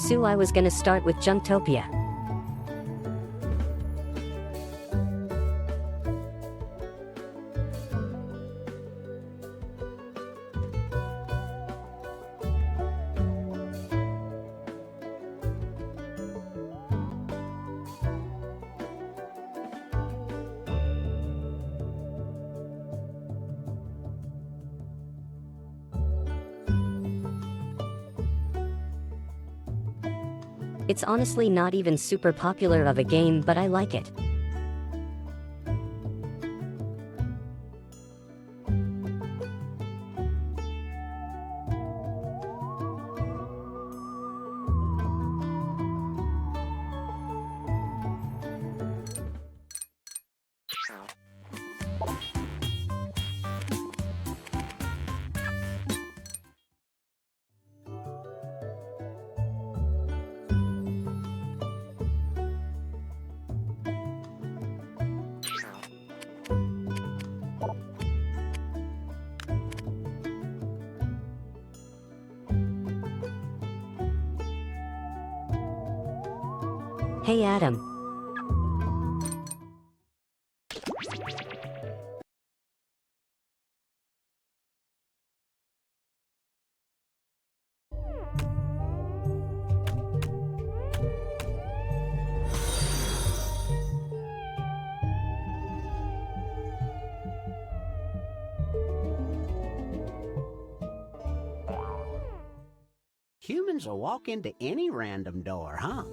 So I was gonna start with Junktopia. It's honestly not even super popular of a game, but I like it. Hey Adam. Humans will walk into any random door, huh?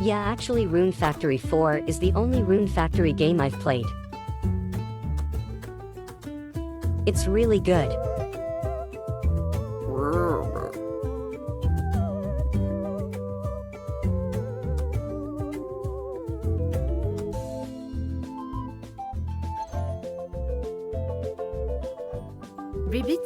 Yeah, actually Rune Factory 4 is the only Rune Factory game I've played. It's really good. Ribbit?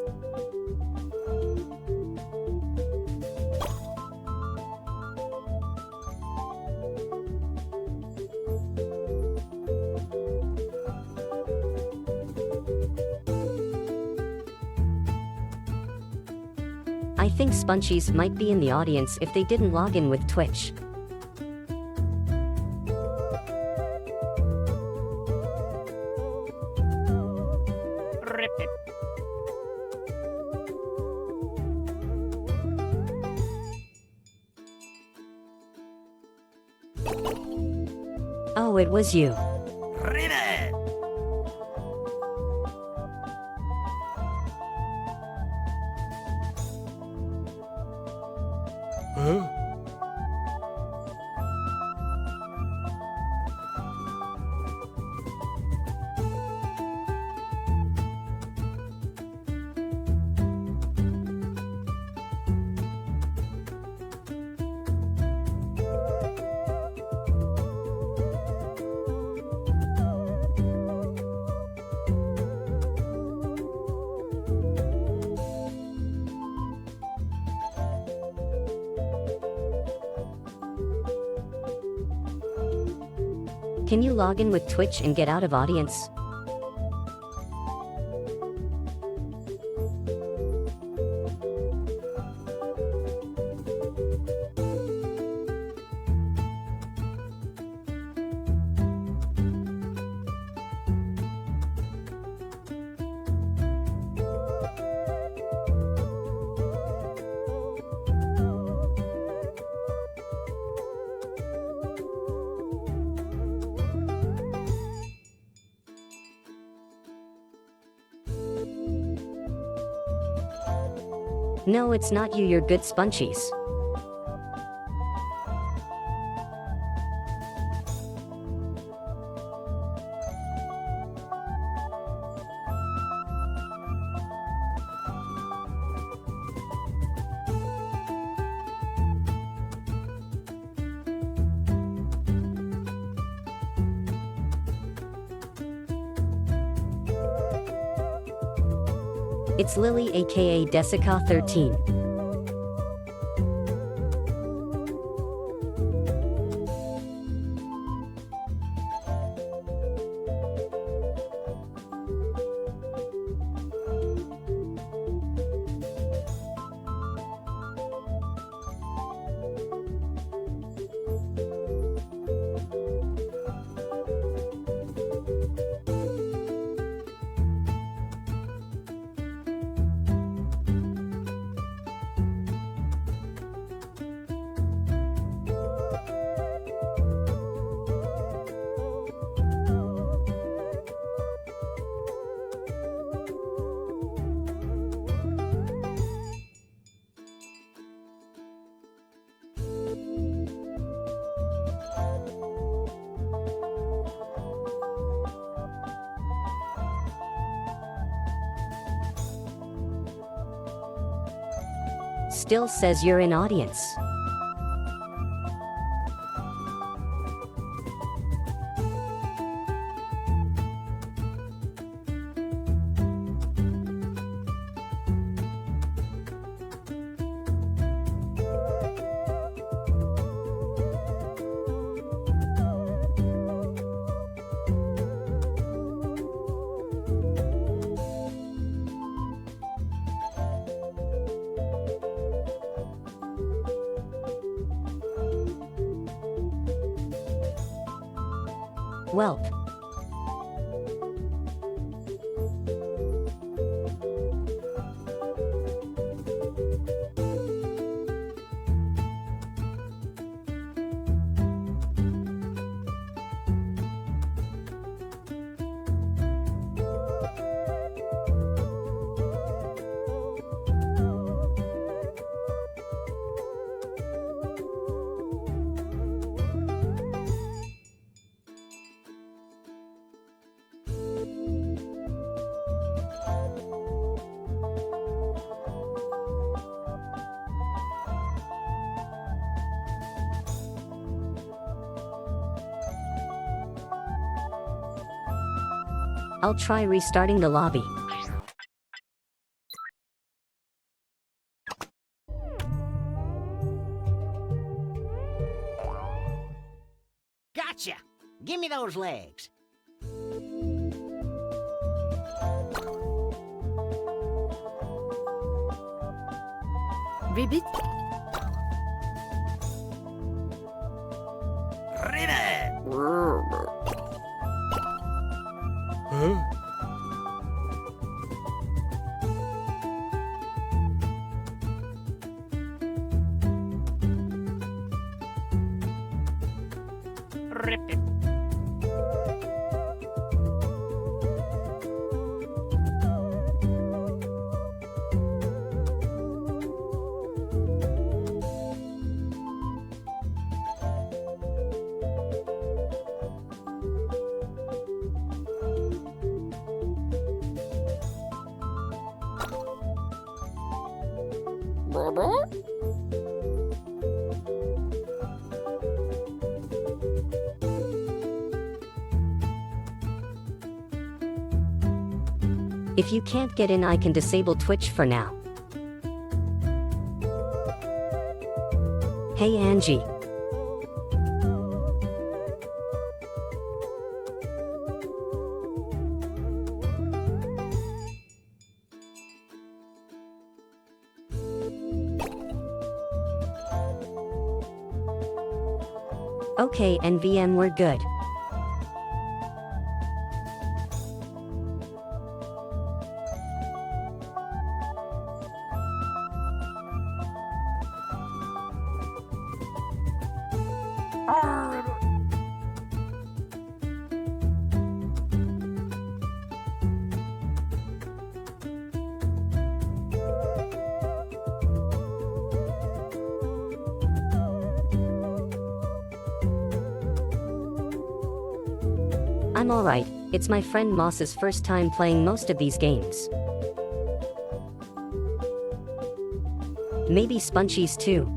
I think Spunchies might be in the audience if they didn't log in with Twitch. Oh, it was you. Ribbit! Huh? Can you log in with Twitch and get out of audience? No, it's not you, you're good Spunchies. It's Lily aka Desica 13. Still says you're in audience. Welp. I'll try restarting the lobby. Gotcha! Give me those legs. Ribbit. Ribbit! Huh? Ribbit! If you can't get in, I can disable Twitch for now. Hey Angie. Okay, NVM, we're good. I'm alright, it's my friend Moss's first time playing most of these games. Maybe Spongy's too.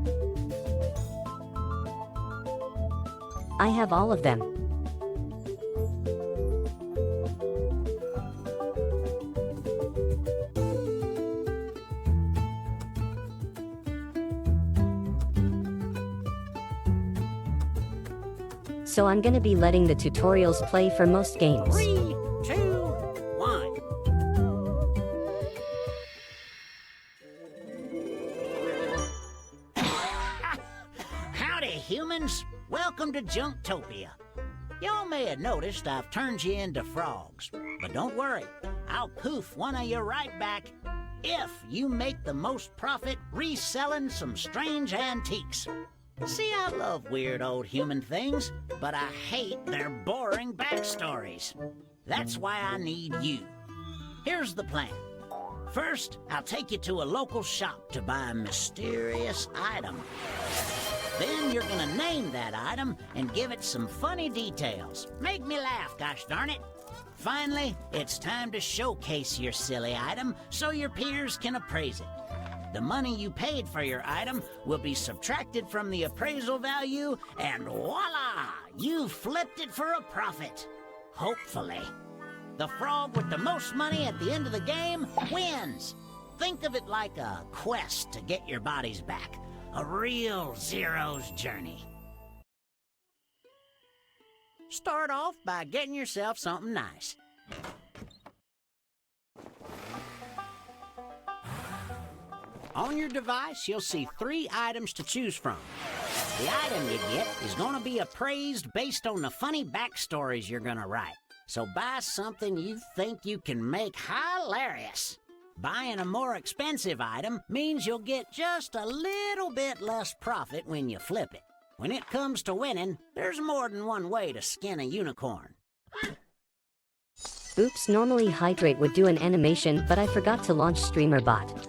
I have all of them. so I'm gonna be letting the tutorials play for most games. 3, 2, 1. Howdy, humans. Welcome to Junktopia. Y'all may have noticed I've turned you into frogs. But don't worry, I'll poof one of you right back if you make the most profit reselling some strange antiques. See, I love weird old human things, but I hate their boring backstories. That's why I need you. Here's the plan. First, I'll take you to a local shop to buy a mysterious item. Then you're gonna name that item and give it some funny details. Make me laugh, gosh darn it. Finally, it's time to showcase your silly item so your peers can appraise it. The money you paid for your item will be subtracted from the appraisal value, and voila! You flipped it for a profit. Hopefully. The frog with the most money at the end of the game wins. Think of it like a quest to get your bodies back. A real Zero's journey. Start off by getting yourself something nice. On your device, you'll see 3 items to choose from. The item you get is going to be appraised based on the funny backstories you're going to write. So buy something you think you can make hilarious. Buying a more expensive item means you'll get just a little bit less profit when you flip it. When it comes to winning, there's more than one way to skin a unicorn. Oops, normally Hydrate would do an animation, but I forgot to launch StreamerBot.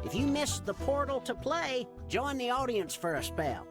If you missed the portal to play, join the audience for a spell.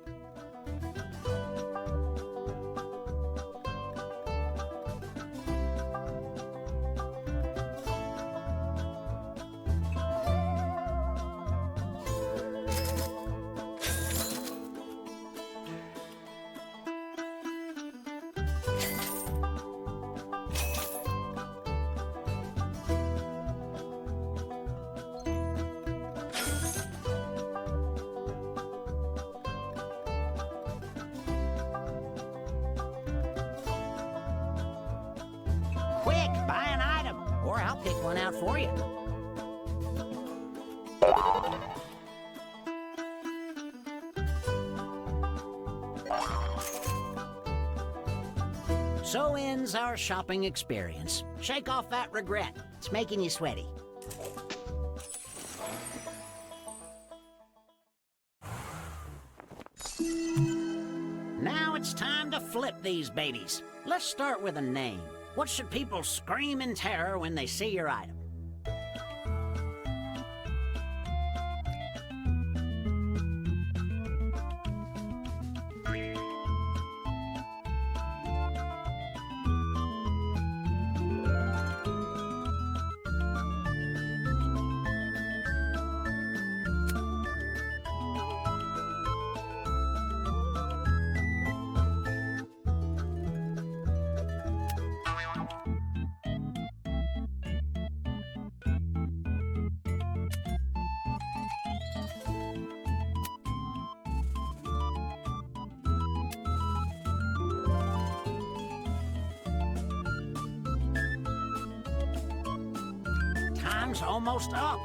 Quick, buy an item, or I'll pick one out for you. So ends our shopping experience. Shake off that regret. It's making you sweaty. Now it's time to flip these babies. Let's start with a name. What should people scream in terror when they see your item? Time's almost up.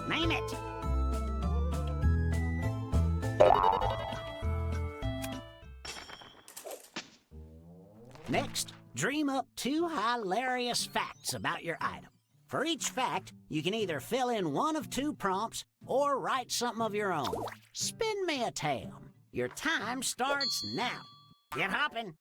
Name it. Next, dream up 2 hilarious facts about your item. For each fact, you can either fill in one of 2 prompts or write something of your own. Spin me a tale. Your time starts now. Get hopping.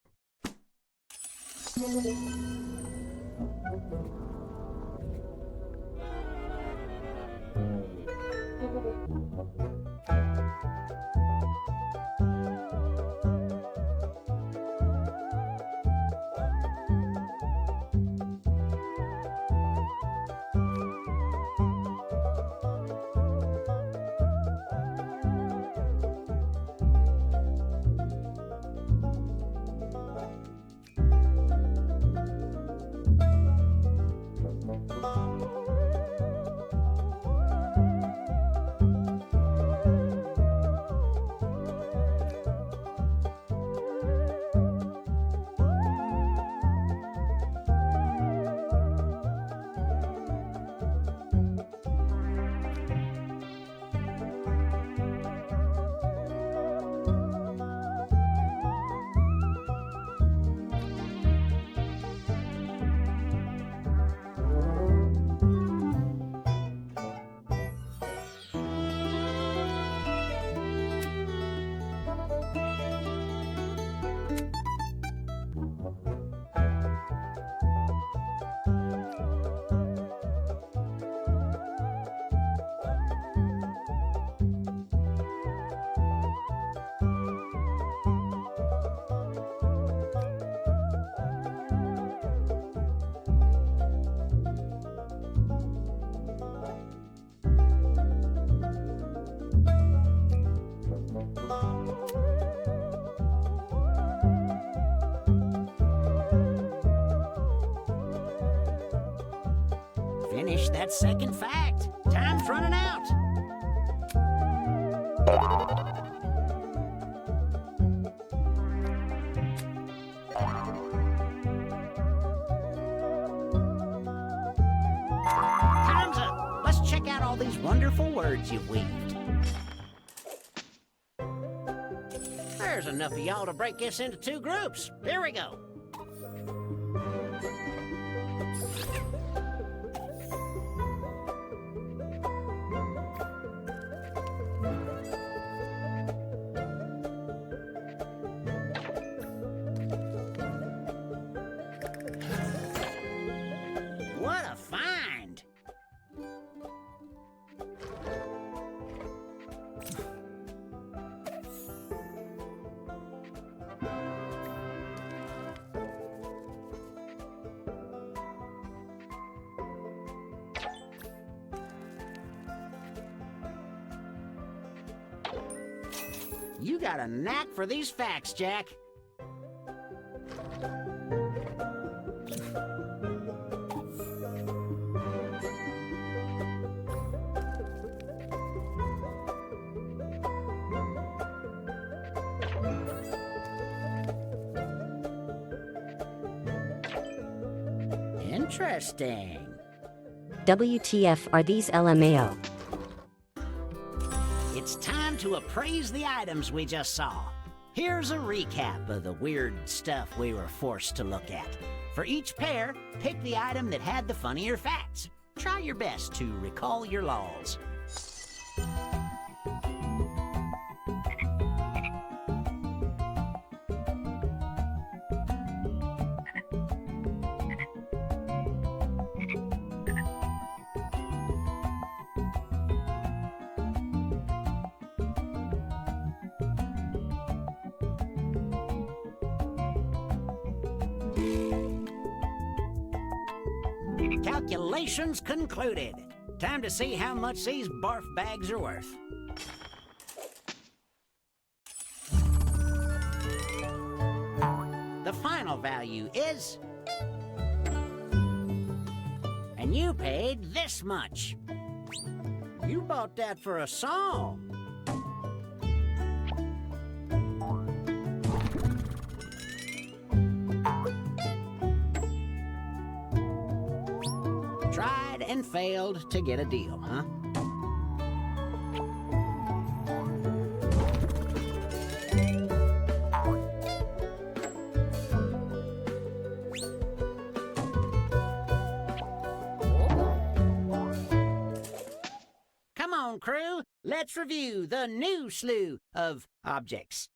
finish that second fact. Time's running out. Time's up. Let's check out all these wonderful words you've weaved. There's enough of y'all to break this into 2 groups. Here we go. What a find! You got a knack for these facts, Jack. Interesting. WTF are these LMAO? It's time to appraise the items we just saw. Here's a recap of the weird stuff we were forced to look at. For each pair, pick the item that had the funnier facts. Try your best to recall your laws. Calculations concluded. Time to see how much these barf bags are worth. The final value is... And you paid this much. You bought that for a song. Tried and failed to get a deal, huh? Come on, crew. Let's review the new slew of objects.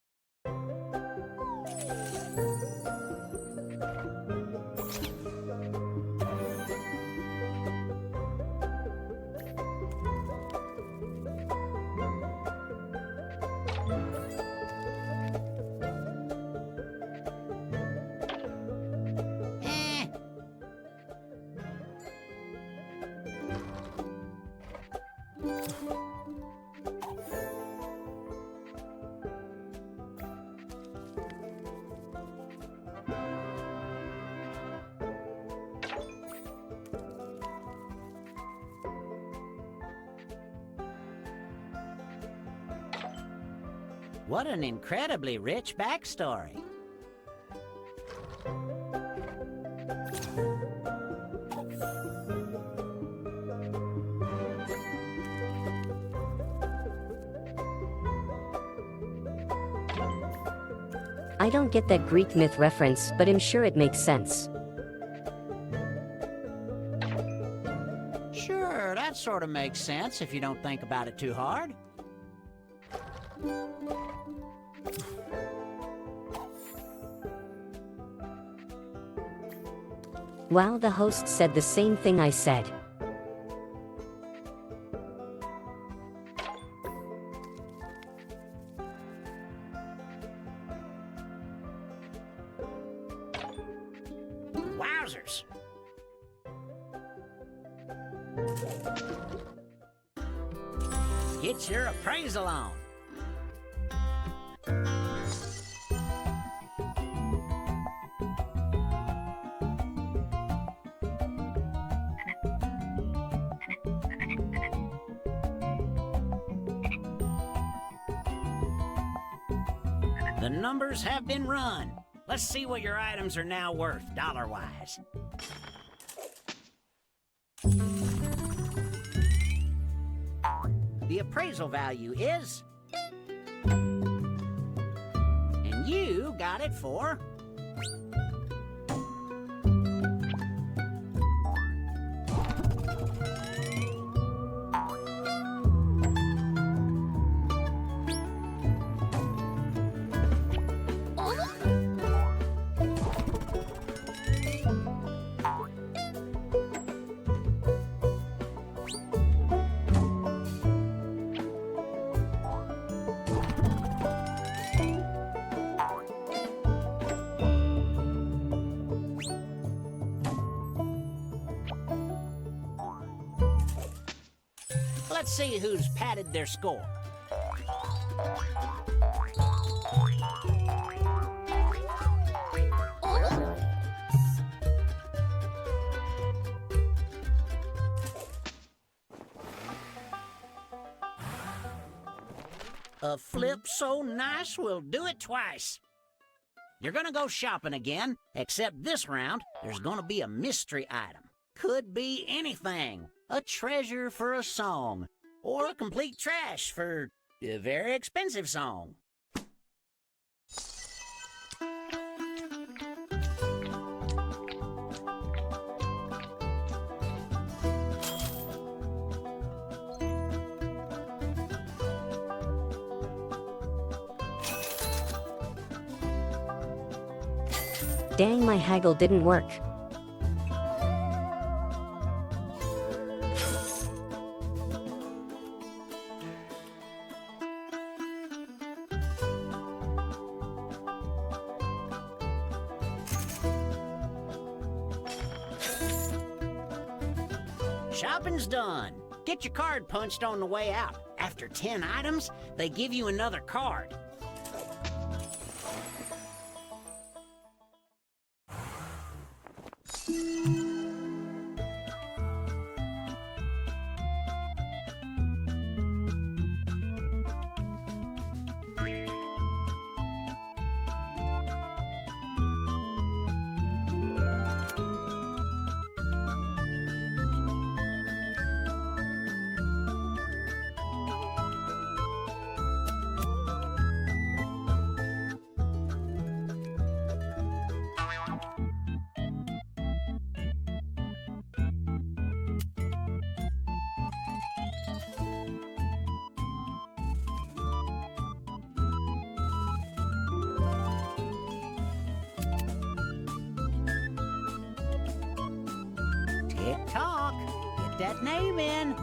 What an incredibly rich backstory. I don't get that Greek myth reference, but I'm sure it makes sense. Sure, that sort of makes sense if you don't think about it too hard. Wow, the host said the same thing I said. Wowzers! Get your appraisal on. The numbers have been run. Let's see what your items are now worth, dollar-wise. The appraisal value is... And you got it for... Let's see who's padded their score. A flip so nice we'll do it twice. You're gonna go shopping again, except this round there's gonna be a mystery item. Could be anything. A treasure for a song, or a complete trash for a very expensive song. Dang, my haggle didn't work. Shopping's done. Get your card punched on the way out. After 10 items, they give you another card. Tick-tock, get that name in.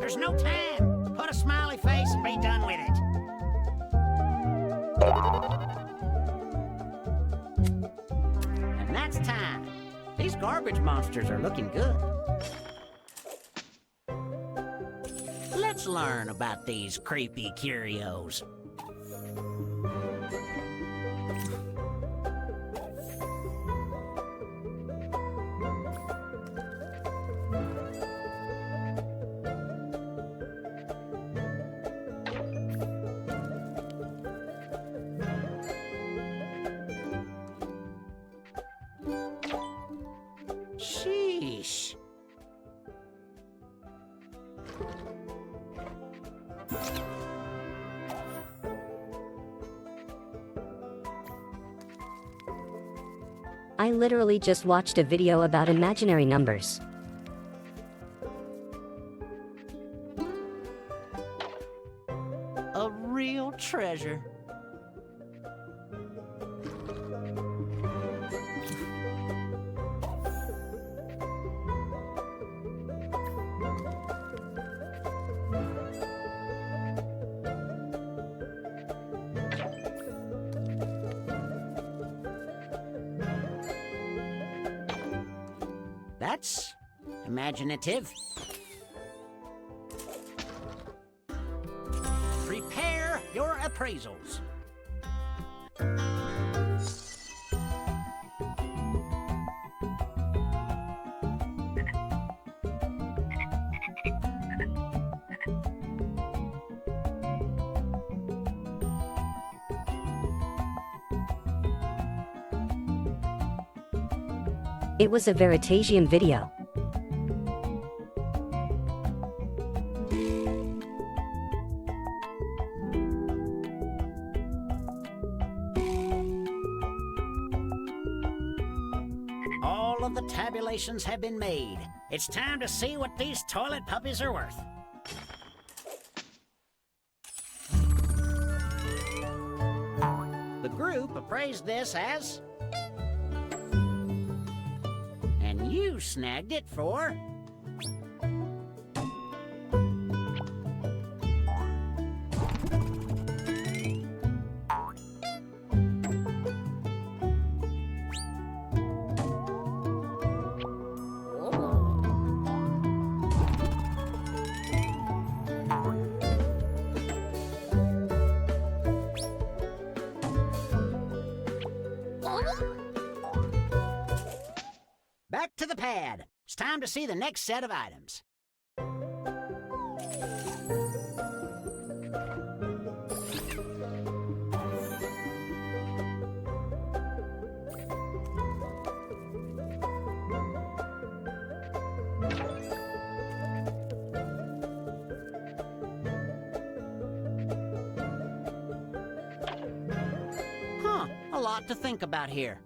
There's no time. Put a smiley face and be done with it. And that's time. These garbage monsters are looking good. Let's learn about these creepy curios. Sheesh. I literally just watched a video about imaginary numbers. A real treasure. That's imaginative. Prepare your appraisals. It was a Veritasium video. All of the tabulations have been made. It's time to see what these toilet puppies are worth. The group appraised this as... And you snagged it for... Back to the pad. It's time to see the next set of items. Huh, a lot to think about here.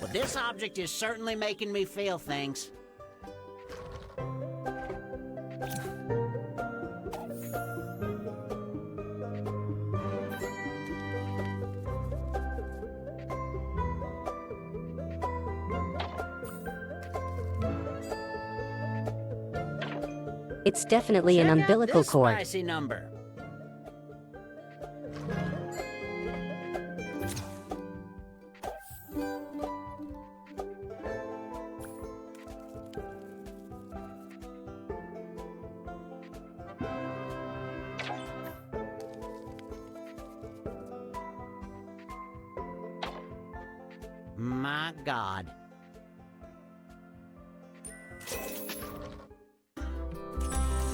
Well, this object is certainly making me feel things. It's definitely an Check out umbilical this cord. spicy number. My God.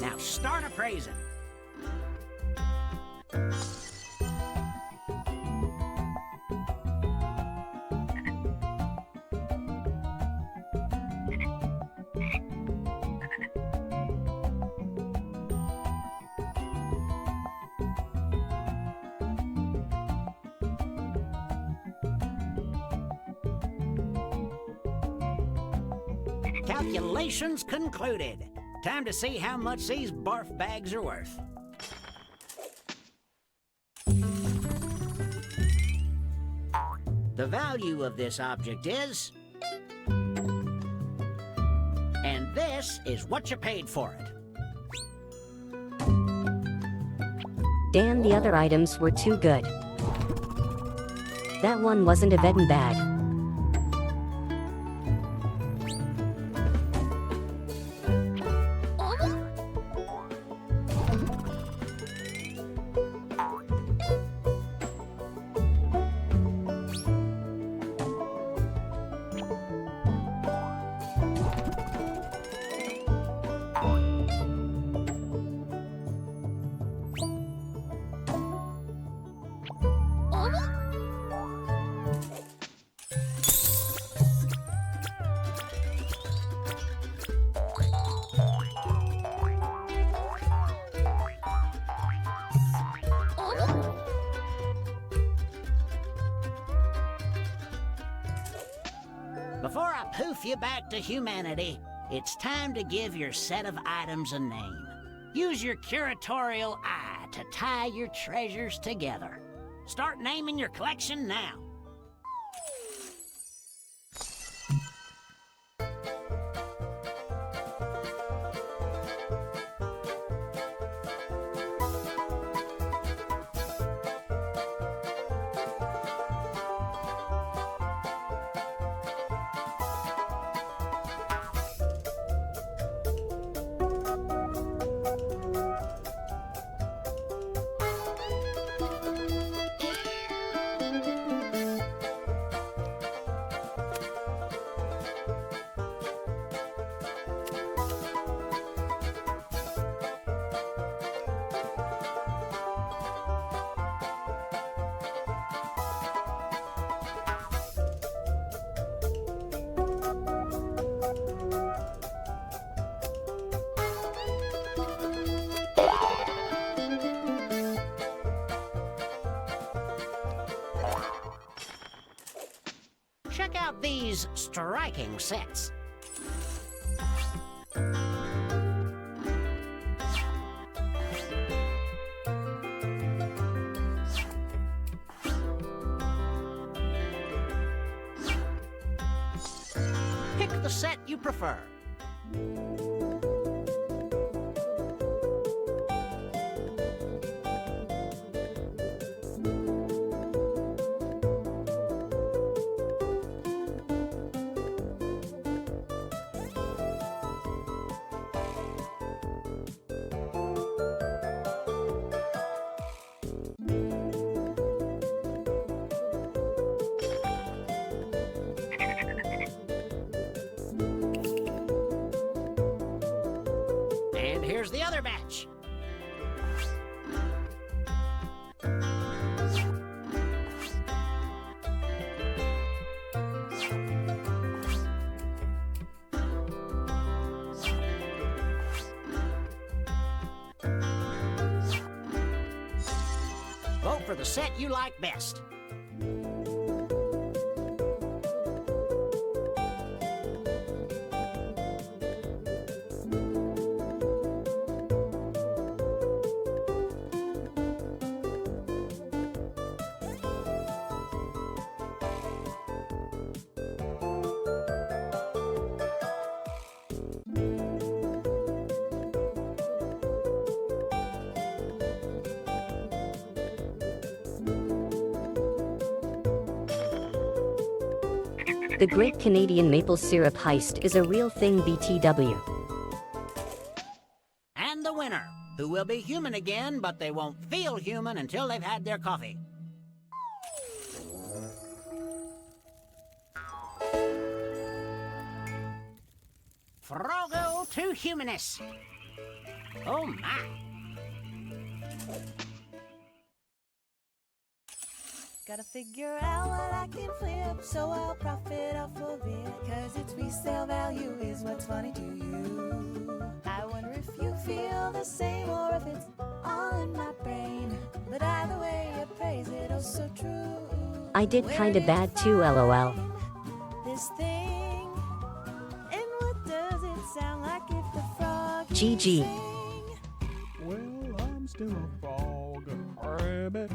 Now start appraising. Calculations concluded. Time to see how much these barf bags are worth. The value of this object is... And this is what you paid for it. Damn, the other items were too good. That one wasn't a vetting bag. Before I poof you back to humanity, it's time to give your set of items a name. Use your curatorial eye to tie your treasures together. Start naming your collection now. Check out these striking sets. Pick the set you prefer. And here's the other batch. Vote for the set you like best. The Great Canadian Maple Syrup Heist is a real thing, BTW. And the winner, who will be human again, but they won't feel human until they've had their coffee. Frogo to Humanus. Oh my. Gotta figure out what I can flip, so I'll profit off of it. Cause its resale value is what's funny to you. I wonder if you feel the same or if it's all in my brain. But either way, you praise it, oh so true. I did kinda bad too, LOL. This thing, and what does GG. Well, I'm still a frog, rabbit,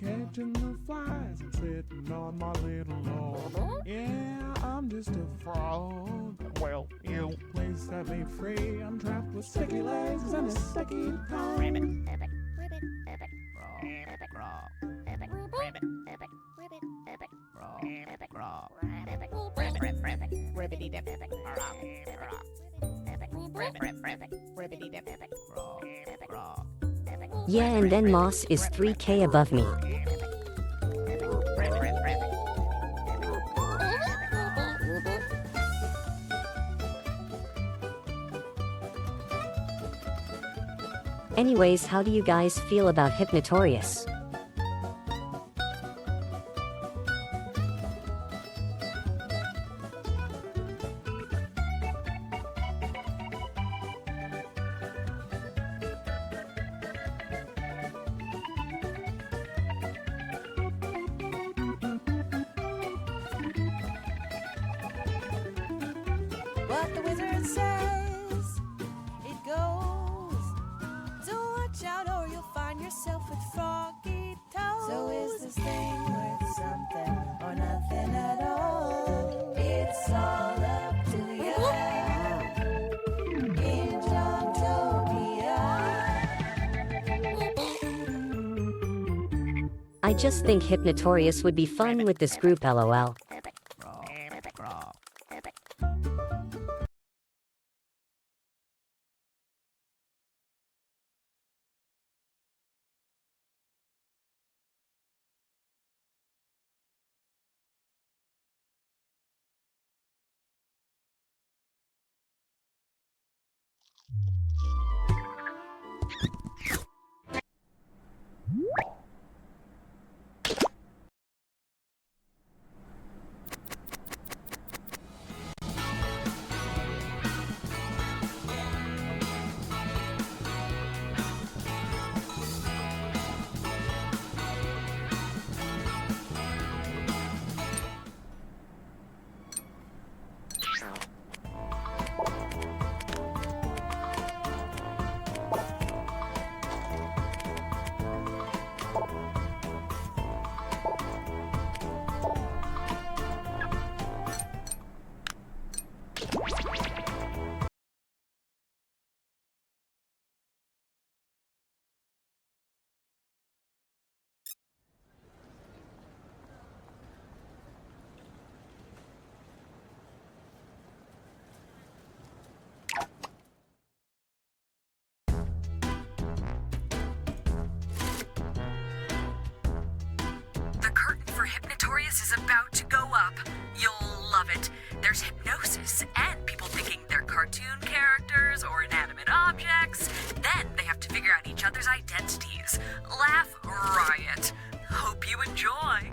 catching the flies and sitting on my little log. Yeah, I'm just a frog. Well, please set me free. I'm trapped with sticky legs and a sticky tongue. Yeah, and then Moss is 3K above me. Anyways, how do you guys feel about Hypnotorious? What the wizard says, it goes. So watch out or you'll find yourself with froggy toes. So is this thing worth something or nothing at all? It's all up to you. In Jumptopia. I just think Hypnotorious would be fun with this group, lol. The curtain for Hypnotorious is about to go up. You'll love it. There's hypnosis and people thinking they're cartoon characters or inanimate objects. Then they have to figure out each other's identities. Laugh riot. Hope you enjoy.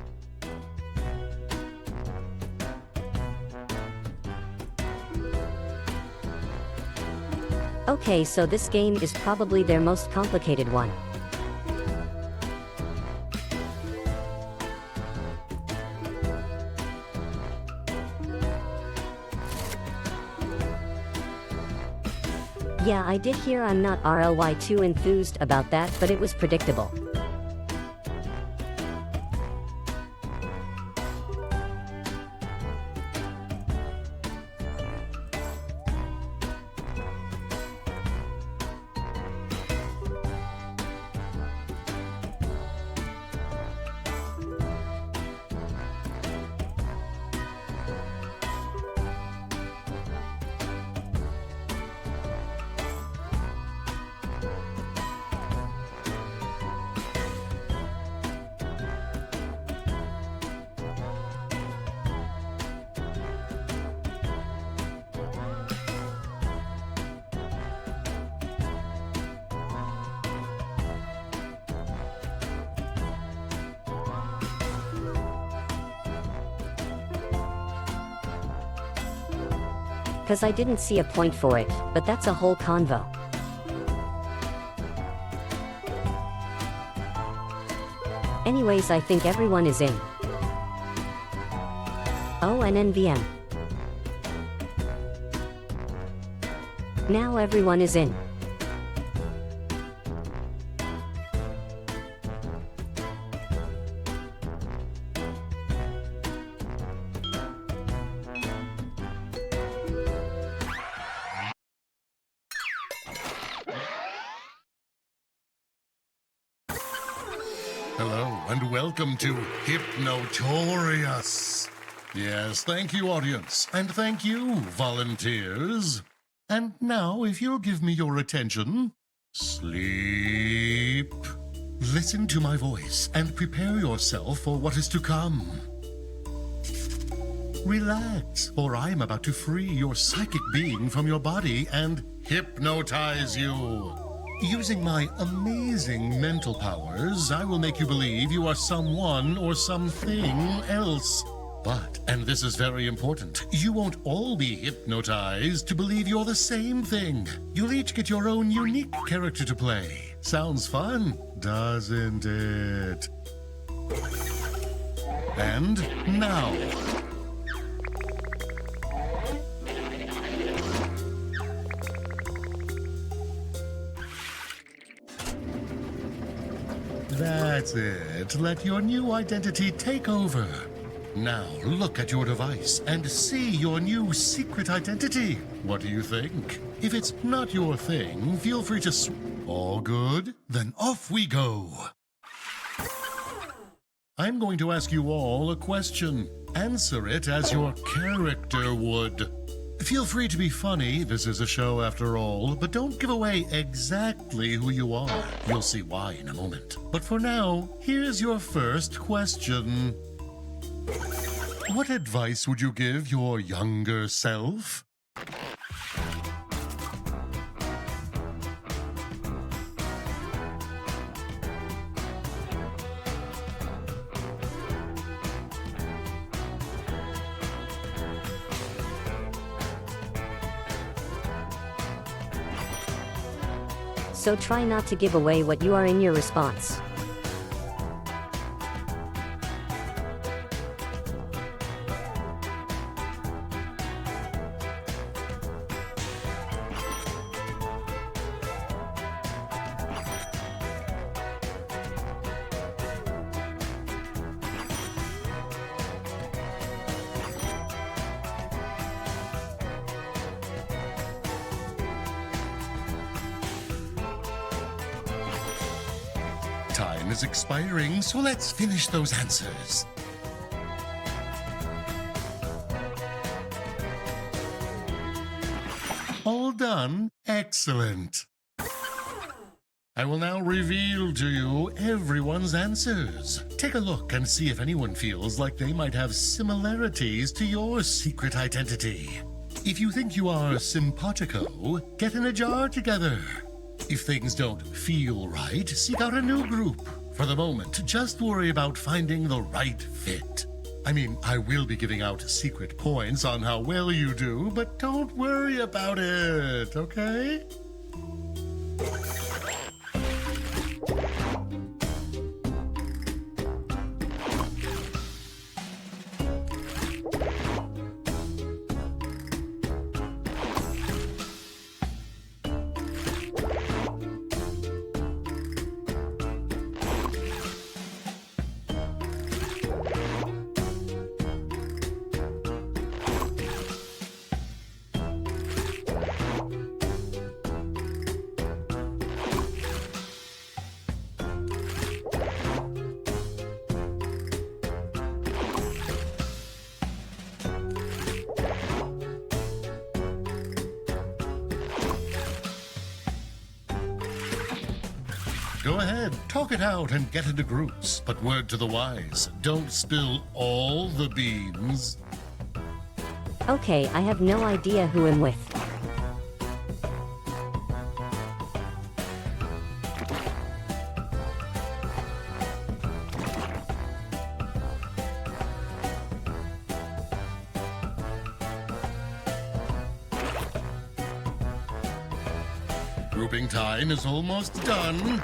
Okay, so this game is probably their most complicated one. Yeah, I did hear I'm not RLY too enthused about that, but it was predictable. Cause I didn't see a point for it, but that's a whole convo. Anyways, I think everyone is in. Oh, and NVM. Now everyone is in. Hello, and welcome to Hypnotorious. Yes, thank you, audience, and thank you, volunteers. And now, if you'll give me your attention, sleep. Listen to my voice and prepare yourself for what is to come. Relax, for I'm about to free your psychic being from your body and hypnotize you. Using my amazing mental powers, I will make you believe you are someone or something else. But, and this is very important, you won't all be hypnotized to believe you're the same thing. You'll each get your own unique character to play. Sounds fun, doesn't it? And now... That's it. Let your new identity take over. Now look at your device and see your new secret identity. What do you think? If it's not your thing, feel free to all good? Then off we go. I'm going to ask you all a question. Answer it as your character would. Feel free to be funny, this is a show after all, but don't give away exactly who you are. You'll see why in a moment. But for now, here's your first question. What advice would you give your younger self? So try not to give away what you are in your response. Time is expiring, so let's finish those answers. All done? Excellent. I will now reveal to you everyone's answers. Take a look and see if anyone feels like they might have similarities to your secret identity. If you think you are simpatico, get in a jar together. If things don't feel right, seek out a new group. For the moment, just worry about finding the right fit. I mean, I will be giving out secret points on how well you do, but don't worry about it, okay? Go ahead, talk it out and get into groups. But word to the wise, don't spill all the beans. Okay, I have no idea who I'm with. Grouping time is almost done.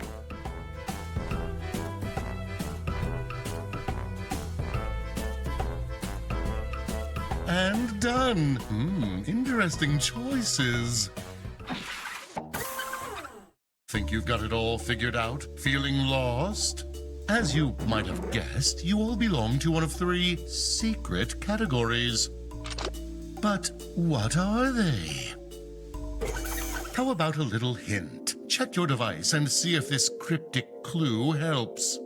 And done. Interesting choices. Think you've got it all figured out? Feeling lost? As you might have guessed, you all belong to one of 3 secret categories. But what are they? How about a little hint? Check your device and see if this cryptic clue helps.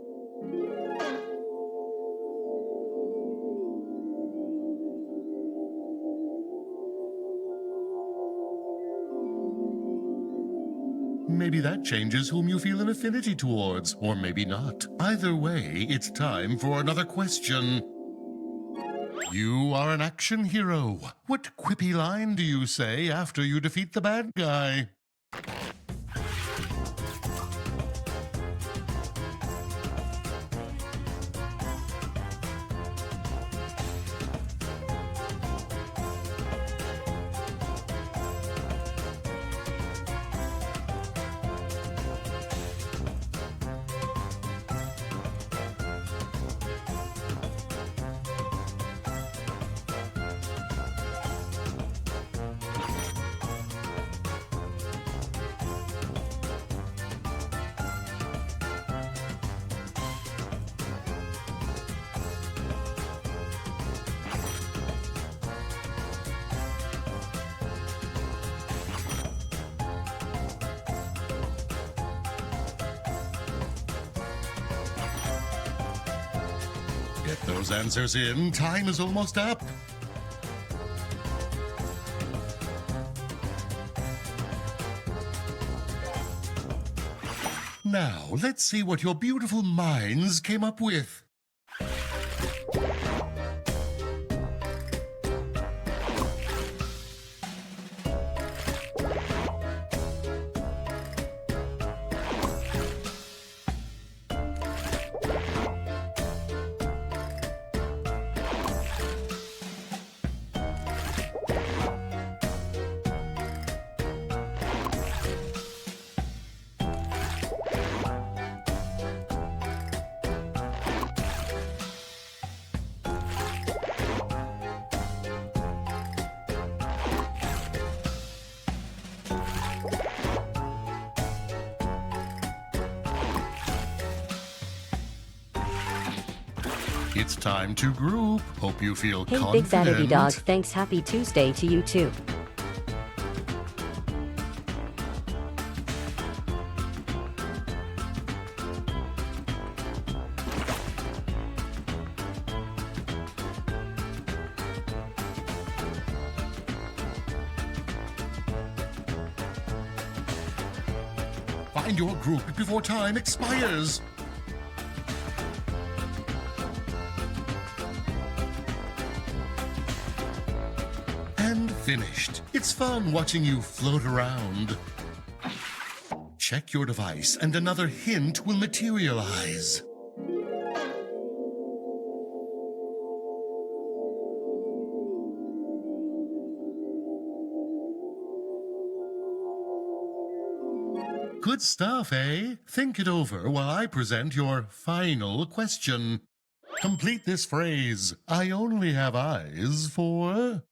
Maybe that changes whom you feel an affinity towards, or maybe not. Either way, it's time for another question. You are an action hero. What quippy line do you say after you defeat the bad guy? Get those answers in. Time is almost up. Now, let's see what your beautiful minds came up with. It's time to group. Hope you feel Hey, confident. Big Bad Eddie Dog, thanks. Happy Tuesday to you too. Find your group before time expires. And finished. It's fun watching you float around. Check your device and another hint will materialize. Good stuff, eh? Think it over while I present your final question. Complete this phrase. I only have eyes for...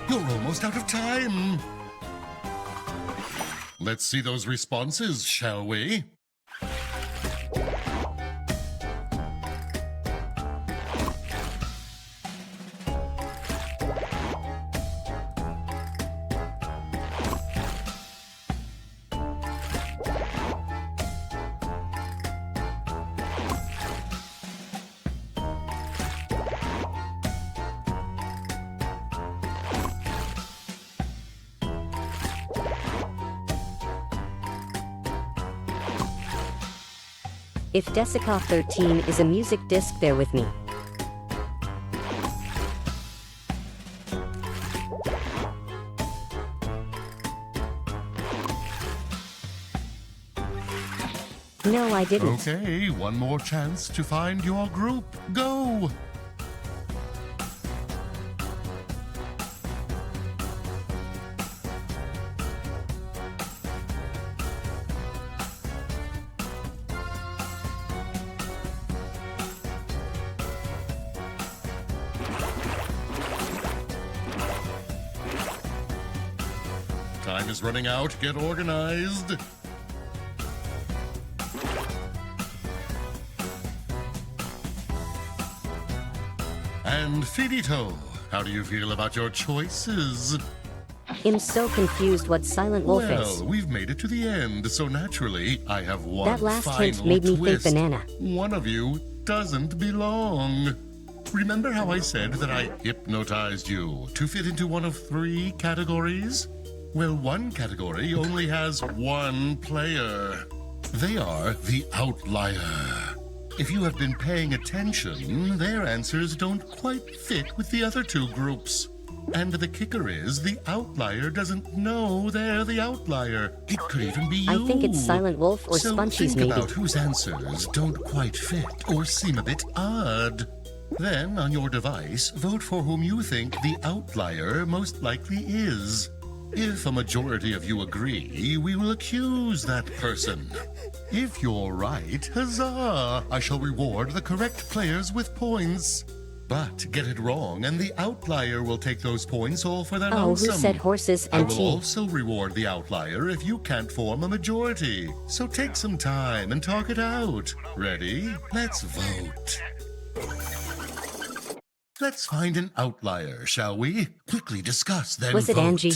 You're almost out of time. Let's see those responses, shall we? If Desica 13 is a music disc, bear with me. No, I didn't. Okay, one more chance to find your group. Go! Time is running out. Get organized. And Finito, how do you feel about your choices? I'm so confused what Silent Wolf is. Well, we've made it to the end, so naturally, I have one That last final hint made me think twist. banana. One of you doesn't belong. Remember how I said that I hypnotized you to fit into one of 3 categories? Well, one category only has one player. They are the outlier. If you have been paying attention, their answers don't quite fit with the other 2 groups. And the kicker is, the outlier doesn't know they're the outlier. It could even be you. I think it's Silent Wolf or So Sponchies, think maybe. about whose answers don't quite fit or seem a bit odd. Then, on your device, vote for whom you think the outlier most likely is. If a majority of you agree, we will accuse that person. If you're right, huzzah! I shall reward the correct players with points. But get it wrong, and the outlier will take those points all for their Oh, who lonesome. said horses I and will tea? also reward the outlier if you can't form a majority. So take some time and talk it out. Ready? Let's vote. Let's find an outlier, shall we? Quickly discuss, then Was it vote. Angie?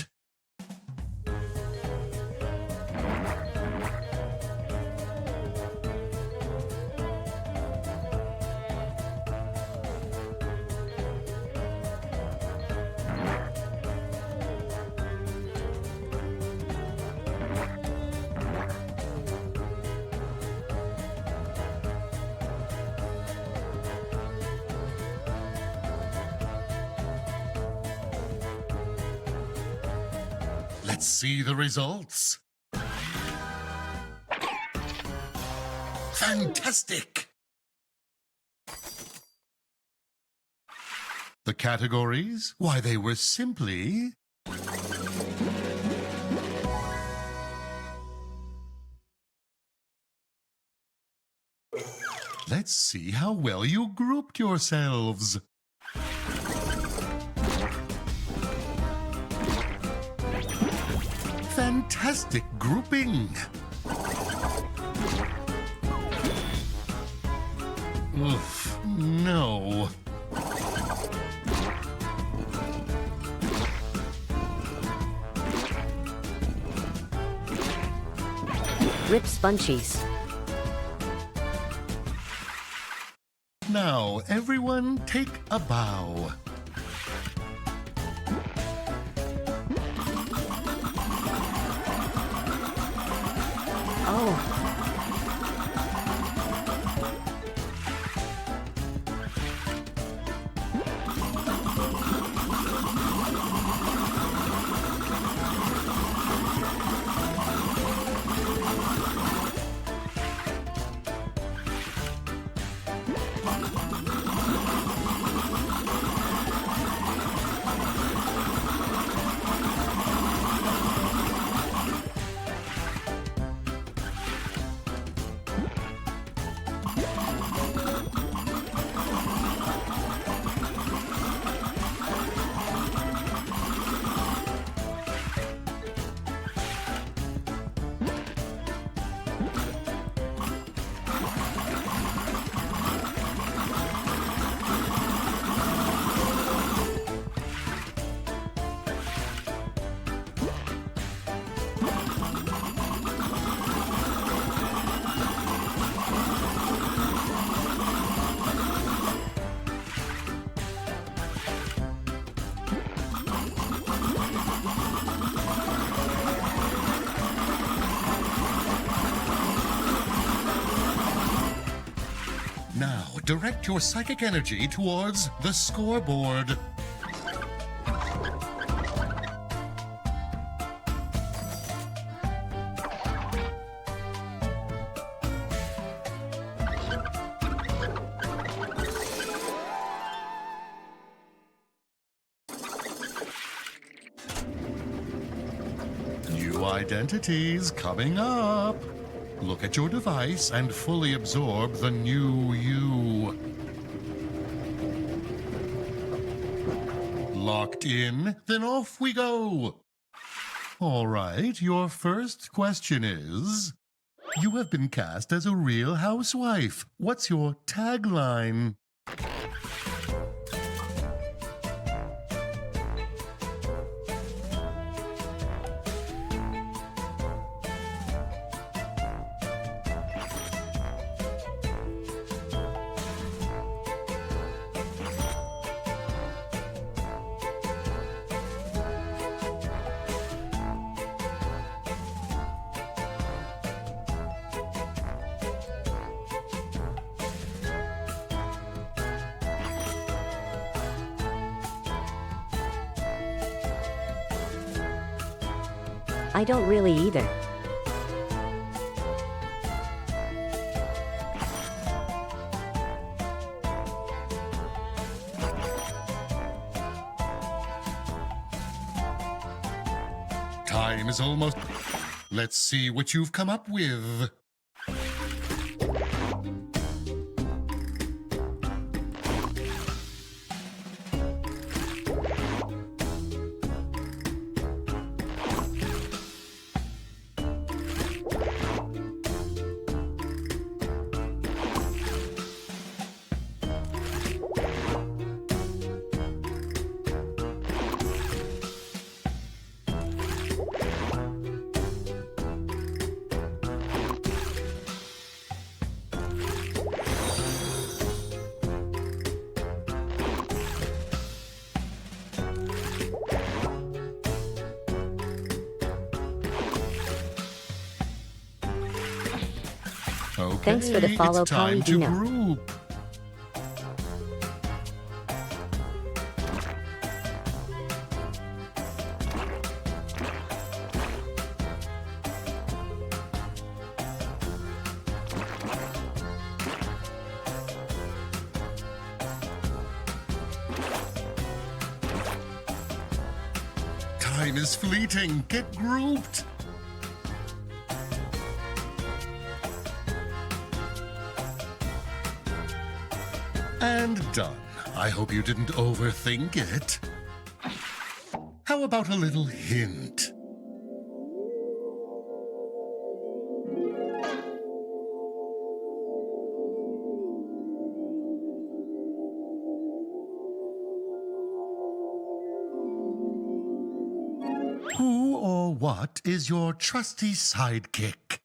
Let's see the results. Fantastic! The categories? Why, they were simply... Let's see how well you grouped yourselves. Fantastic grouping! Oof, no. Rip Sponchies. Now, everyone take a bow. Oh, Direct your psychic energy towards the scoreboard. New identities coming up. Look at your device and fully absorb the new you. Locked in? Then off we go. All right, your first question is, you have been cast as a real housewife. What's your tagline? I don't really either. Time is almost... Let's see what you've come up with. Okay, Thanks for the follow, it's time to Polydino. group. Time is fleeting. Get grouped. And done. I hope you didn't overthink it. How about a little hint? Who or what is your trusty sidekick?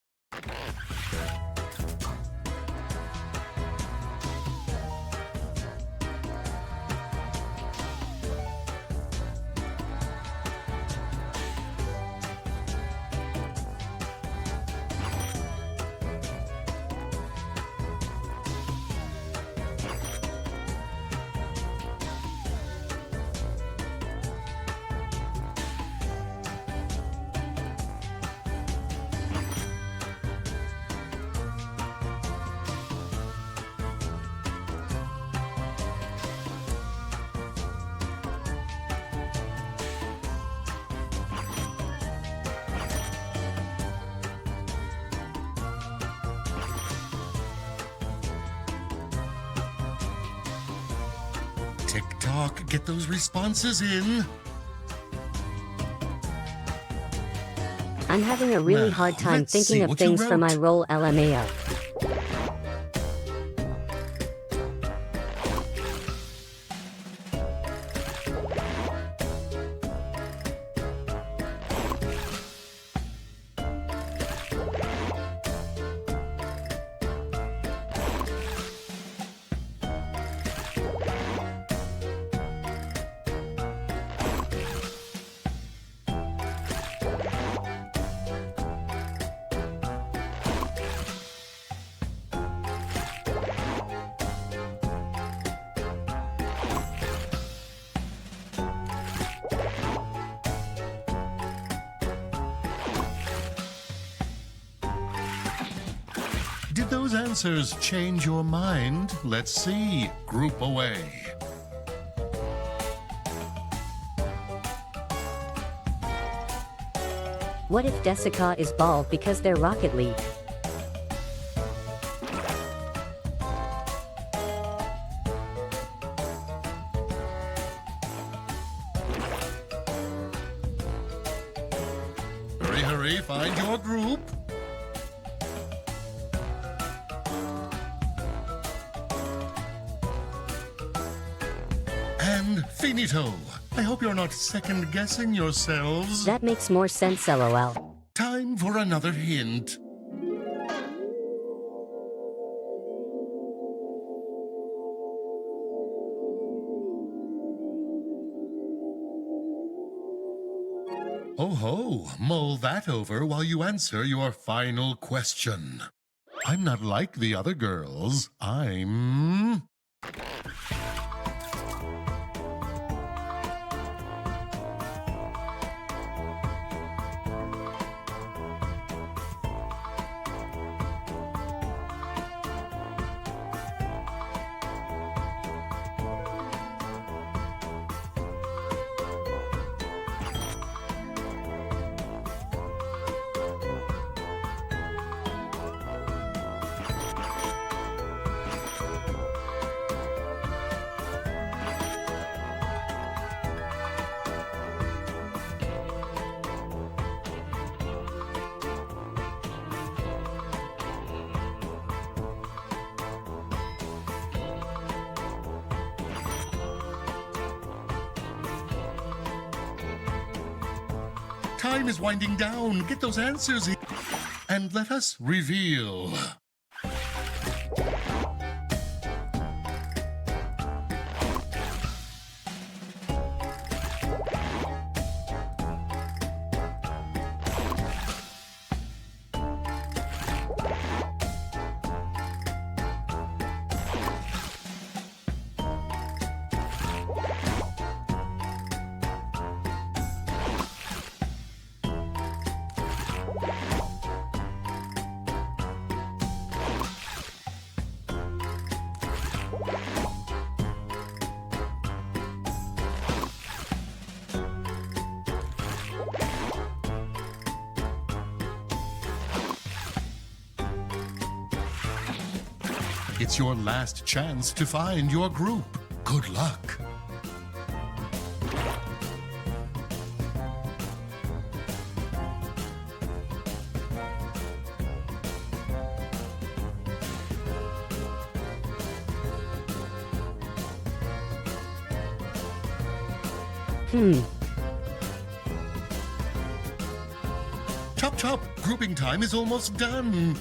TikTok, get those responses in. I'm having a really Well, hard time let's see thinking of what you things for my wrote. role LMAO. Did those answers change your mind? Let's see. Group away. What if Desica is bald because they're Rocket League? Hurry, hurry, find your group. And finito. I hope you're not second-guessing yourselves. That makes more sense, LOL. Time for another hint. Oh ho, mull that over while you answer your final question. I'm not like the other girls. I'm... Time is winding down. Get those answers in. And let us reveal. It's your last chance to find your group. Good luck. Chop chop, grouping time is almost done.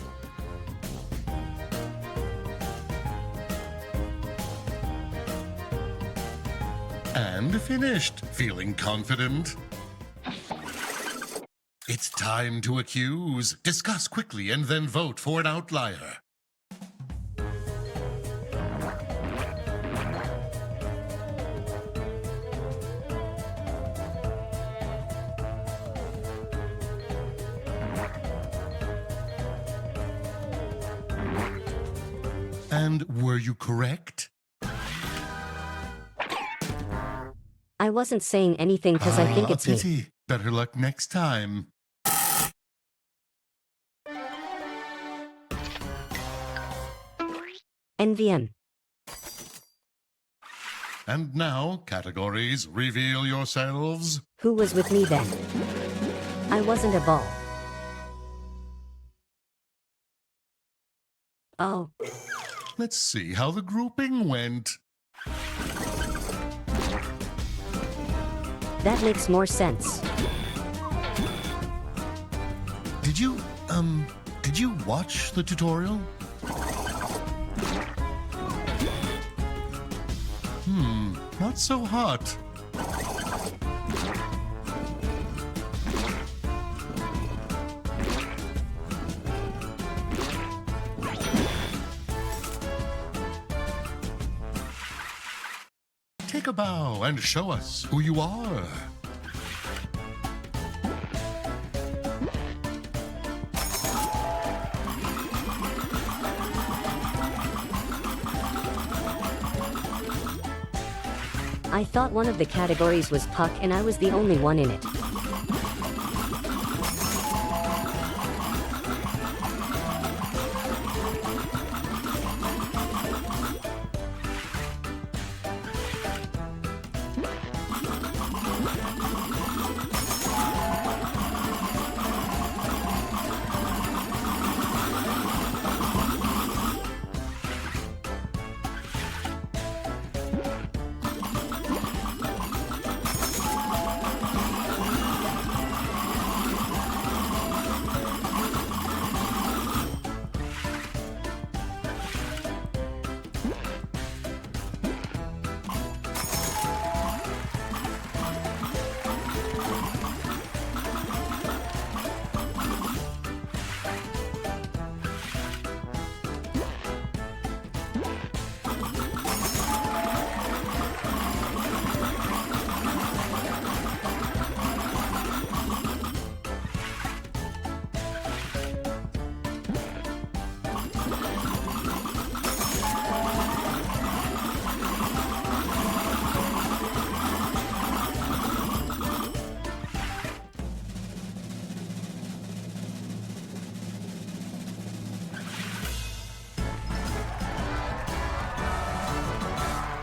And finished. Feeling confident? It's time to accuse. Discuss quickly and then vote for an outlier. And were you correct? I wasn't saying anything because I think it's me. Pity. Better luck next time. NVM. And now, categories, reveal yourselves. Who was with me then? I wasn't a ball. Oh, Let's see how the grouping went. that makes more sense. Did you watch the tutorial? Not so hot. Take a bow and show us who you are. I thought one of the categories was puck and I was the only one in it.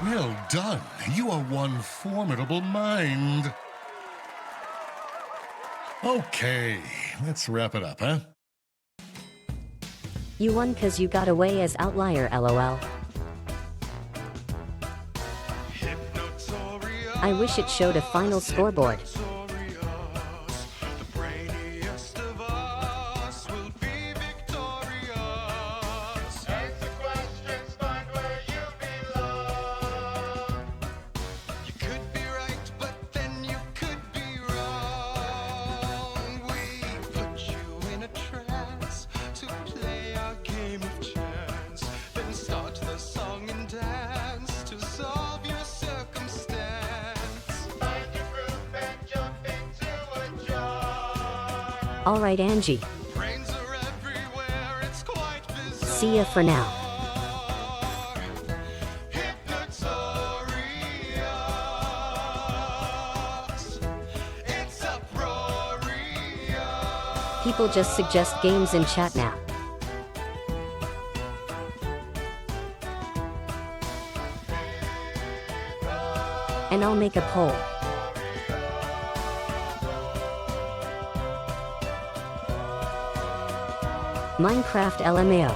Well done. You are one formidable mind. Okay, let's wrap it up, huh? You won cause you got away as outlier, lol. I wish it showed a final scoreboard. Alright, Angie. See ya for now. People just suggest games in chat now. And I'll make a poll. Minecraft LMAO.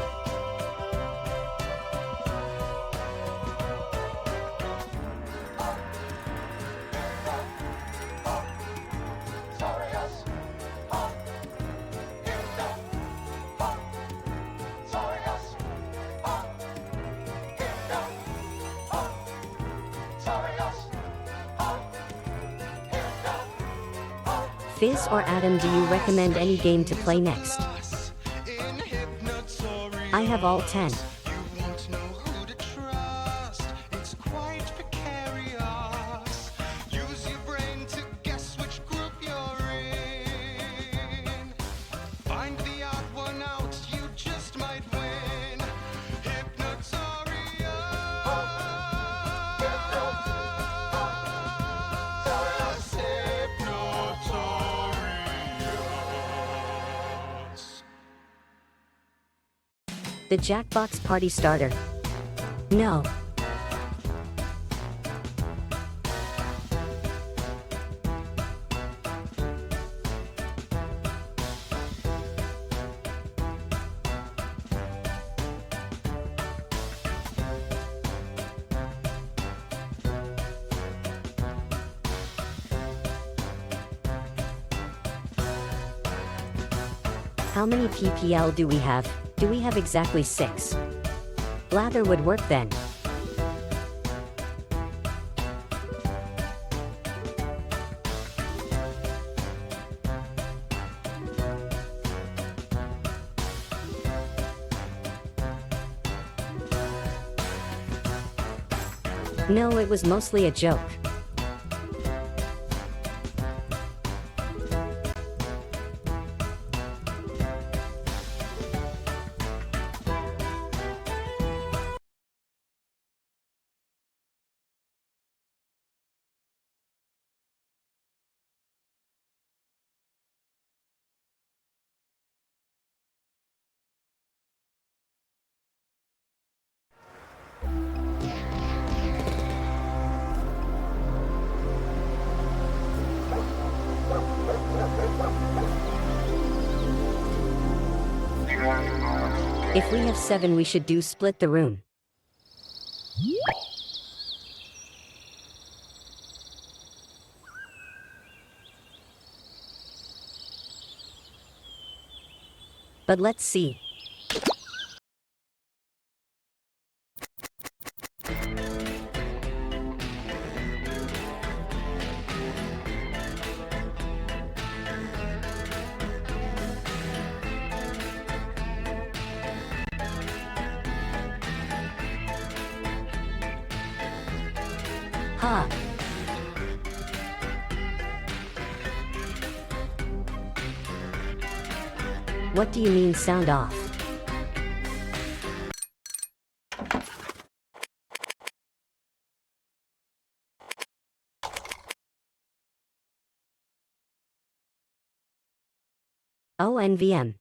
Fizz or Adam, do you recommend any game to play next? I have all 10. The Jackbox party starter. No. How many PPL do we have? Do we have exactly 6? Blather would work then. No, it was mostly a joke. If we have 7, we should do split the room. But let's see. Ha! What do you mean sound off? Oh, NVM.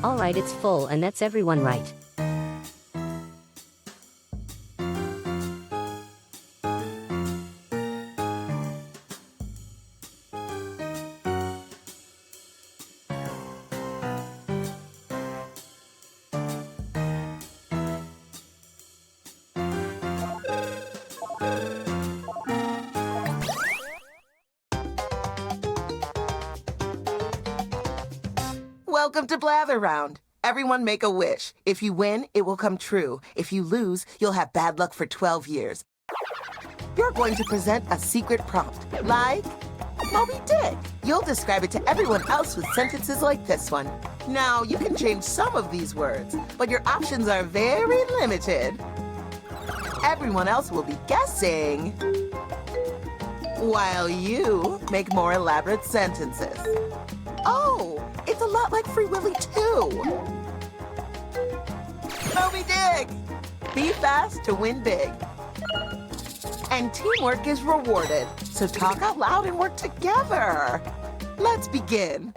Alright, it's full, and that's everyone right. Welcome to Blather Round. Everyone make a wish. If you win, it will come true. If you lose, you'll have bad luck for 12 years. You're going to present a secret prompt, like Moby Dick. You'll describe it to everyone else with sentences like this one. Now, you can change some of these words, but your options are very limited. Everyone else will be guessing, while you make more elaborate sentences. Oh, it's a lot like Free Willy too. Moby Dick! Be fast to win big. And teamwork is rewarded, so talk out loud and work together. Let's begin.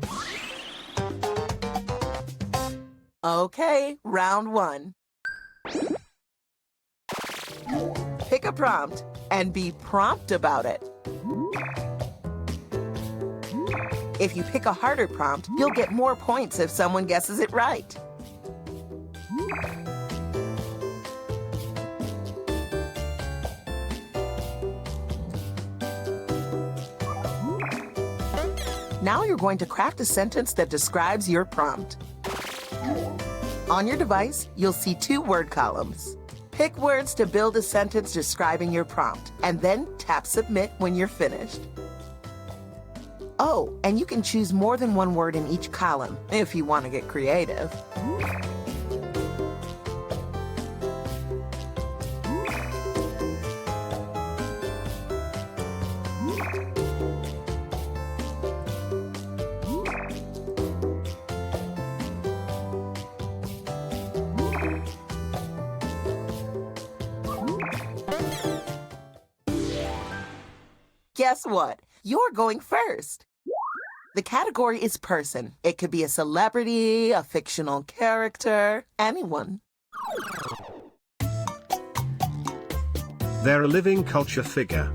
Okay, round 1. Pick a prompt and be prompt about it. If you pick a harder prompt, you'll get more points if someone guesses it right. Now you're going to craft a sentence that describes your prompt. On your device, you'll see 2 word columns. Pick words to build a sentence describing your prompt, and then tap Submit when you're finished. Oh, and you can choose more than 1 word in each column if you want to get creative. Guess what? You're going first. The category is person. It could be a celebrity, a fictional character, anyone. They're a living culture figure.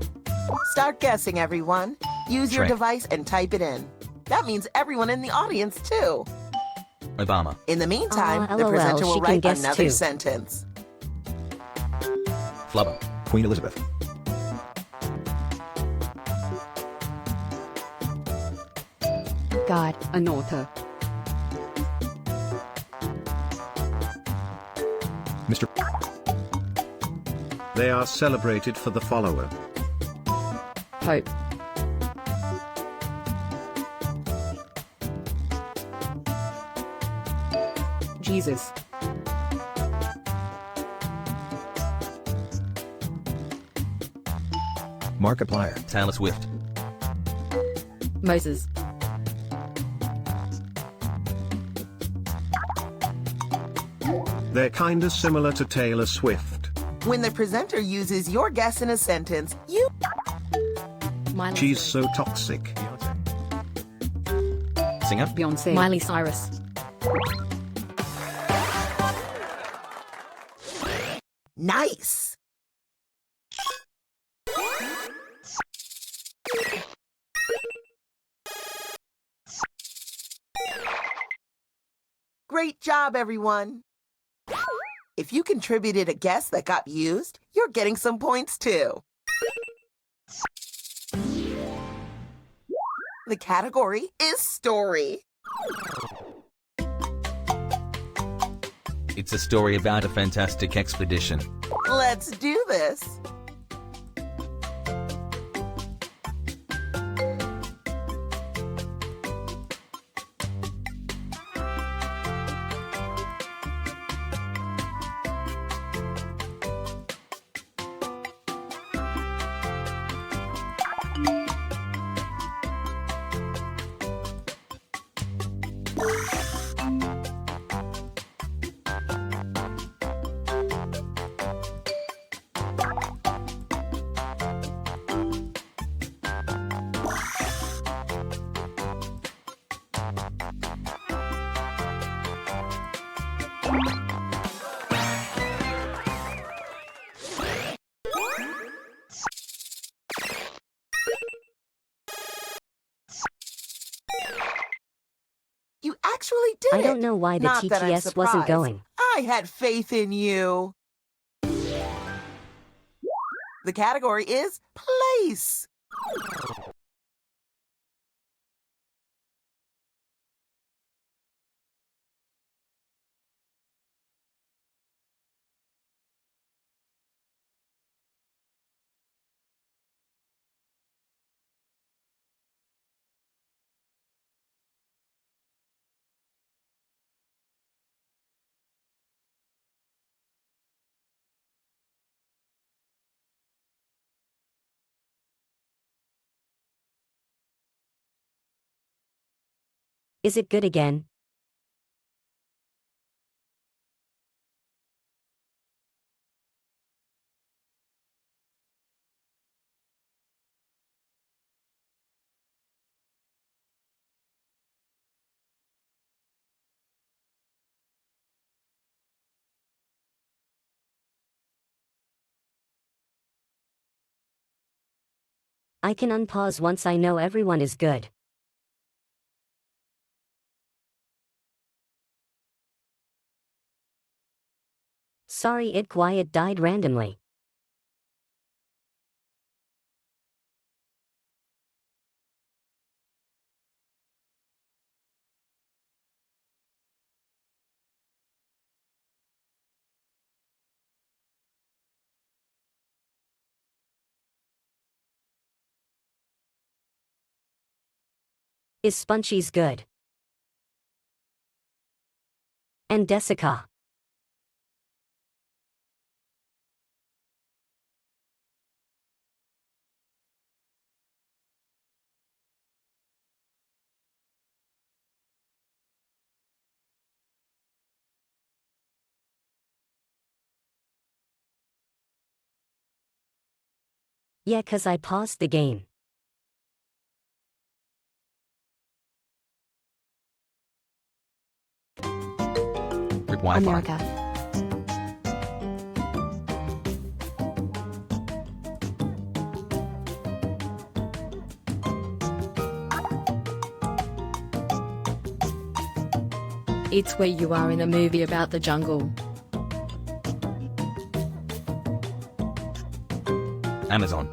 Start guessing, everyone. Use your Shrek. device and type it in. That means everyone in the audience, too. Obama. In the meantime, the LOL, presenter she will can write guess another too. sentence. Flubber. Queen Elizabeth. God, an author. Mr. They are celebrated for the following. Pope. Jesus. Markiplier. Taylor Swift. Moses. They're kinda similar to Taylor Swift. When the presenter uses your guess in a sentence, you Miley She's Cyrus. so toxic. Singer. Beyonce. Miley Cyrus. nice. Great job, everyone. If you contributed a guess that got used, you're getting some points too. The category is story. It's a story about a fantastic expedition. Let's do this. You actually did it. I don't know why the Not that I'm TTS wasn't surprised. going. I had faith in you. The category is place. Is it good again? I can unpause once I know everyone is good. Sorry, it quiet died randomly. Is Sponchies good? And Desica. Yeah, 'cause I paused the game. Wi-Fi. America. It's where you are in a movie about the jungle. Amazon.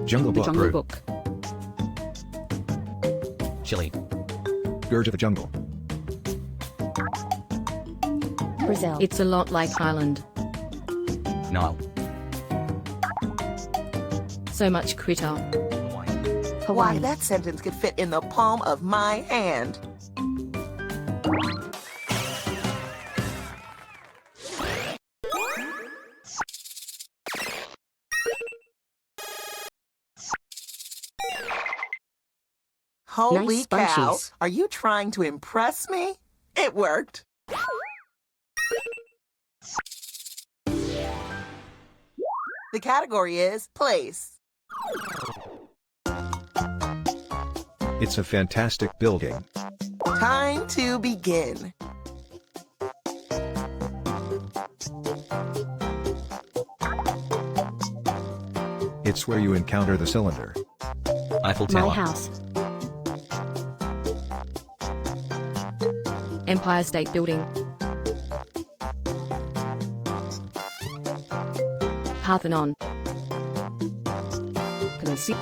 Jungle The Book. Jungle Brew. Book. Chile. Urge of the Jungle. Brazil. It's a lot like Ireland. Nile. So much critter. Oh, Why, Hawaii. that sentence could fit in the palm of my hand. Holy Nice cow, scrunchies. are you trying to impress me? It worked. The category is place. It's a fantastic building. Time to begin. It's where you encounter the cylinder. Eiffel Tower. My house. Empire State Building. Parthenon. Colosseum.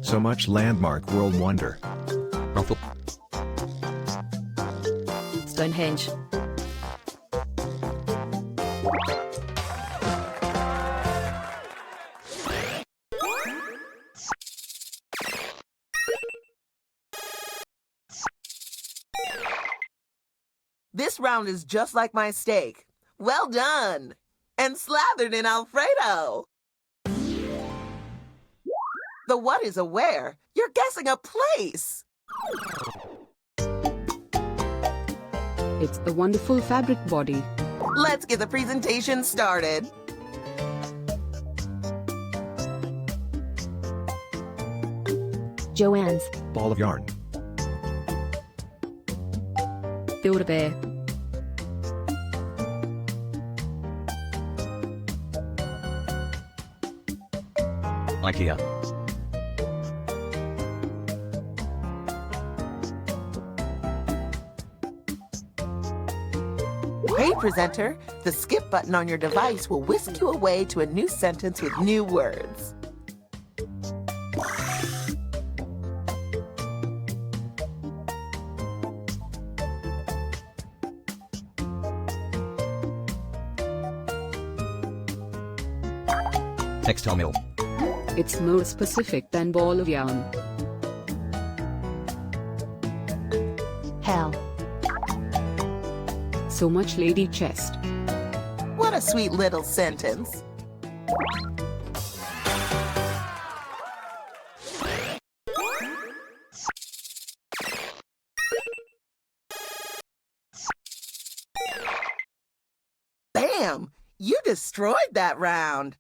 So much landmark world wonder. Ruffle. Stonehenge. This round is just like my steak. Well done! And slathered in Alfredo. The what is a where? You're guessing a place. It's the wonderful fabric body. Let's get the presentation started. Joanne's. Ball of yarn. Build-A-Bear. IKEA. Hey, presenter, the skip button on your device will whisk you away to a new sentence with new words. Textile mill. It's more specific than ball of yarn. Hell. So much lady chest. What a sweet little sentence. Bam! You destroyed that round.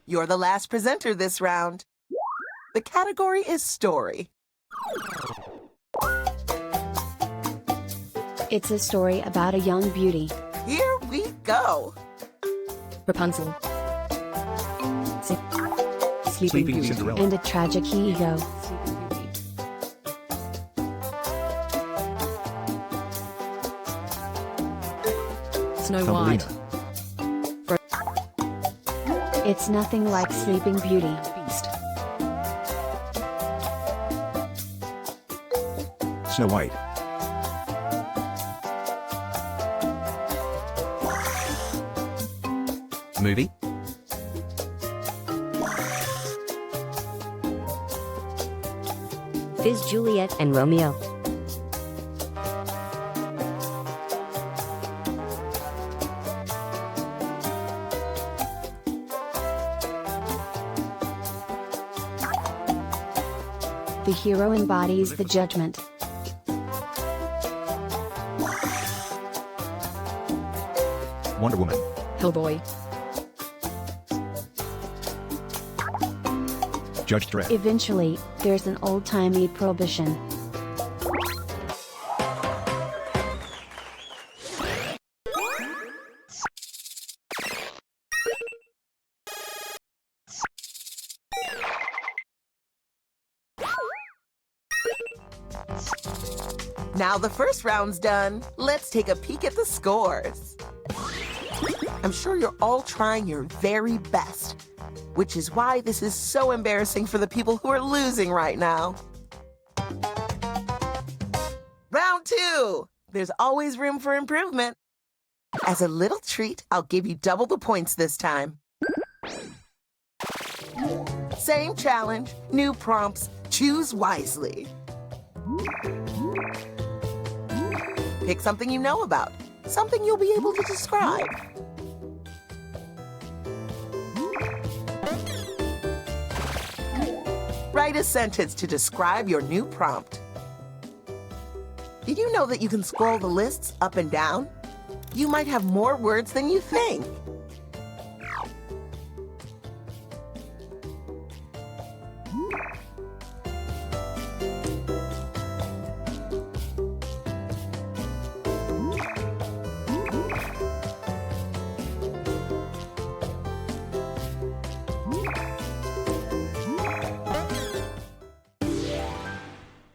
You're the last presenter this round. The category is story. It's a story about a young beauty. Here we go. Rapunzel. Sleeping Beauty. Cinderella. And a tragic ego. Snow White. Thumbelina. It's nothing like Sleeping Beauty. Beast. Snow White. Movie. Fizz Juliet and Romeo. The hero embodies the judgment. Wonder Woman. Hellboy. Judge Dredd. Eventually, there's an old-timey prohibition. Now the first round's done. Let's take a peek at the scores. I'm sure you're all trying your very best, which is why this is so embarrassing for the people who are losing right now. Round 2. There's always room for improvement. As a little treat, I'll give you double the points this time. Same challenge, new prompts, choose wisely. Pick something you know about, something you'll be able to describe. Write a sentence to describe your new prompt. Did you know that you can scroll the lists up and down? You might have more words than you think.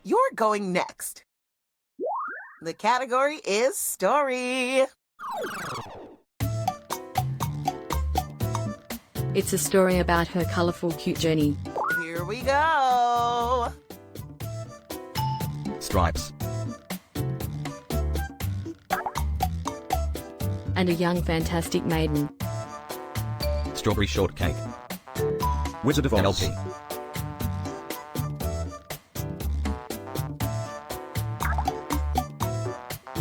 You're going next. The category is story. It's a story about her colorful, cute journey. Here we go. Stripes. And a young, fantastic maiden. Strawberry shortcake. Wizard of Oz. NLP.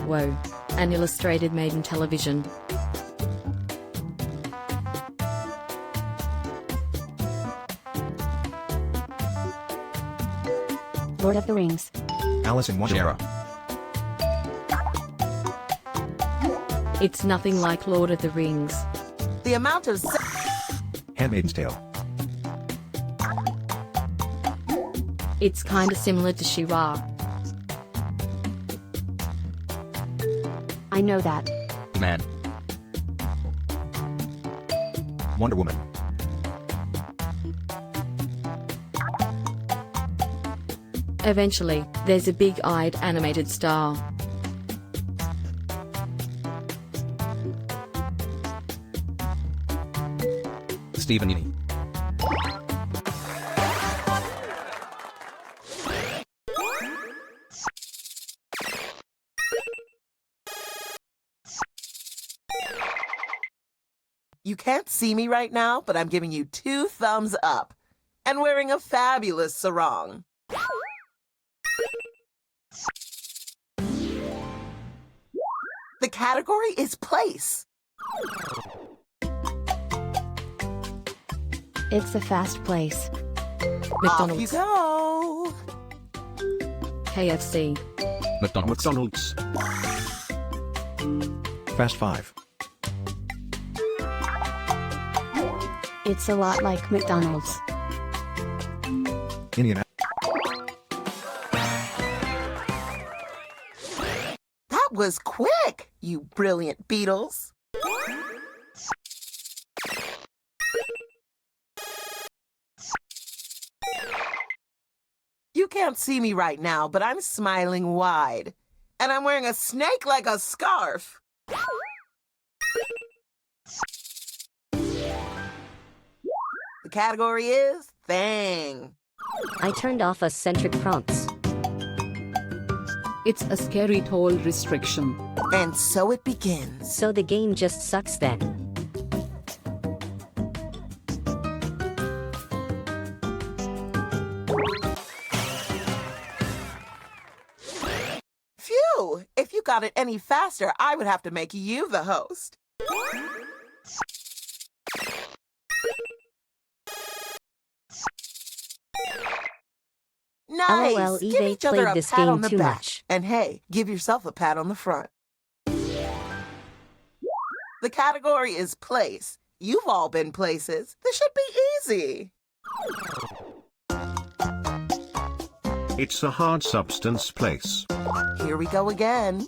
Whoa. An illustrated maiden television. Lord of the Rings. Alice in Wonderland. It's nothing like Lord of the Rings. The amount of Handmaid's Tale. It's kinda similar to She-Ra. I know that. Man. Wonder Woman. Eventually, there's a big-eyed animated star. Stephen Uni. You can't see me right now, but I'm giving you 2 thumbs up and wearing a fabulous sarong. The category is place. It's a fast place. Off you McDonald's. go. KFC. McDonald's. McDonald's. Fast Five. It's a lot like McDonald's. Indian. That was quick, you brilliant Beatles. You can't see me right now, but I'm smiling wide. And I'm wearing a snake like a scarf. The category is Thing. I turned off eccentric prompts. It's a scary toll restriction. And so it begins. So the game just sucks then. Phew! If you got it any faster, I would have to make you the host. Nice! LOL, Give eBay each other played a this pat game on the too back. much. And hey, give yourself a pat on the front. The category is place. You've all been places. This should be easy. It's a hard substance place. Here we go again.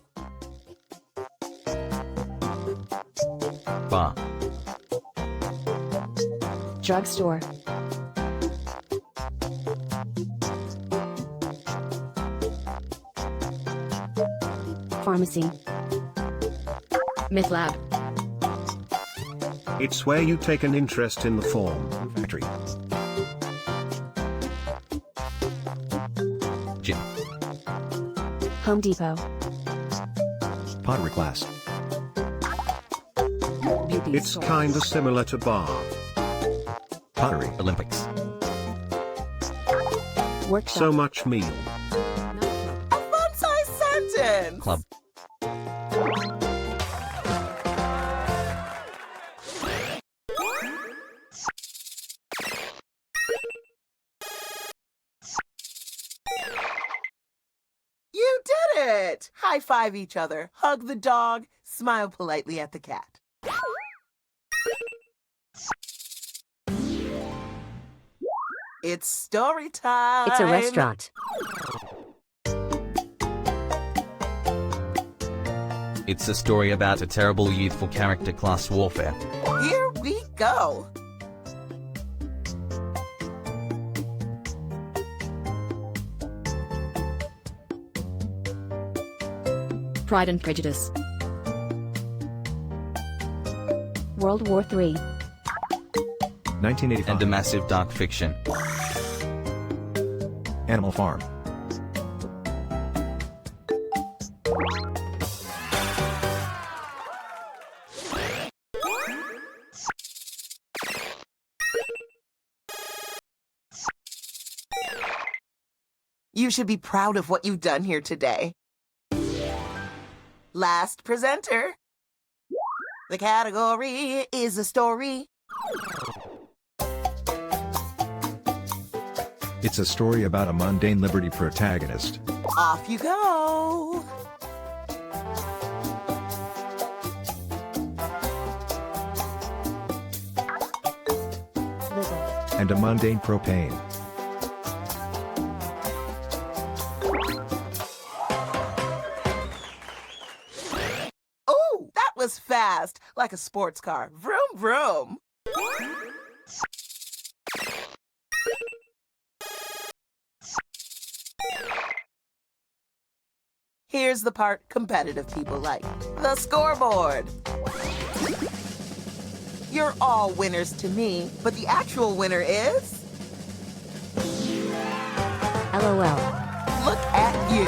Bar. Drugstore. Pharmacy. Myth lab. It's where you take an interest in the form. Factory. Gym. Home Depot. Pottery class. Beauty It's store. kinda similar to bar. Pottery Olympics. Workshop. So much meal. A fun-sized sentence. Club. You did it! High five each other, hug the dog, smile politely at the cat. It's story time. It's a restaurant. It's a story about a terrible youthful character class warfare. Here we go. Pride and Prejudice. World War III. 1985. And a massive dark fiction. Animal Farm. You should be proud of what you've done here today. Last presenter. The category is a story. It's a story about a mundane liberty protagonist. Off you go. And a mundane propane. Oh, that was fast, like a sports car. Vroom, vroom. Here's the part competitive people like. The scoreboard. You're all winners to me, but the actual winner is... LOL. Look at you.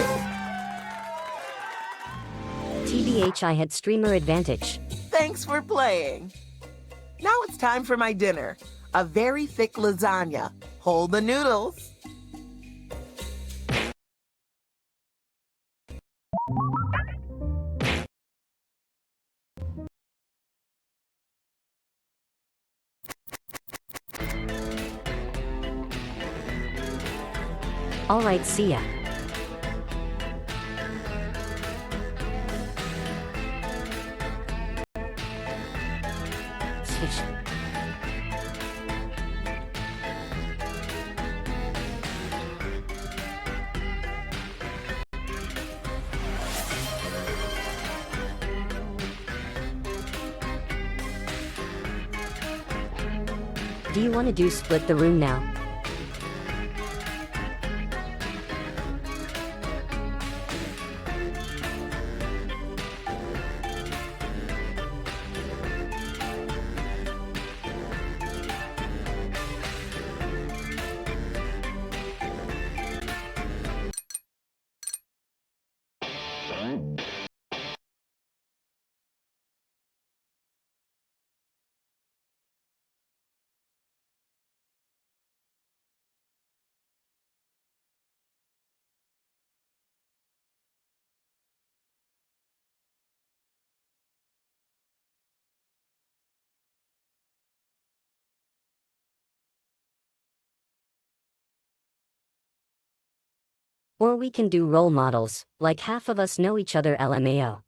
TBH, I had streamer advantage. Thanks for playing. Now it's time for my dinner. A very thick lasagna. Hold the noodles. Alright, see ya. Fish. Do you want to do split the room now? Or we can do role models, like half of us know each other LMAO.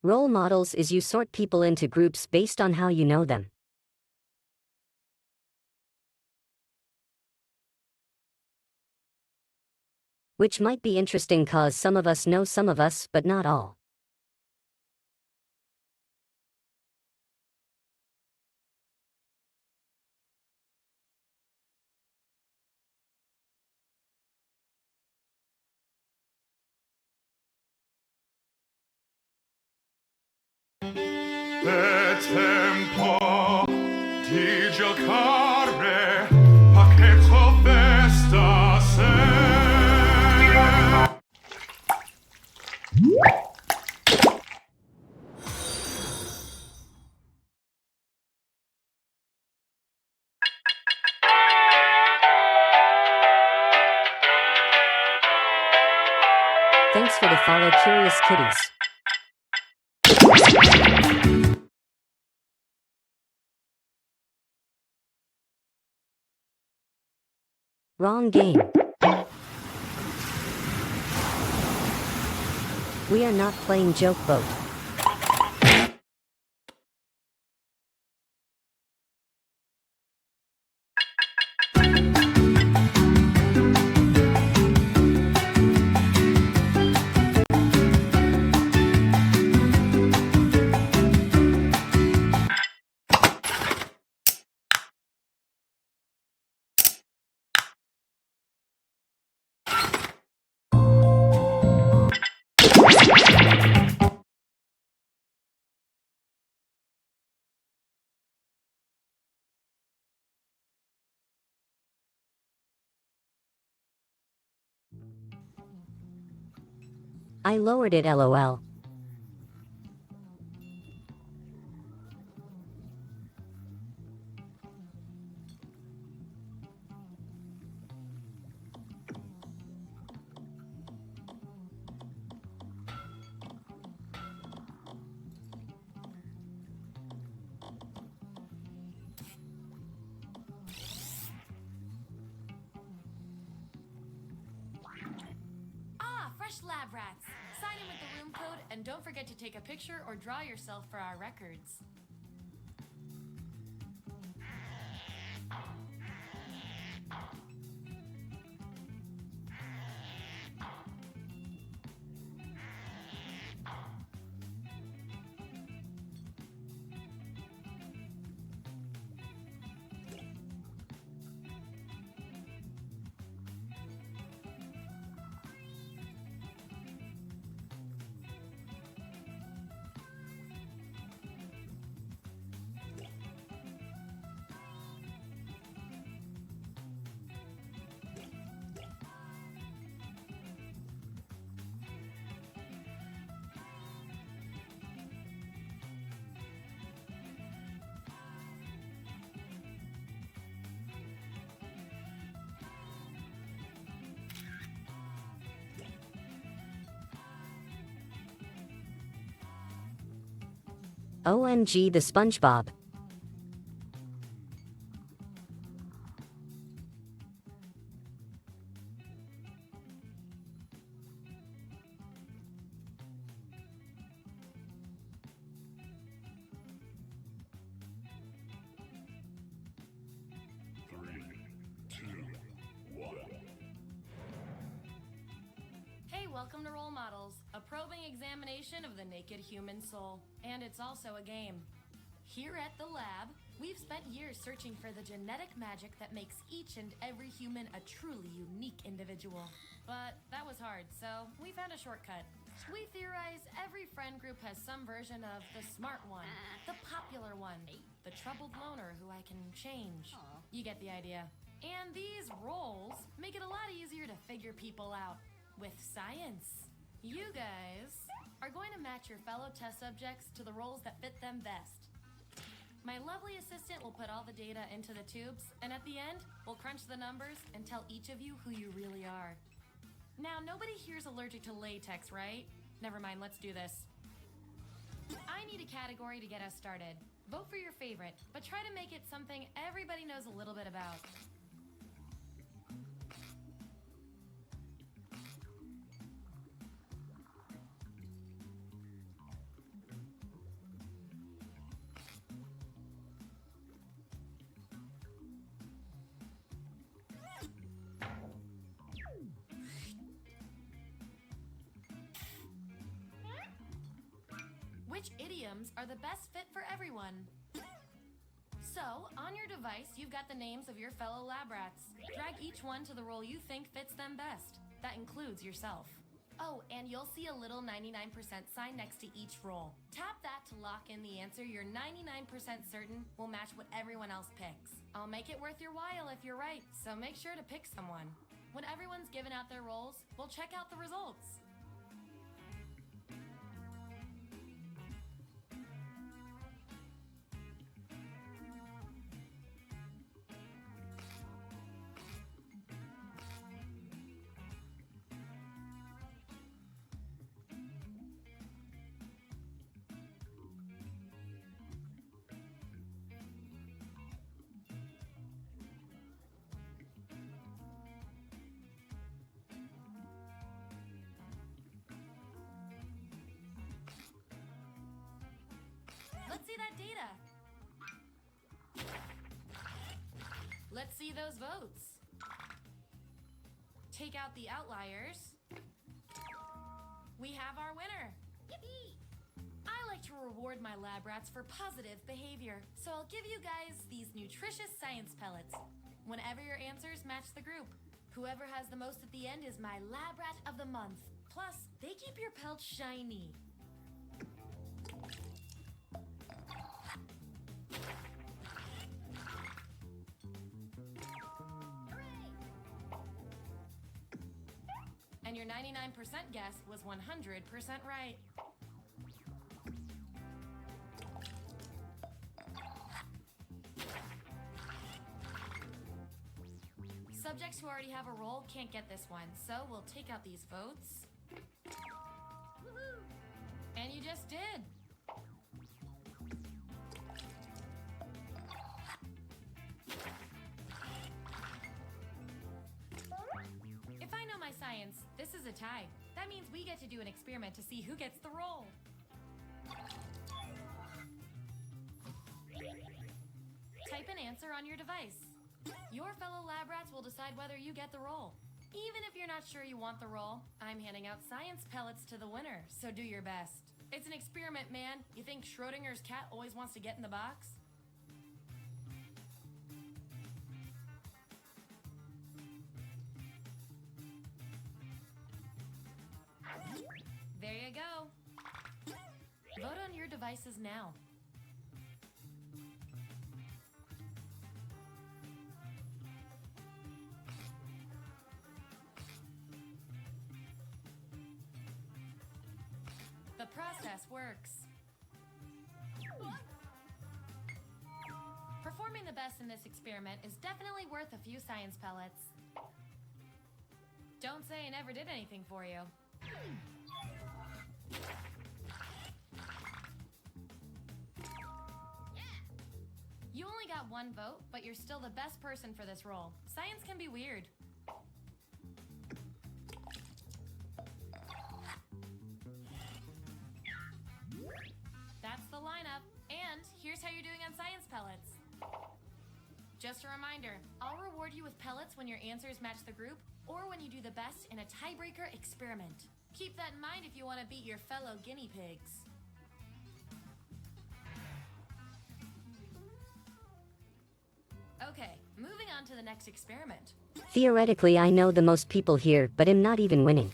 Role models is you sort people into groups based on how you know them. Which might be interesting cause some of us know some of us, but not all. È tempo di giocare, pacchetto festa sera. Thanks for the follow, Curious Kitties. Wrong game. We are not playing Joke Boat. I lowered it, lol. Fresh lab rats. Sign in with the room code and don't forget to take a picture or draw yourself for our records. OMG the SpongeBob. Hey, welcome to Role Models, a probing examination of the naked human soul. And it's also a game. Here at the lab, we've spent years searching for the genetic magic that makes each and every human a truly unique individual. But that was hard, so we found a shortcut. We theorize every friend group has some version of the smart one, the popular one, the troubled loner who I can change. You get the idea. And these roles make it a lot easier to figure people out with science. You guys are going to match your fellow test subjects to the roles that fit them best. My lovely assistant will put all the data into the tubes, and at the end, we'll crunch the numbers and tell each of you who you really are. Now, nobody here's allergic to latex, right? Never mind, let's do this. I need a category to get us started. Vote for your favorite, but try to make it something everybody knows a little bit about. which idioms are the best fit for everyone. So, on your device, you've got the names of your fellow lab rats. Drag each one to the role you think fits them best. That includes yourself. Oh, and you'll see a little 99% sign next to each role. Tap that to lock in the answer you're 99% certain will match what everyone else picks. I'll make it worth your while if you're right, so make sure to pick someone. When everyone's given out their roles, we'll check out the results. Let's see that data. Let's see those votes. Take out the outliers. We have our winner. Yippee! I like to reward my lab rats for positive behavior, so I'll give you guys these nutritious science pellets. Whenever your answers match the group, whoever has the most at the end is my lab rat of the month. Plus, they keep your pelts shiny. And your 99% guess was 100% right. Subjects who already have a role can't get this one, so we'll take out these votes. Woohoo! And you just did. If I know my science, this is a tie. That means we get to do an experiment to see who gets the role. Type an answer on your device. Your fellow lab rats will decide whether you get the role. Even if you're not sure you want the role, I'm handing out science pellets to the winner, so do your best. It's an experiment, man. You think Schrodinger's cat always wants to get in the box? There you go. Vote on your devices now. The process works. Performing the best in this experiment is definitely worth a few science pellets. Don't say I never did anything for you. You only got one vote, but you're still the best person for this role. Science can be weird. That's the lineup. And here's how you're doing on science pellets. Just a reminder, I'll reward you with pellets when your answers match the group or when you do the best in a tiebreaker experiment. Keep that in mind if you want to beat your fellow guinea pigs. Okay, moving on to the next experiment. Theoretically, I know the most people here, but am not even winning.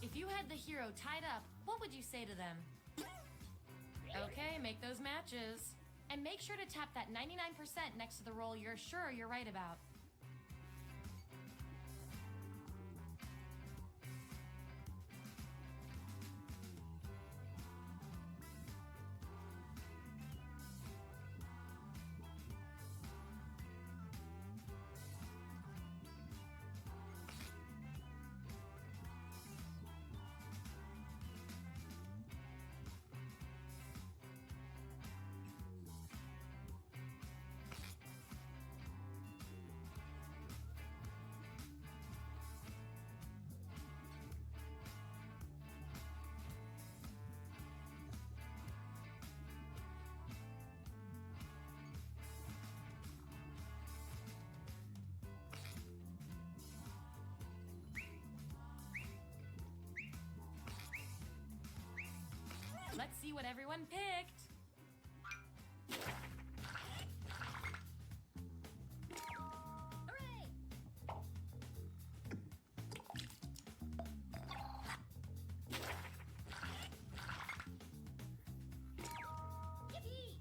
If you had the hero tied up, what would you say to them? Okay, make those matches. And make sure to tap that 99% next to the roll you're sure you're right about. Let's see what everyone picked. Hooray! Yippee!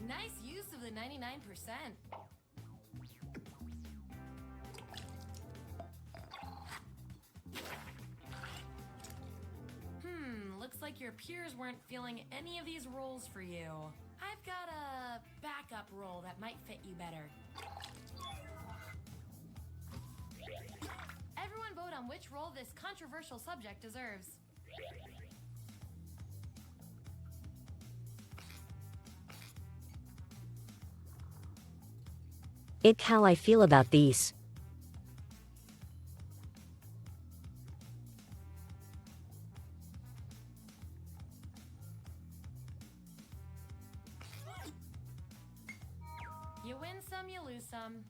Nice use of the 99%. Looks like your peers weren't feeling any of these roles for you. I've got a backup role that might fit you better. Everyone vote on which role this controversial subject deserves. It how I feel about these. You win some, you lose some.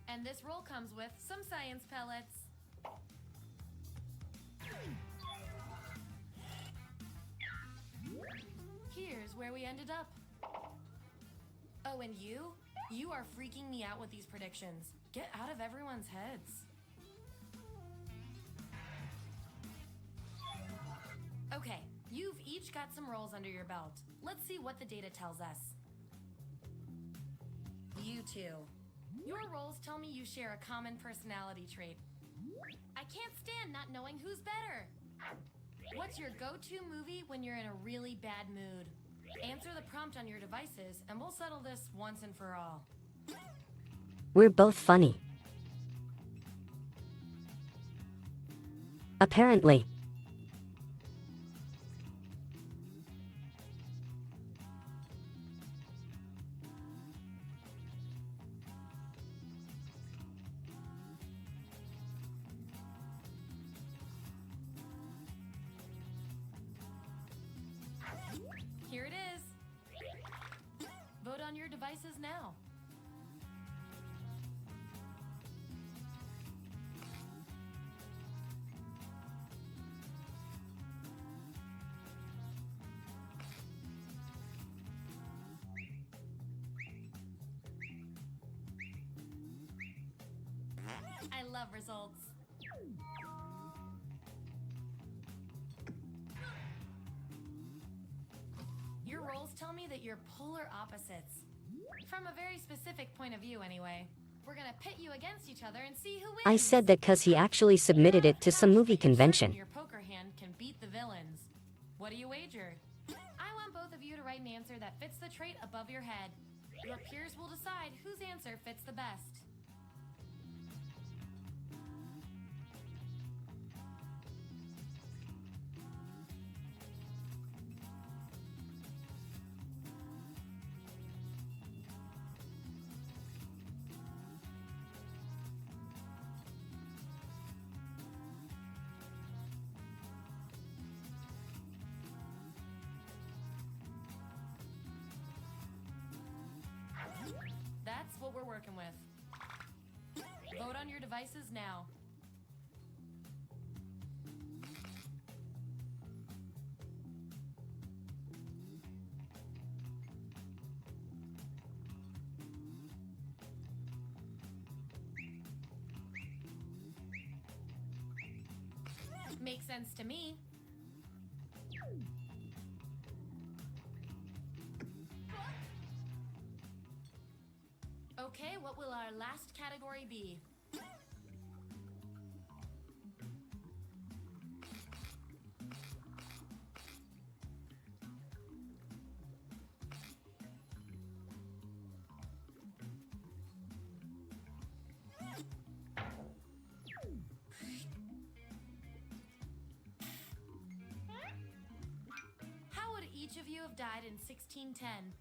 And this roll comes with some science pellets. Here's where we ended up. Oh, and you? You are freaking me out with these predictions. Get out of everyone's heads. Okay, you've each got some rolls under your belt. Let's see what the data tells us. You two. Your roles tell me you share a common personality trait. I can't stand not knowing who's better. What's your go-to movie when you're in a really bad mood? Answer the prompt on your devices and we'll settle this once and for all. We're both funny. Apparently. Here it is. Vote on your devices now. I love results. Your roles tell me that you're polar opposites. From a very specific point of view, anyway. We're gonna pit you against each other and see who wins. I said that 'cause he actually submitted it to some movie convention. Your poker hand can beat the villains. What do you wager? I want both of you to write an answer that fits the trait above your head. Your peers will decide whose answer fits the best. That's what we're working with. Vote on your devices now. Makes sense to me. Okay, what will our last category be? How would each of you have died in 1610?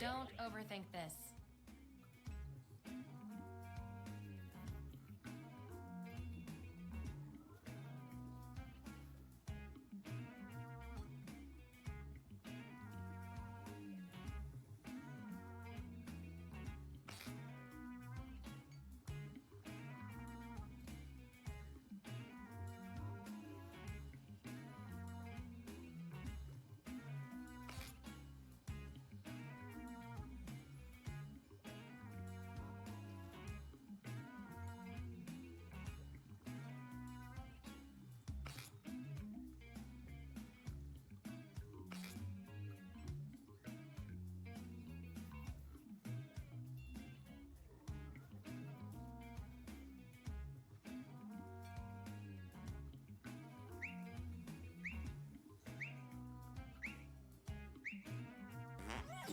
Don't overthink this.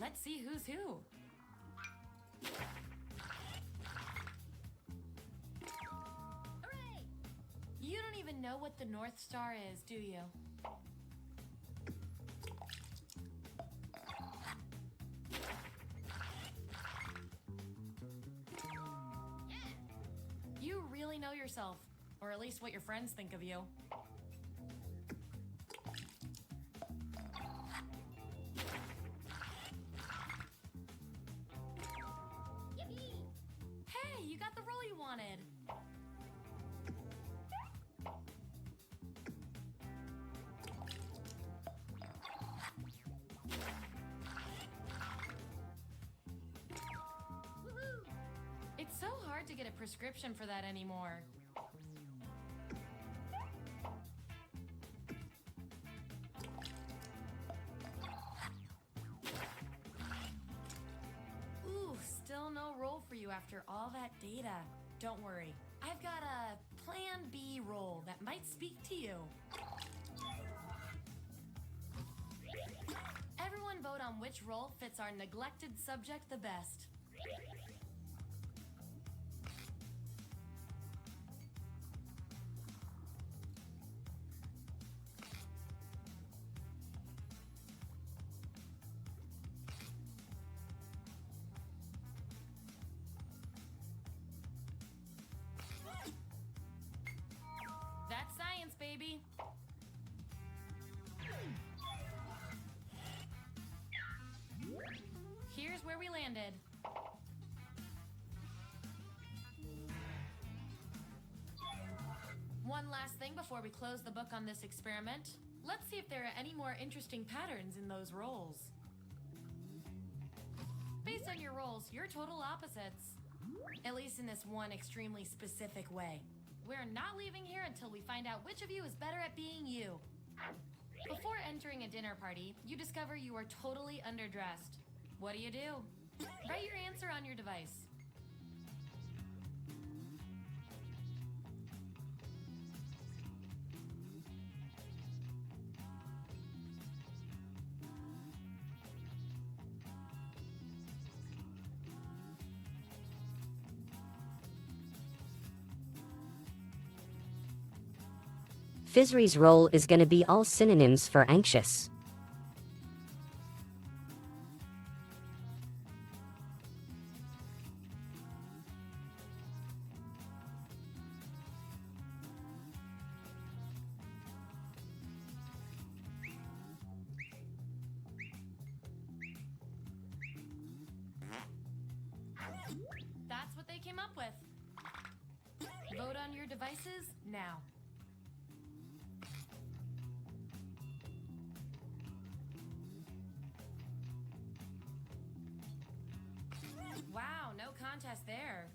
Let's see who's who. Hooray! You don't even know what the North Star is, do you? You really know yourself, or at least what your friends think of you. Yippee! Hey, you got the role you wanted. Woohoo! It's so hard to get a prescription for that anymore. Ooh, still no role for you after all that data. Don't worry, I've got a Plan B role that might speak to you. Everyone vote on which role fits our neglected subject the best. That's science, baby. Here's where we landed. One last thing before we close the book on this experiment. Let's see if there are any more interesting patterns in those roles. Based on your roles, you're total opposites. At least in this one extremely specific way. We're not leaving here until we find out which of you is better at being you. Before entering a dinner party, you discover you are totally underdressed. What do? Write your answer on your device. Fizri's role is gonna be all synonyms for anxious. That's what they came up with. Vote on your devices now. Wow, no contest there.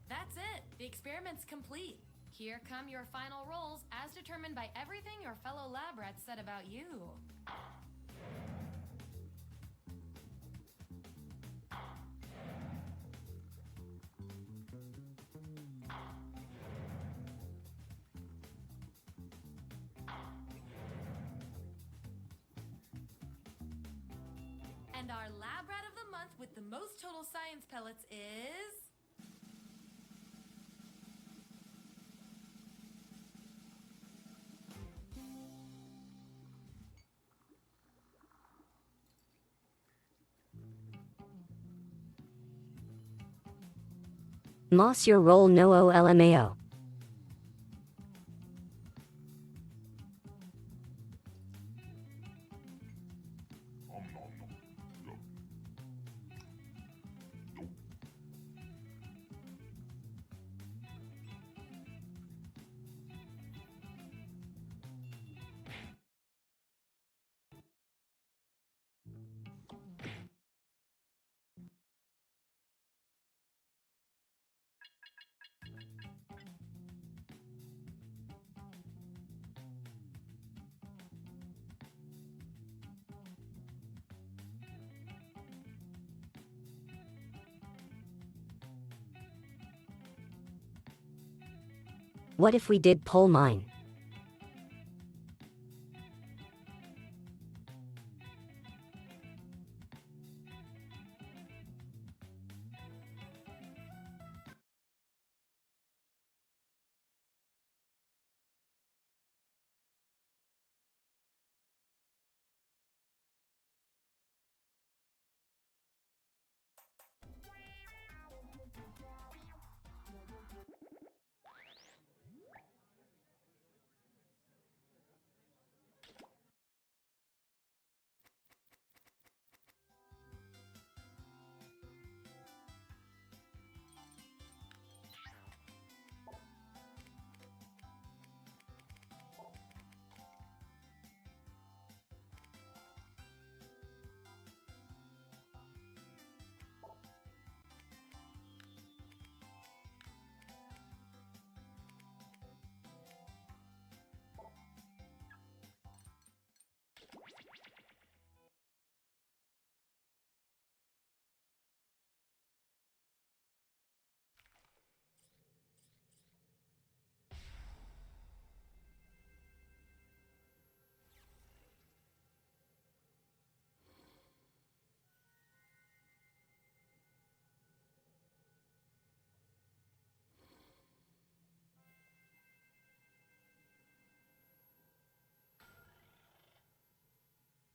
That's it. The experiment's complete. Here come your final roles as determined by everything your fellow lab rats said about you. And our lab rat of the month with the most total science pellets is... Moss, your role no OLMAO. What if we did pull mine?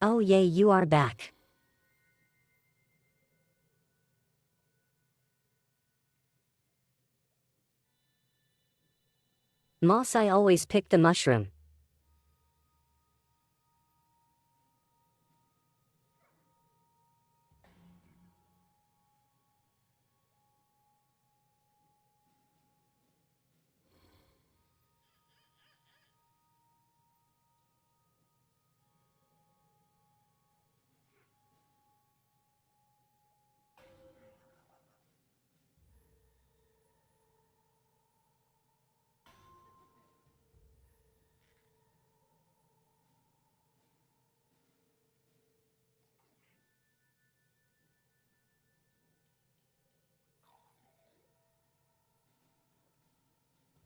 Oh yay, you are back. Moss, I always pick the mushroom.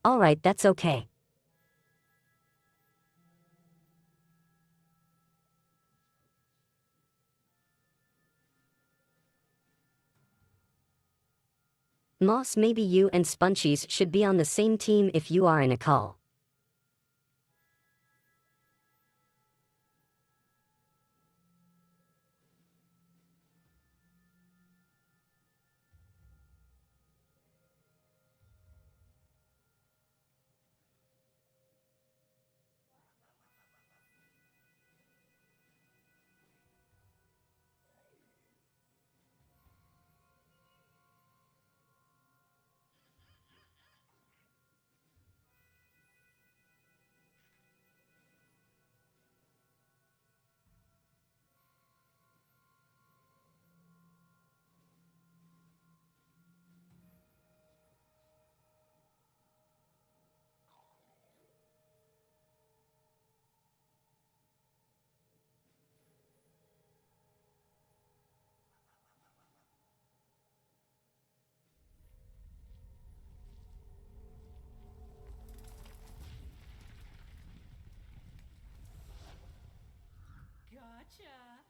Alright, that's okay. Moss, maybe you and Sponchies should be on the same team if you are in a call. Gotcha.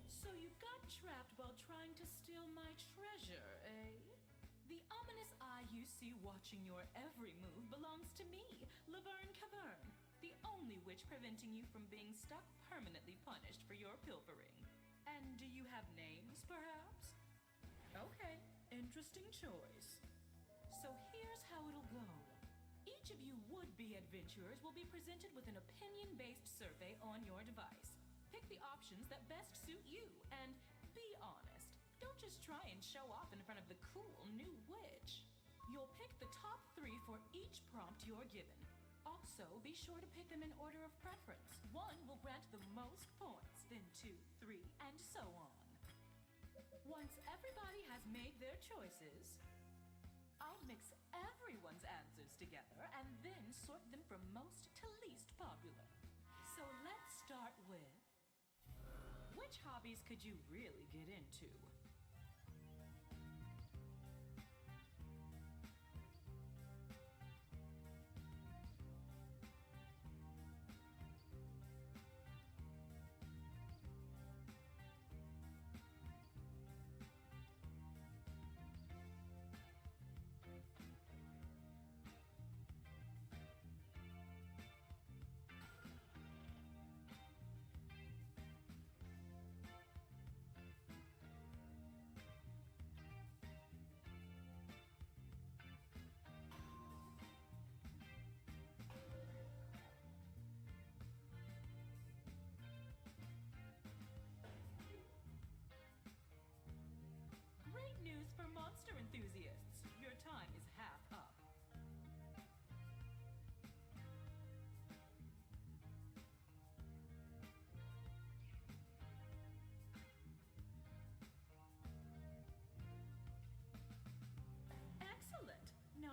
So you got trapped while trying to steal my treasure, eh? The ominous eye you see watching your every move belongs to me, Laverne Cavern, the only witch preventing you from being stuck permanently punished for your pilfering. And do you have names, perhaps? Okay, interesting choice. So here's how it'll go. Each of you would-be adventurers will be presented with an opinion-based survey on your device. Pick the options that best suit you, and be honest. Don't just try and show off in front of the cool new witch. You'll pick the top 3 for each prompt you're given. Also, be sure to pick them in order of preference. 1 will grant the most points, then 2, 3, and so on. Once everybody has made their choices, I'll mix everyone's answers together and then sort them from most to least popular. So let's start with... which hobbies could you really get into?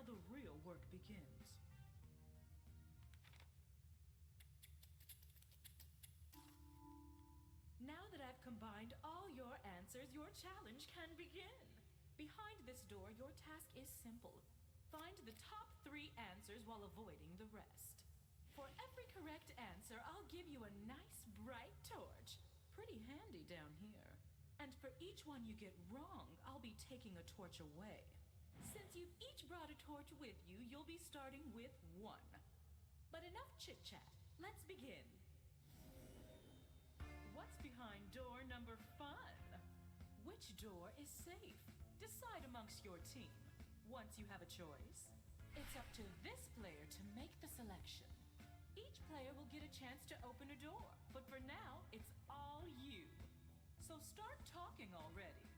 now the real work begins. Now that I've combined all your answers, your challenge can begin. Behind this door, your task is simple. Find the top 3 answers while avoiding the rest. For every correct answer, I'll give you a nice bright torch. Pretty handy down here. And for each one you get wrong, I'll be taking a torch away. Since you've each brought a torch with you, you'll be starting with 1. But enough chit-chat. Let's begin. What's behind door number 5? Which door is safe? Decide amongst your team. Once you have a choice, it's up to this player to make the selection. Each player will get a chance to open a door, but for now, it's all you. So start talking already.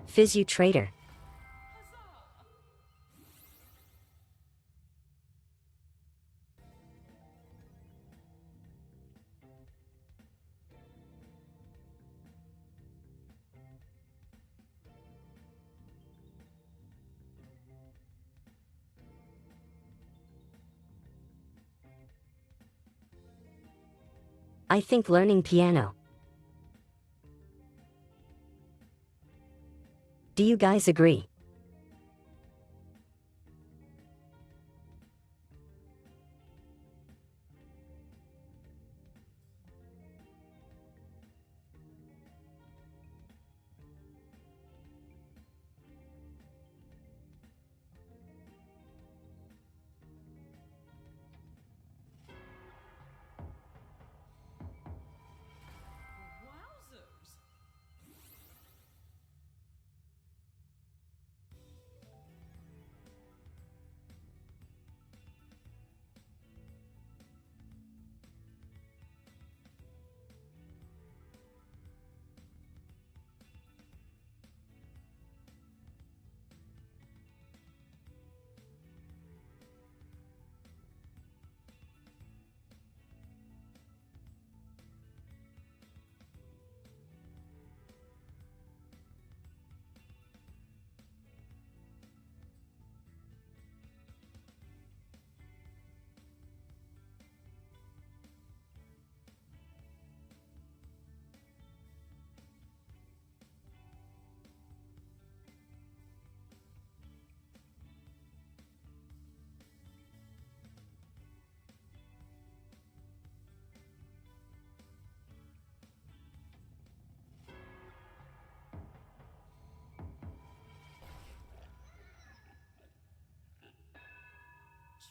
Fizz you traitor. I think learning piano. Do you guys agree?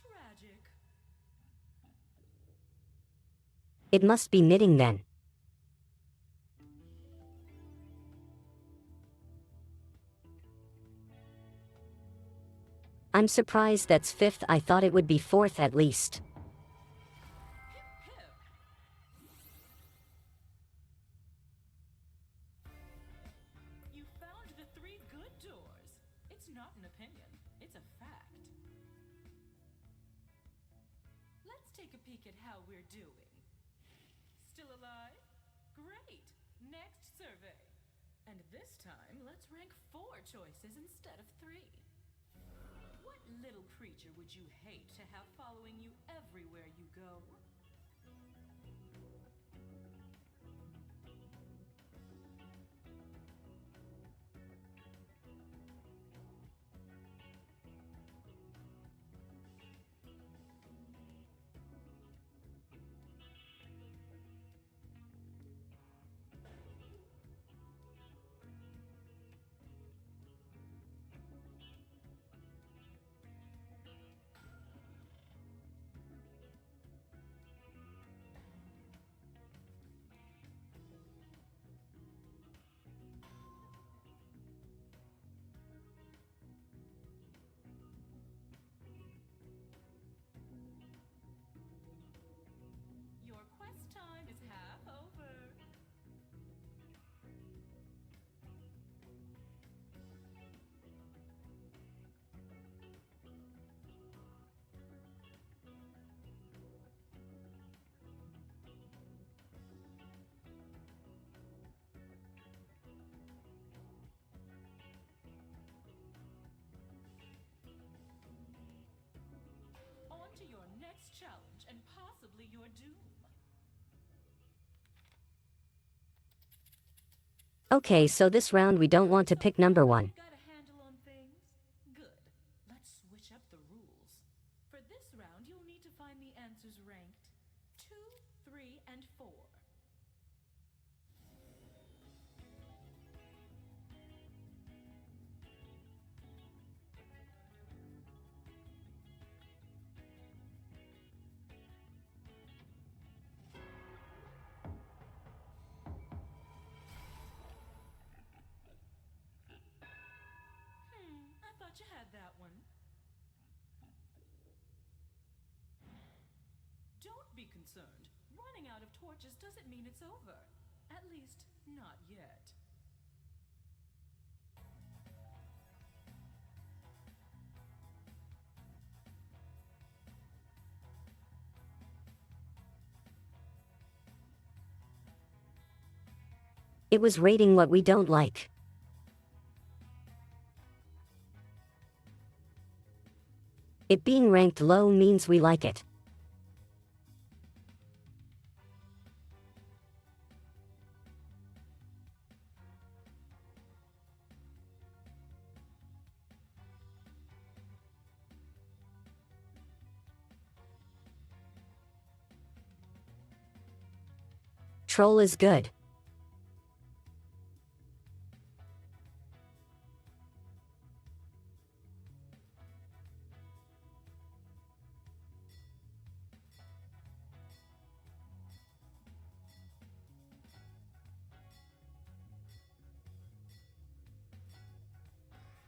Tragic. It must be knitting then. I'm surprised that's 5th. I thought it would be 4th at least. You found the 3 good doors. It's not an opinion, it's a fact. Let's take a peek at how we're doing. Still alive? Great! Next survey. And this time, let's rank 4 choices instead of 3. What little creature would you hate to have following you everywhere you go? only your doom. Okay, so this round we don't want to pick number 1. Got a handle on things? Good. Let's switch up the rules. For this round, you'll need to find the answers ranked 2, 3, and 4. I thought you had that one. Don't be concerned. Running out of torches doesn't mean it's over. At least, not yet. It was rating what we don't like. It being ranked low means we like it. Troll is good.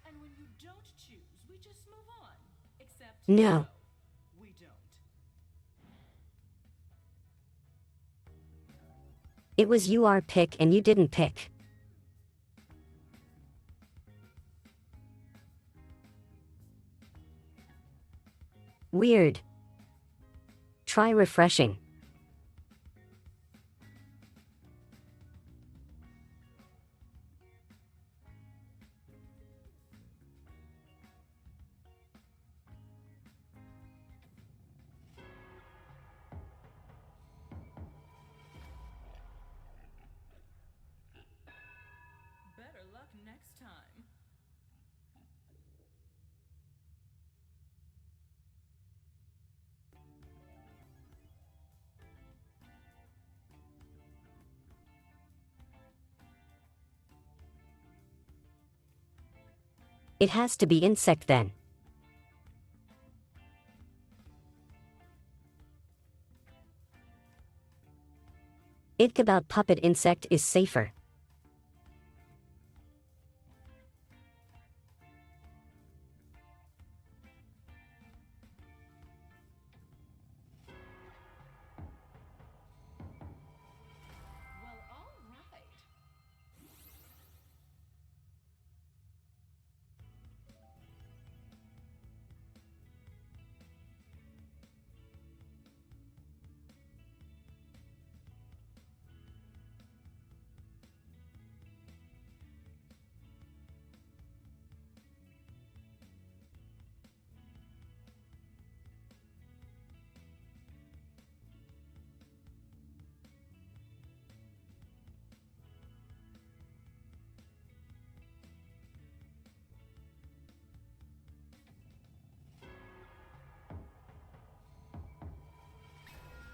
And when you don't choose, we just move on. Except No. We don't. It was your pick and you didn't pick. Weird. Try refreshing. Better luck next time. It has to be insect then. About puppet insect is safer. Well, all right.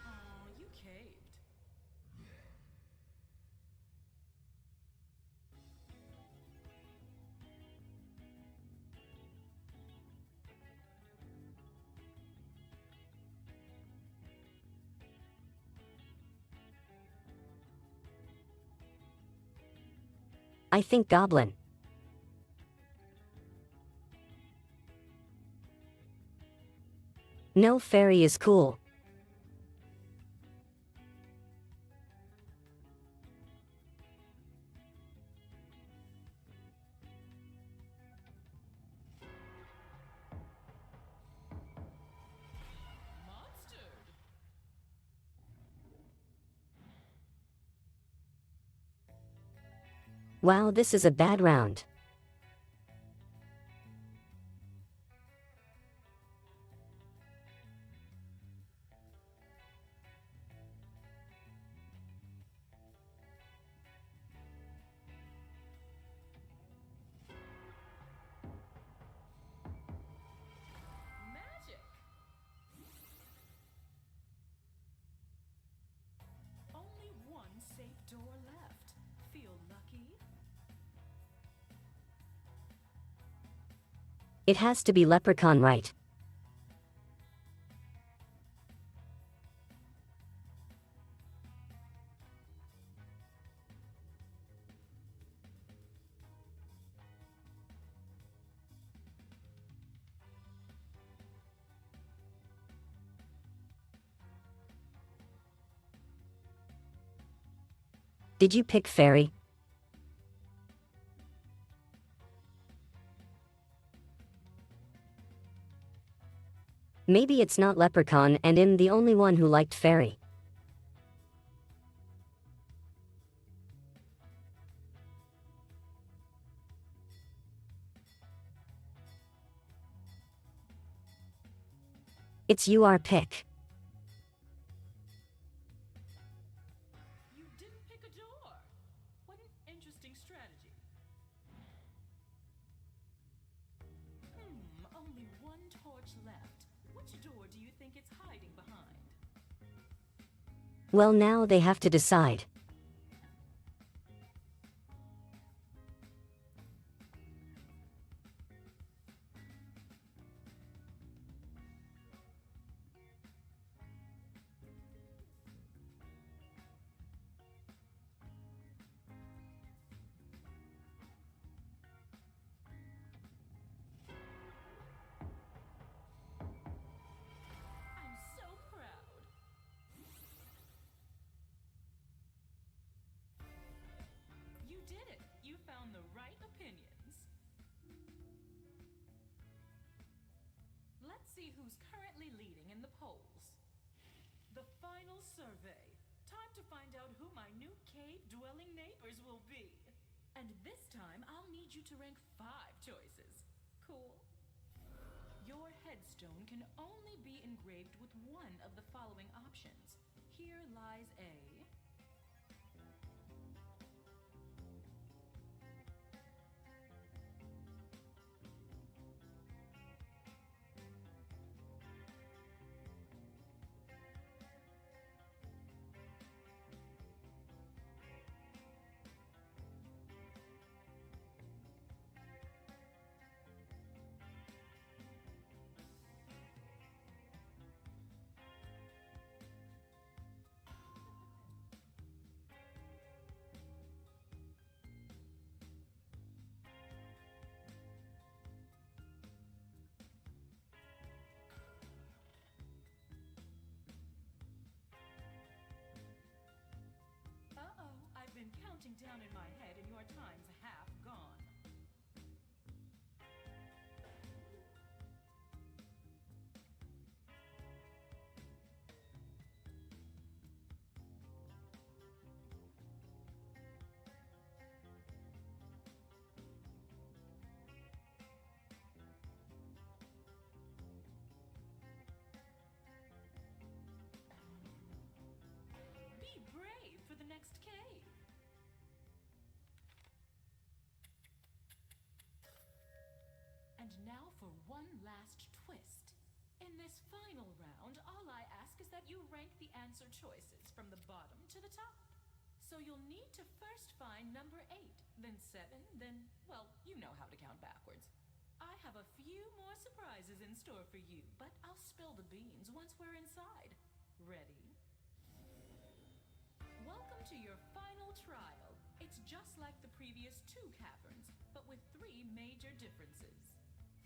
Oh, you caved. I think goblin. No, fairy is cool. Monstered. Wow, this is a bad round. It has to be leprechaun, right? Did you pick fairy? Maybe it's not leprechaun and I'm the only one who liked fairy. It's your pick. You didn't pick a door. What an interesting strategy. Only one torch left. Which door do you think it's hiding behind? Well, now they have to decide. I'm so proud. You did it. You found the right opinions. Let's see who's currently leading in the polls. The final survey. Time to find out who my new cave-dwelling neighbors will be. And this time, I'll need you to rank 5 choices. Cool? Your headstone can only be engraved with one of the following options. Here lies a... Uh-oh, I've been counting down in my head and your time's half gone. Be brave for the next cave. And now for one last twist. In this final round, all I ask is that you rank the answer choices from the bottom to the top. So you'll need to first find number 8, then 7, then, well, you know how to count backwards. I have a few more surprises in store for you, but I'll spill the beans once we're inside. Ready? Welcome to your final trial. It's just like the previous 2 caverns, but with 3 major differences.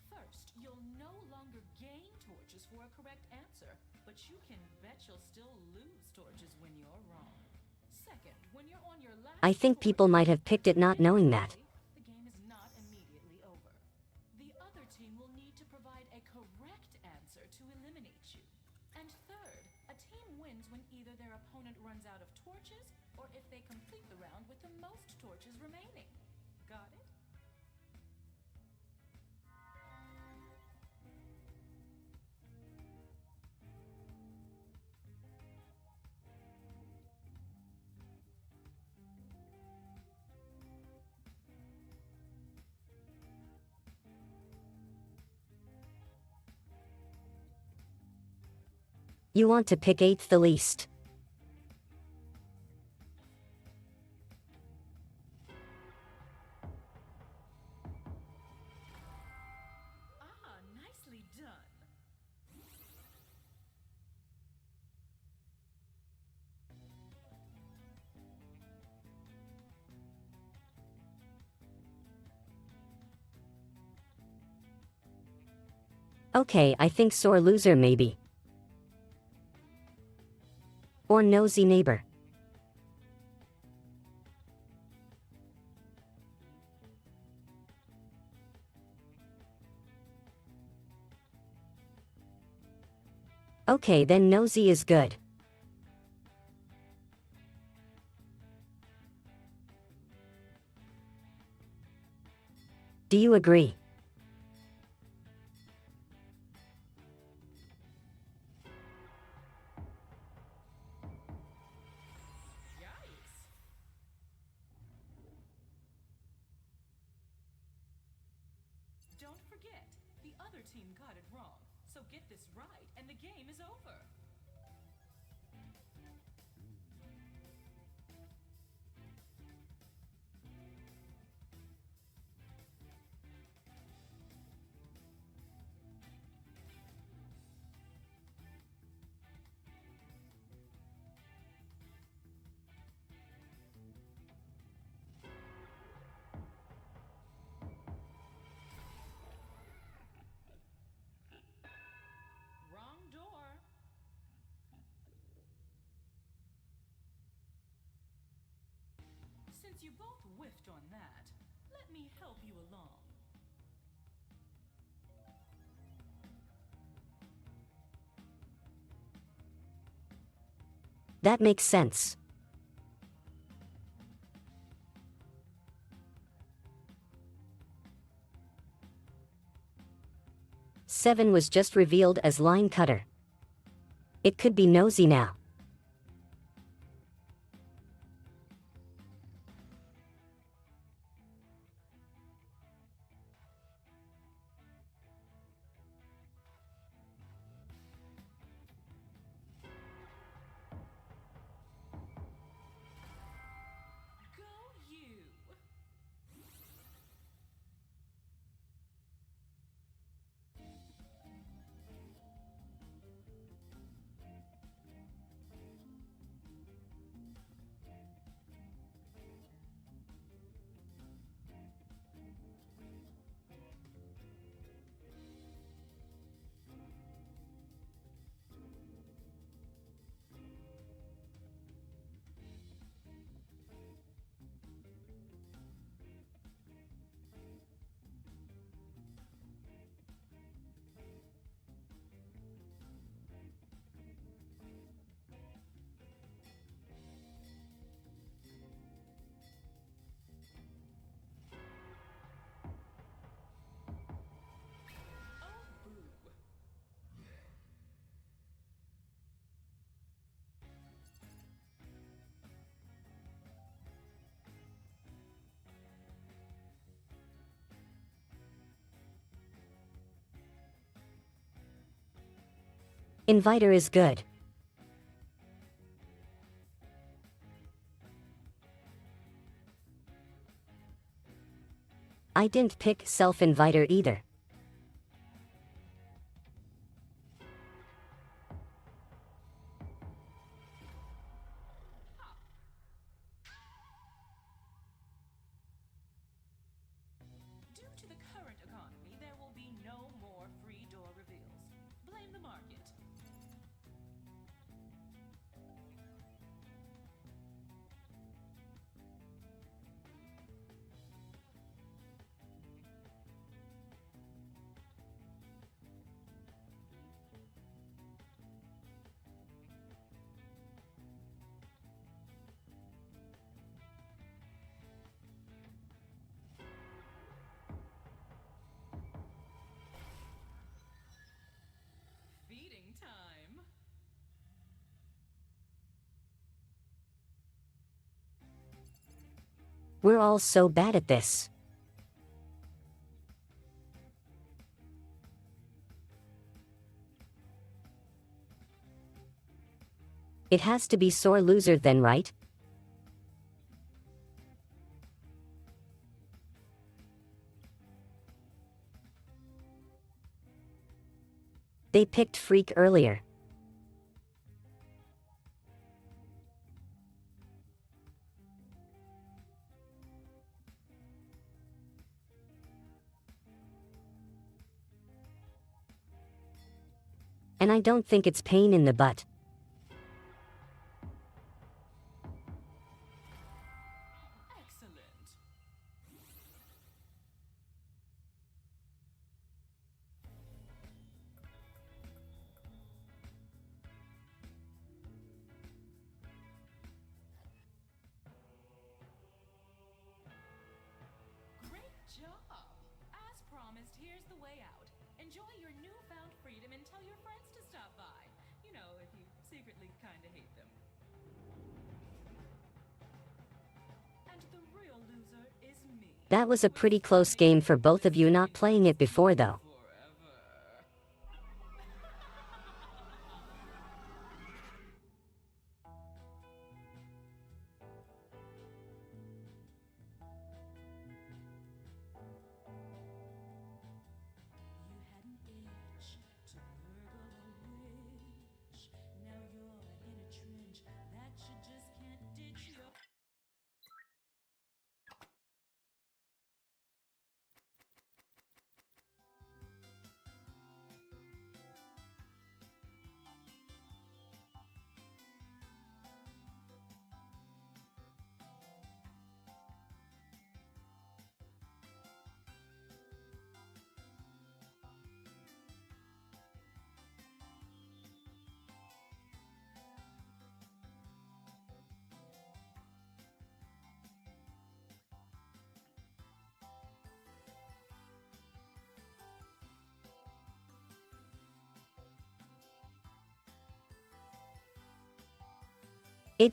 First, you'll no longer gain torches for a correct answer, but you can bet you'll still lose torches when you're wrong. Second, when you're on your last I think people might have picked it not knowing that. the game is not immediately over. The other team will need to provide a correct answer to eliminate you. And third, a team wins when either their opponent runs out of torches or if they complete the round with the most torches remaining. Got it? You want to pick 8th the least. Okay, I think sore loser maybe. Or nosy neighbor. Okay, then nosy is good. Do you agree? Don't forget, the other team got it wrong. So get this right, and the game is over. Wrong door. Since you both whiffed on that, let me help you along. That makes sense. Seven was just revealed as line cutter. It could be nosy now. Go you! Inviter is good. I didn't pick self-inviter either. Due to the current economy, there will be no more free door reveals. Blame the market. Feeding time. We're all so bad at this. It has to be sore loser then, right? They picked freak earlier. And I don't think it's pain in the butt. Excellent. Great job! As promised, here's the way out. Enjoy your newfound freedom and tell your friends to stop by. You know, if you secretly kinda hate them. And the real loser is me. That was a pretty close game for both of you not playing it before though. You had an itch to burgle a witch. Now you're in a trench that you just can't ditch. Your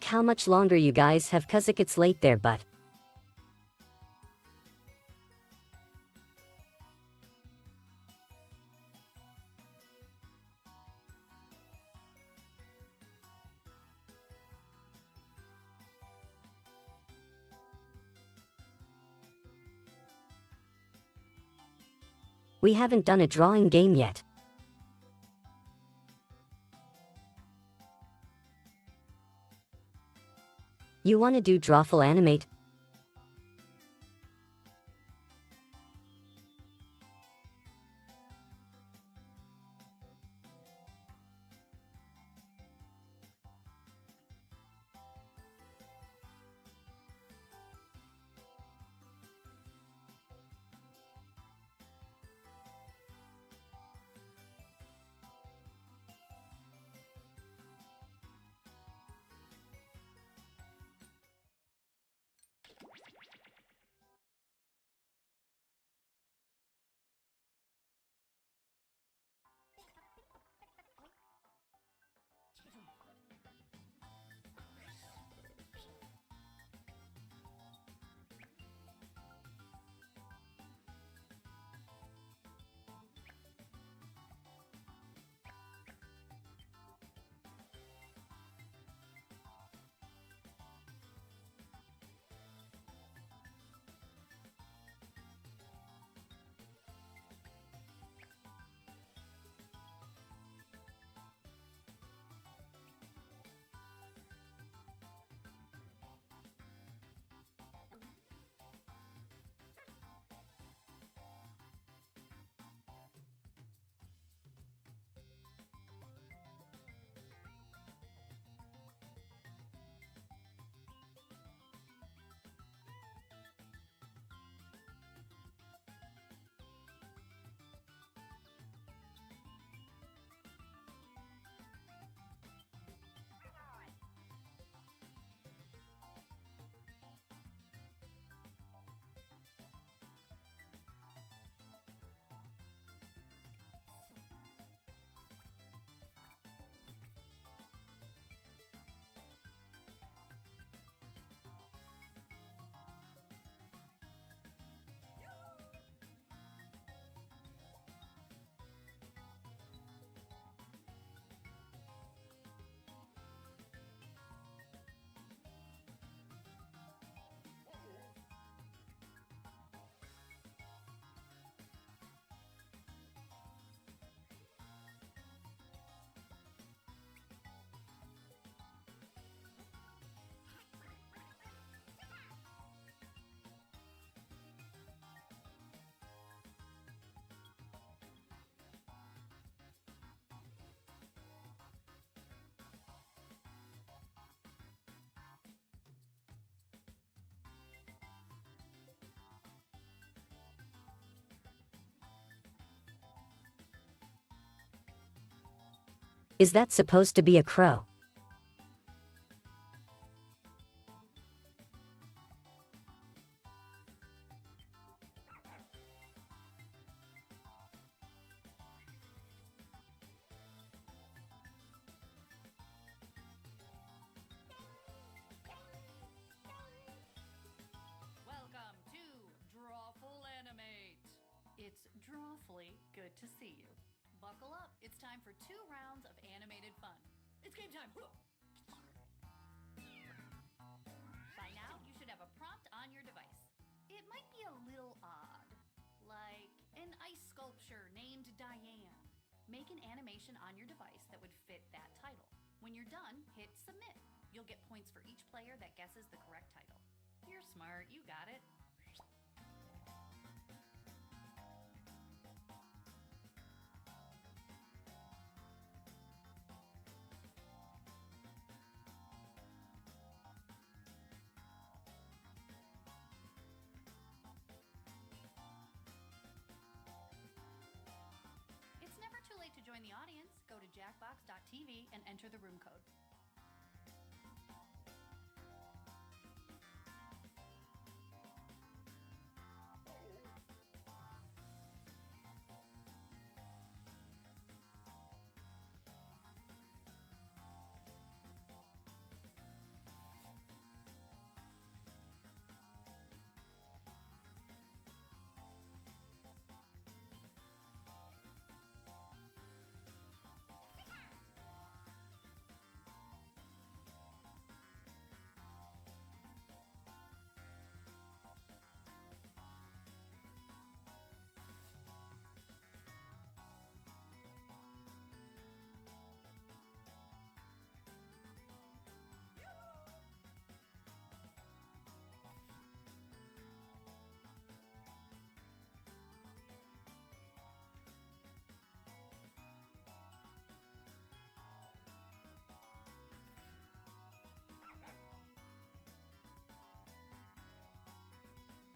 How much longer you guys have, 'cause it gets late there, but. We haven't done a drawing game yet. You wanna do drawful animate? Is that supposed to be a crow? Welcome to Drawful Animate. It's drawfully good to see you. Buckle up, it's time for 2 rounds of animated fun. It's game time! By now, you should have a prompt on your device. It might be a little odd, like an ice sculpture named Diane. Make an animation on your device that would fit that title. When you're done, hit submit. You'll get points for each player that guesses the correct title. You're smart, you got it. It's never too late to join the audience. Go to jackbox.tv and enter the room code.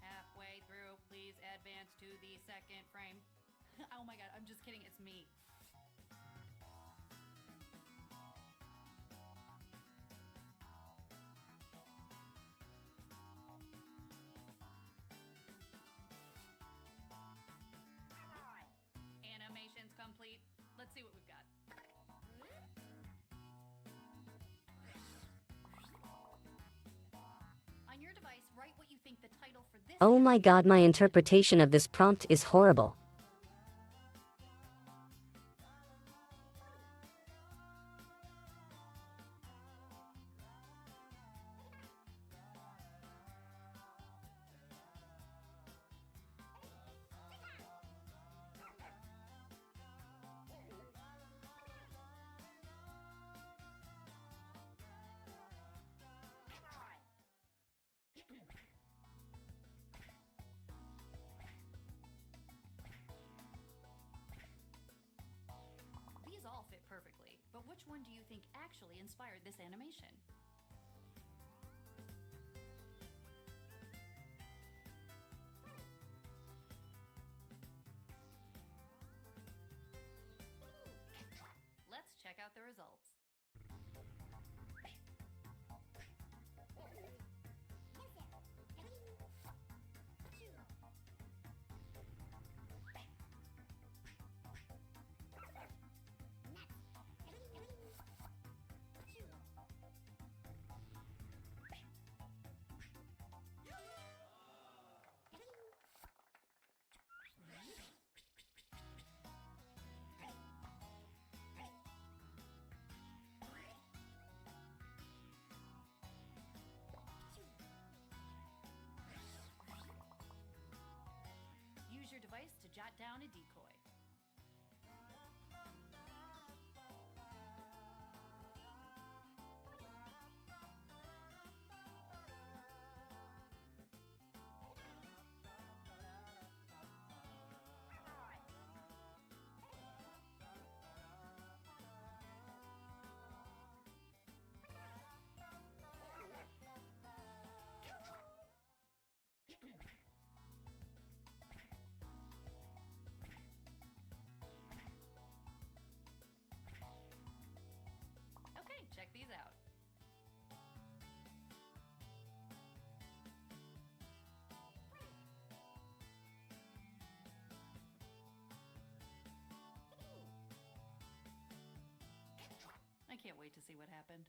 Halfway through, please advance to the second frame. Oh my god, I'm just kidding, it's me. Animation's complete. Let's see what we've got. On your device, write what you think the title for this. Oh my god, my interpretation of this prompt is horrible. These all fit perfectly, but which one do you think actually inspired this animation? Let's check out the results. Use your device to jot down a decoy. these out. I can't wait to see what happened.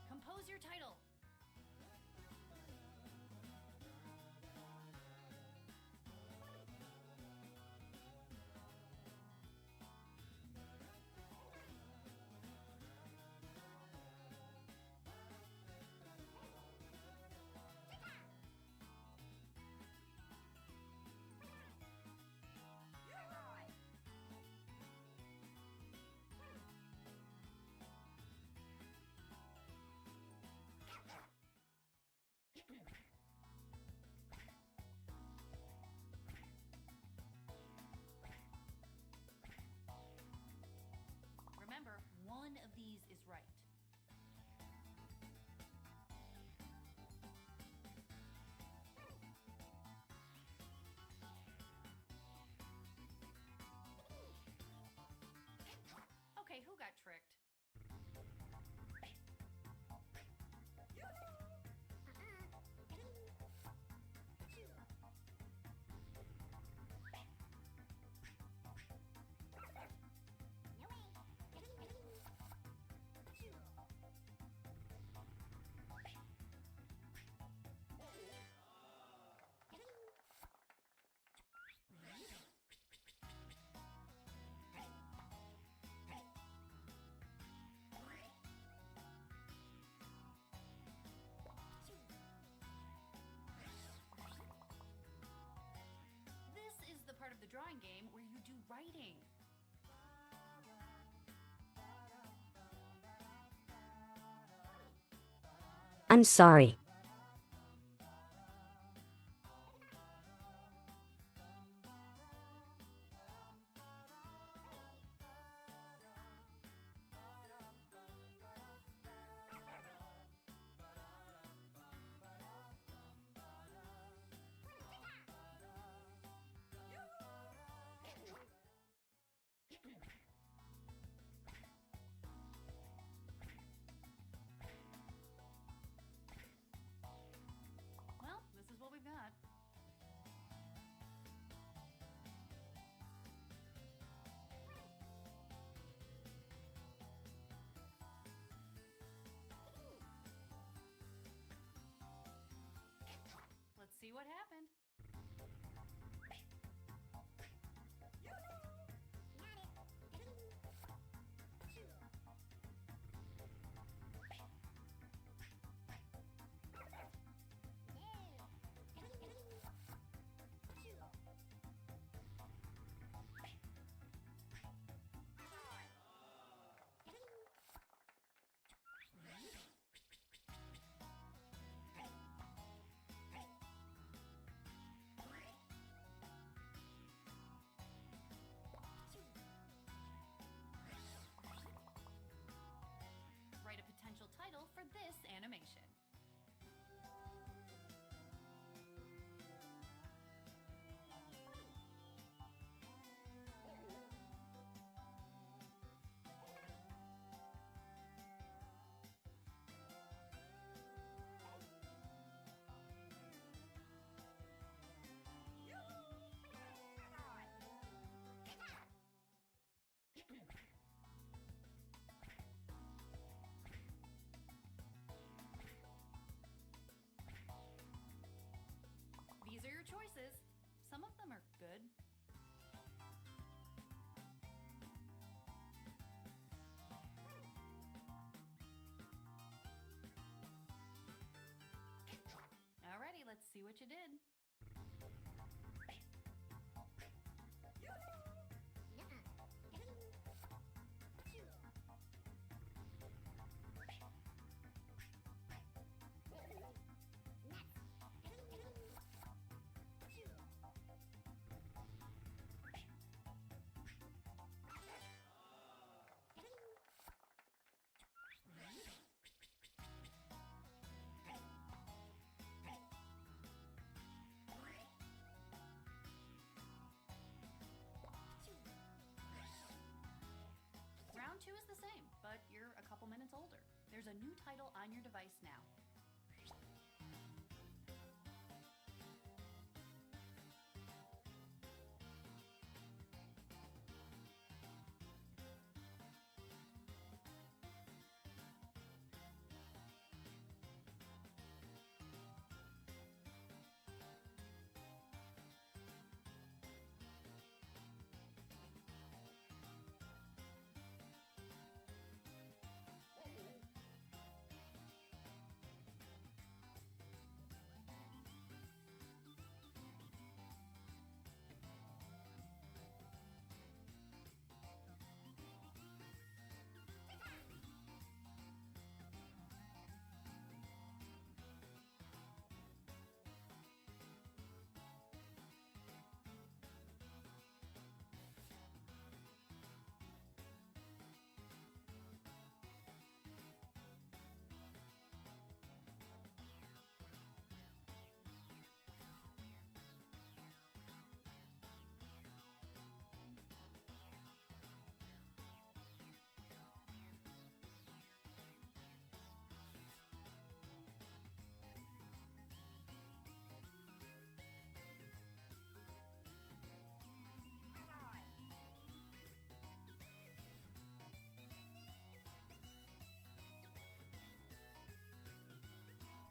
Compose your title. Remember, one of these is right. Okay, who got tricked? This is the part of the drawing game where you do writing. I'm sorry. Well, this is what we've got. Let's see what happened. Write a potential title for this animation. These are your choices. Some of them are good. Alrighty, let's see what you did. There's a new title on your device now.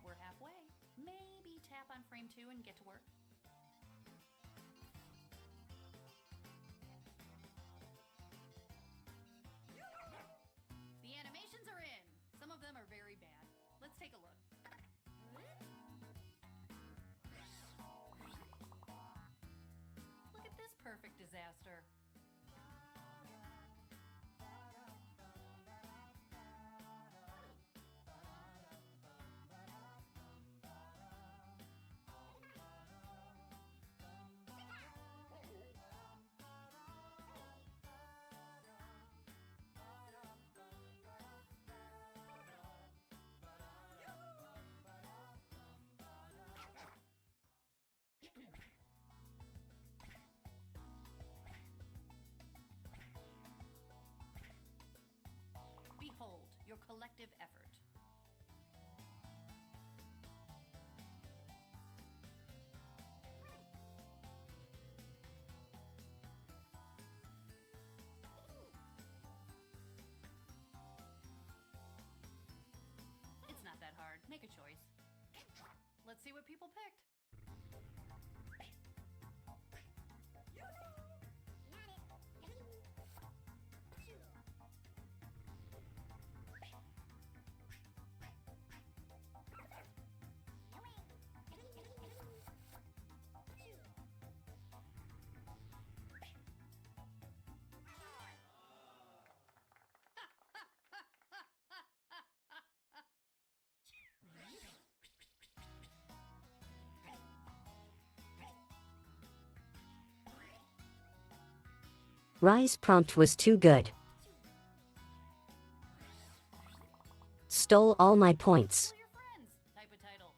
We're halfway. Maybe tap on frame 2 and get to work. The animations are in. Some of them are very bad. Let's take a look. Look at this perfect disaster. Behold your collective effort. It's not that hard. Make a choice. Let's see what people picked. Rise prompt was too good. Stole all my points. Type a title.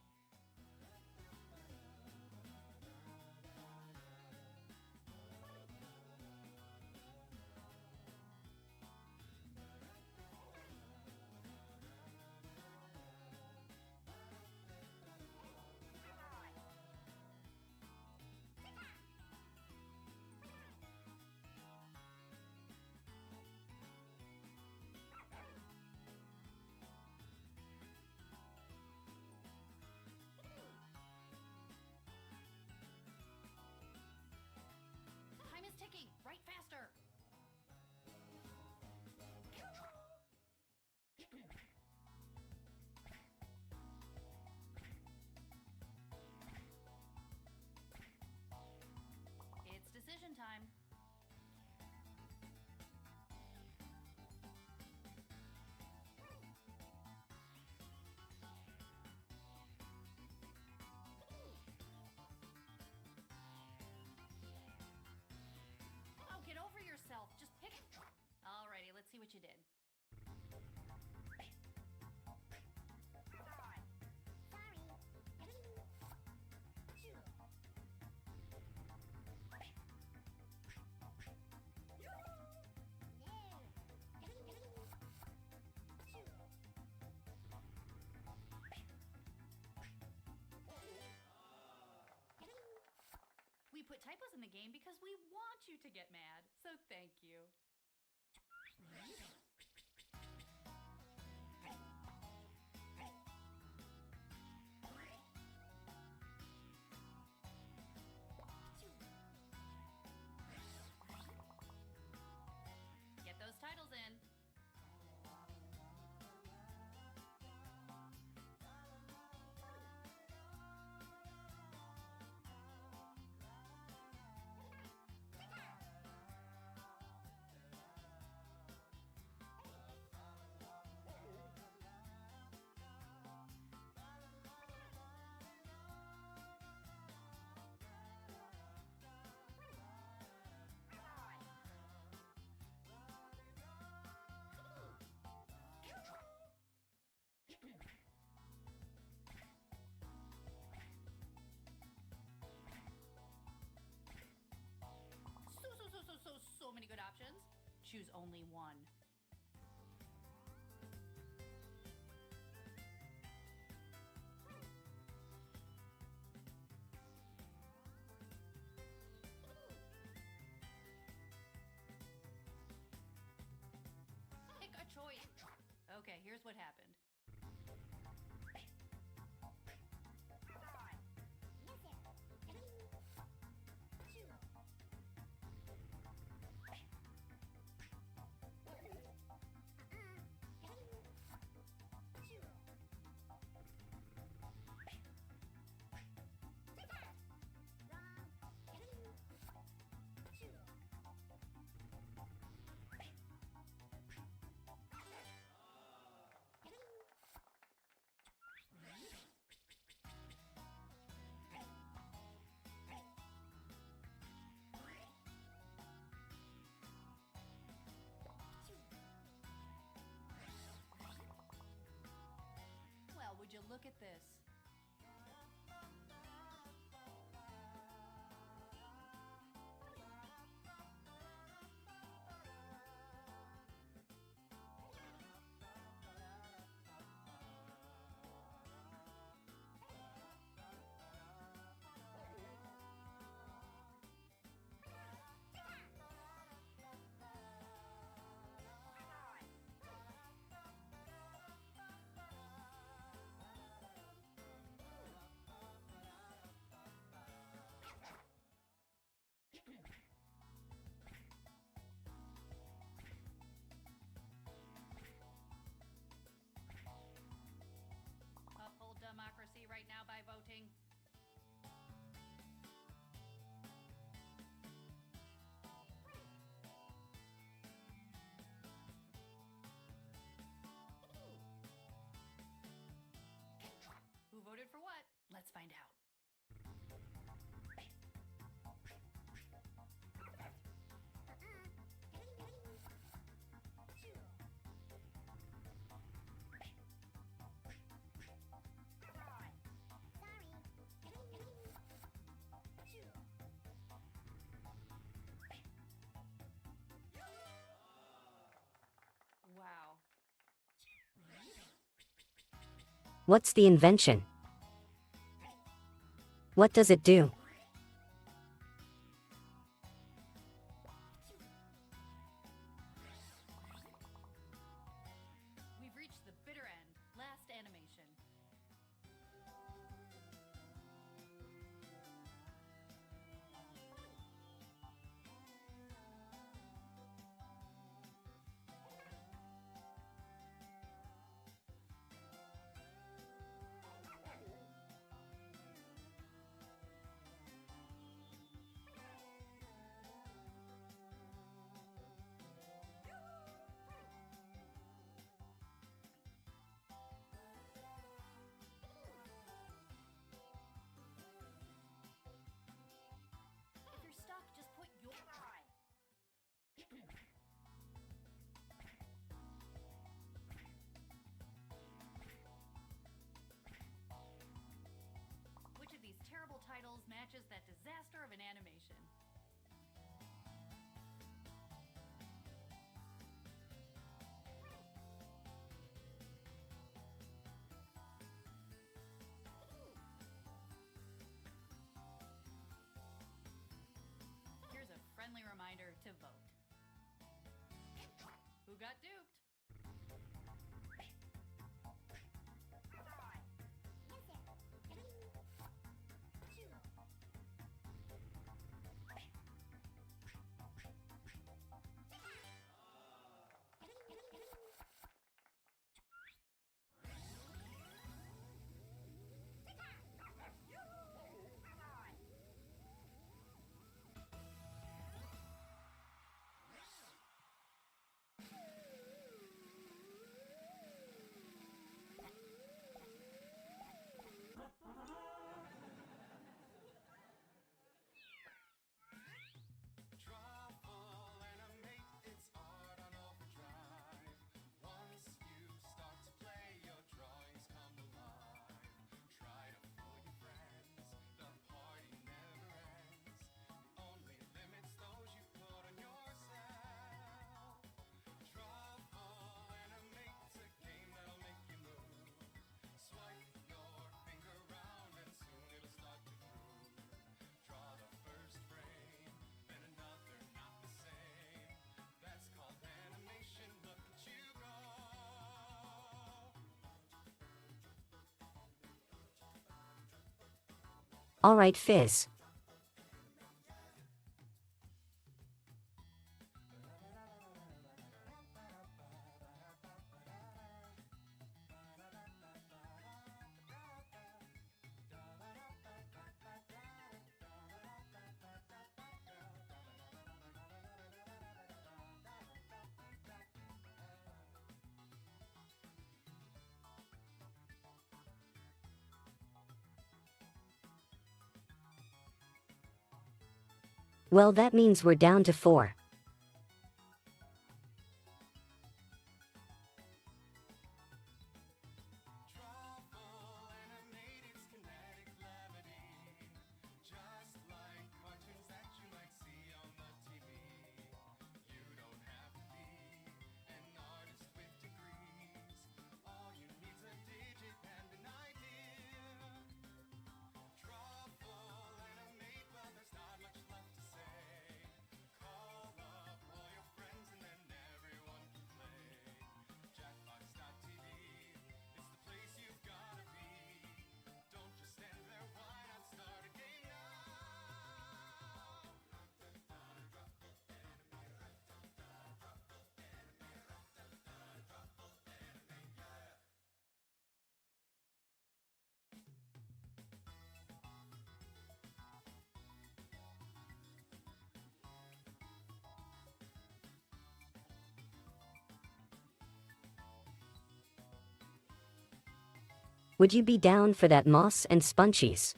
put typos in the game because we want you to get mad, so thank you. Get those titles in. So many good options. Choose only one. Pick a choice. Okay, here's what happened. Well, would you look at this? Uphold democracy right now by voting. Who voted for what? Let's find out. Wow. What's the invention? What does it do? We've reached the bitter end. Last animation. If you're stuck, just put your eye. Which of these terrible titles matches that disaster of an animation? got duped. Alright, Fizz. Well, that means we're down to 4. Would you be down for that, Moss and Spunchies?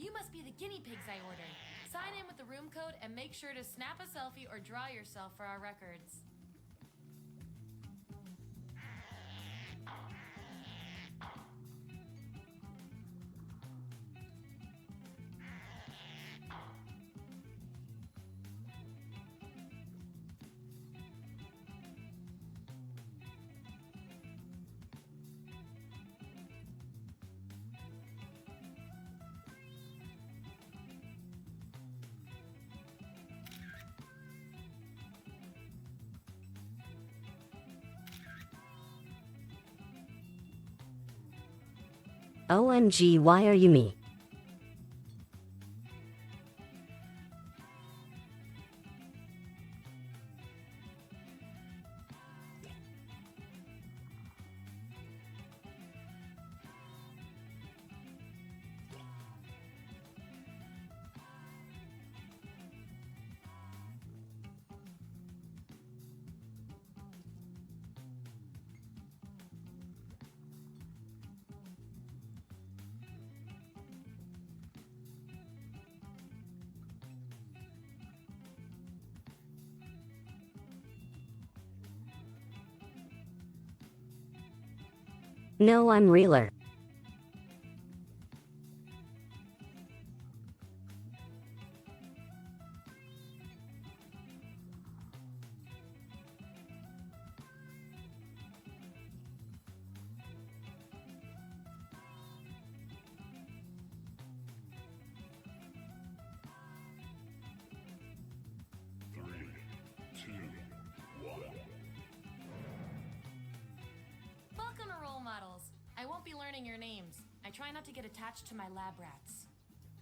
You must be the guinea pigs I ordered. Sign in with the room code and make sure to snap a selfie or draw yourself for our records. OMG, why are you me? No, I'm realer. Welcome to Role Models. I won't be learning your names. I try not to get attached to my lab rats.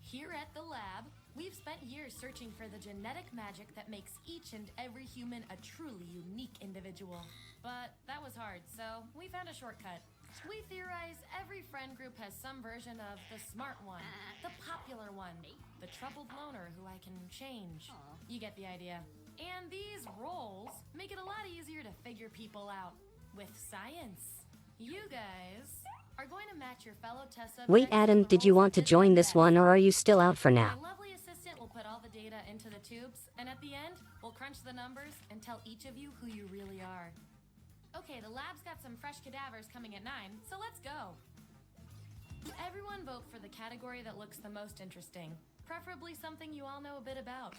Here at the lab, we've spent years searching for the genetic magic that makes each and every human a truly unique individual. But that was hard, so we found a shortcut. We theorize every friend group has some version of the smart one, the popular one, the troubled loner who I can change. You get the idea. And these roles make it a lot easier to figure people out with science. You guys are going to match your fellow test subjects. Wait, Adam, did you want to join this one or are you still out for now? My lovely assistant will put all the data into the tubes, and at the end, we'll crunch the numbers and tell each of you who you really are. Okay, the lab's got some fresh cadavers coming at 9, so let's go. Everyone vote for the category that looks the most interesting, preferably something you all know a bit about.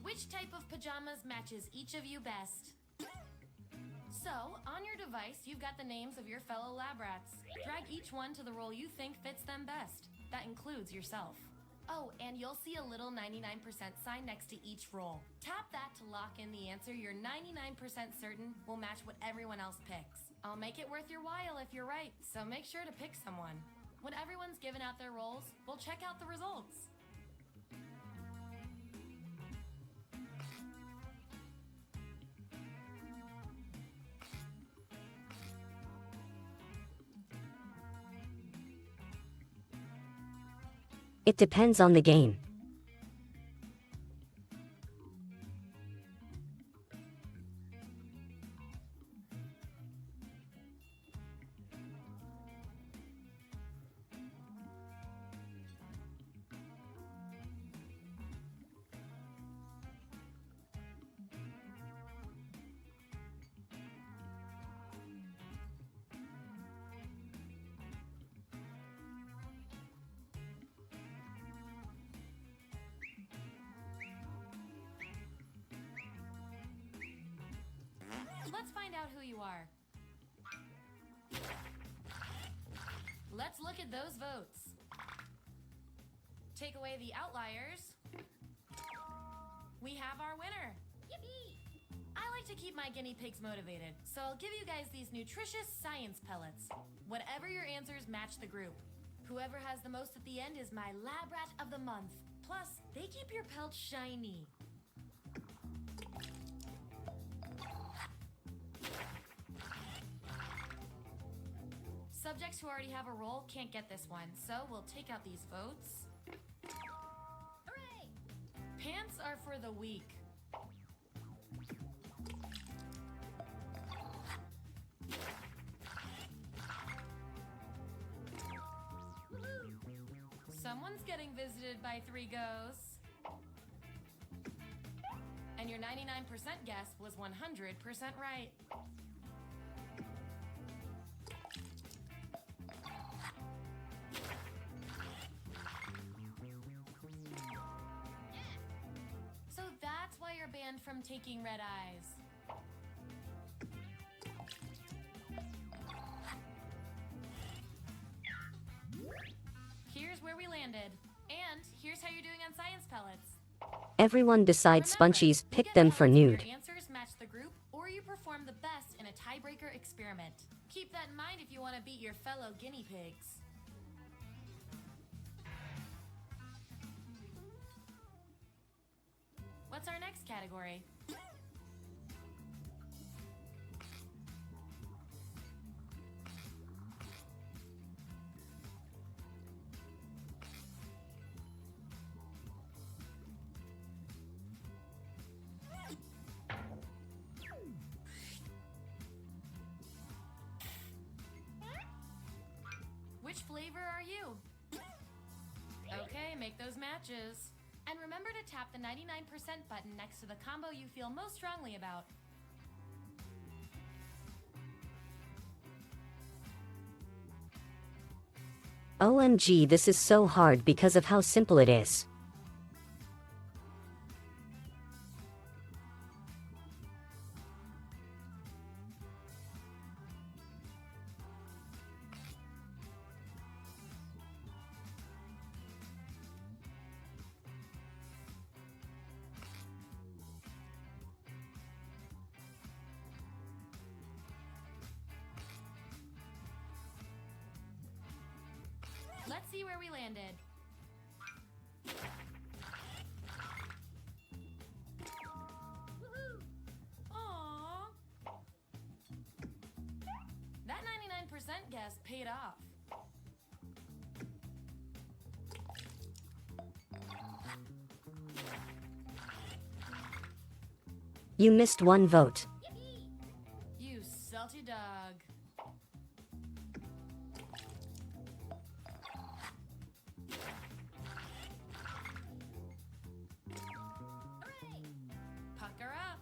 Which type of pajamas matches each of you best? So, on your device, you've got the names of your fellow lab rats. Drag each one to the role you think fits them best. That includes yourself. Oh, and you'll see a little 99% sign next to each role. Tap that to lock in the answer you're 99% certain will match what everyone else picks. I'll make it worth your while if you're right, so make sure to pick someone. When everyone's given out their roles, we'll check out the results. It depends on the game. Let's find out who you are. Let's look at those votes. Take away the outliers. We have our winner. Yippee! I like to keep my guinea pigs motivated, so I'll give you guys these nutritious science pellets. Whatever your answers match the group. Whoever has the most at the end is my lab rat of the month. Plus, they keep your pelts shiny. Subjects who already have a role can't get this one, so we'll take out these votes. Hooray! Pants are for the weak. Someone's getting visited by 3 ghosts. And your 99% guess was 100% right. So banned from taking red eyes. Here's where we landed. And here's how you're doing on science pellets. Everyone decides Sponchies pick them for nude. Your answers match the group, or you perform the best in a tiebreaker experiment. Keep that in mind if you want to beat your fellow guinea pigs. What's our next category? Which flavor are you? Okay, make those matches. And remember to tap the 99% button next to the combo you feel most strongly about. OMG, this is so hard because of how simple it is. Let's see where we landed. Woohoo! Aww. That 99% guess paid off. You missed one vote. You salty dog. Pucker up.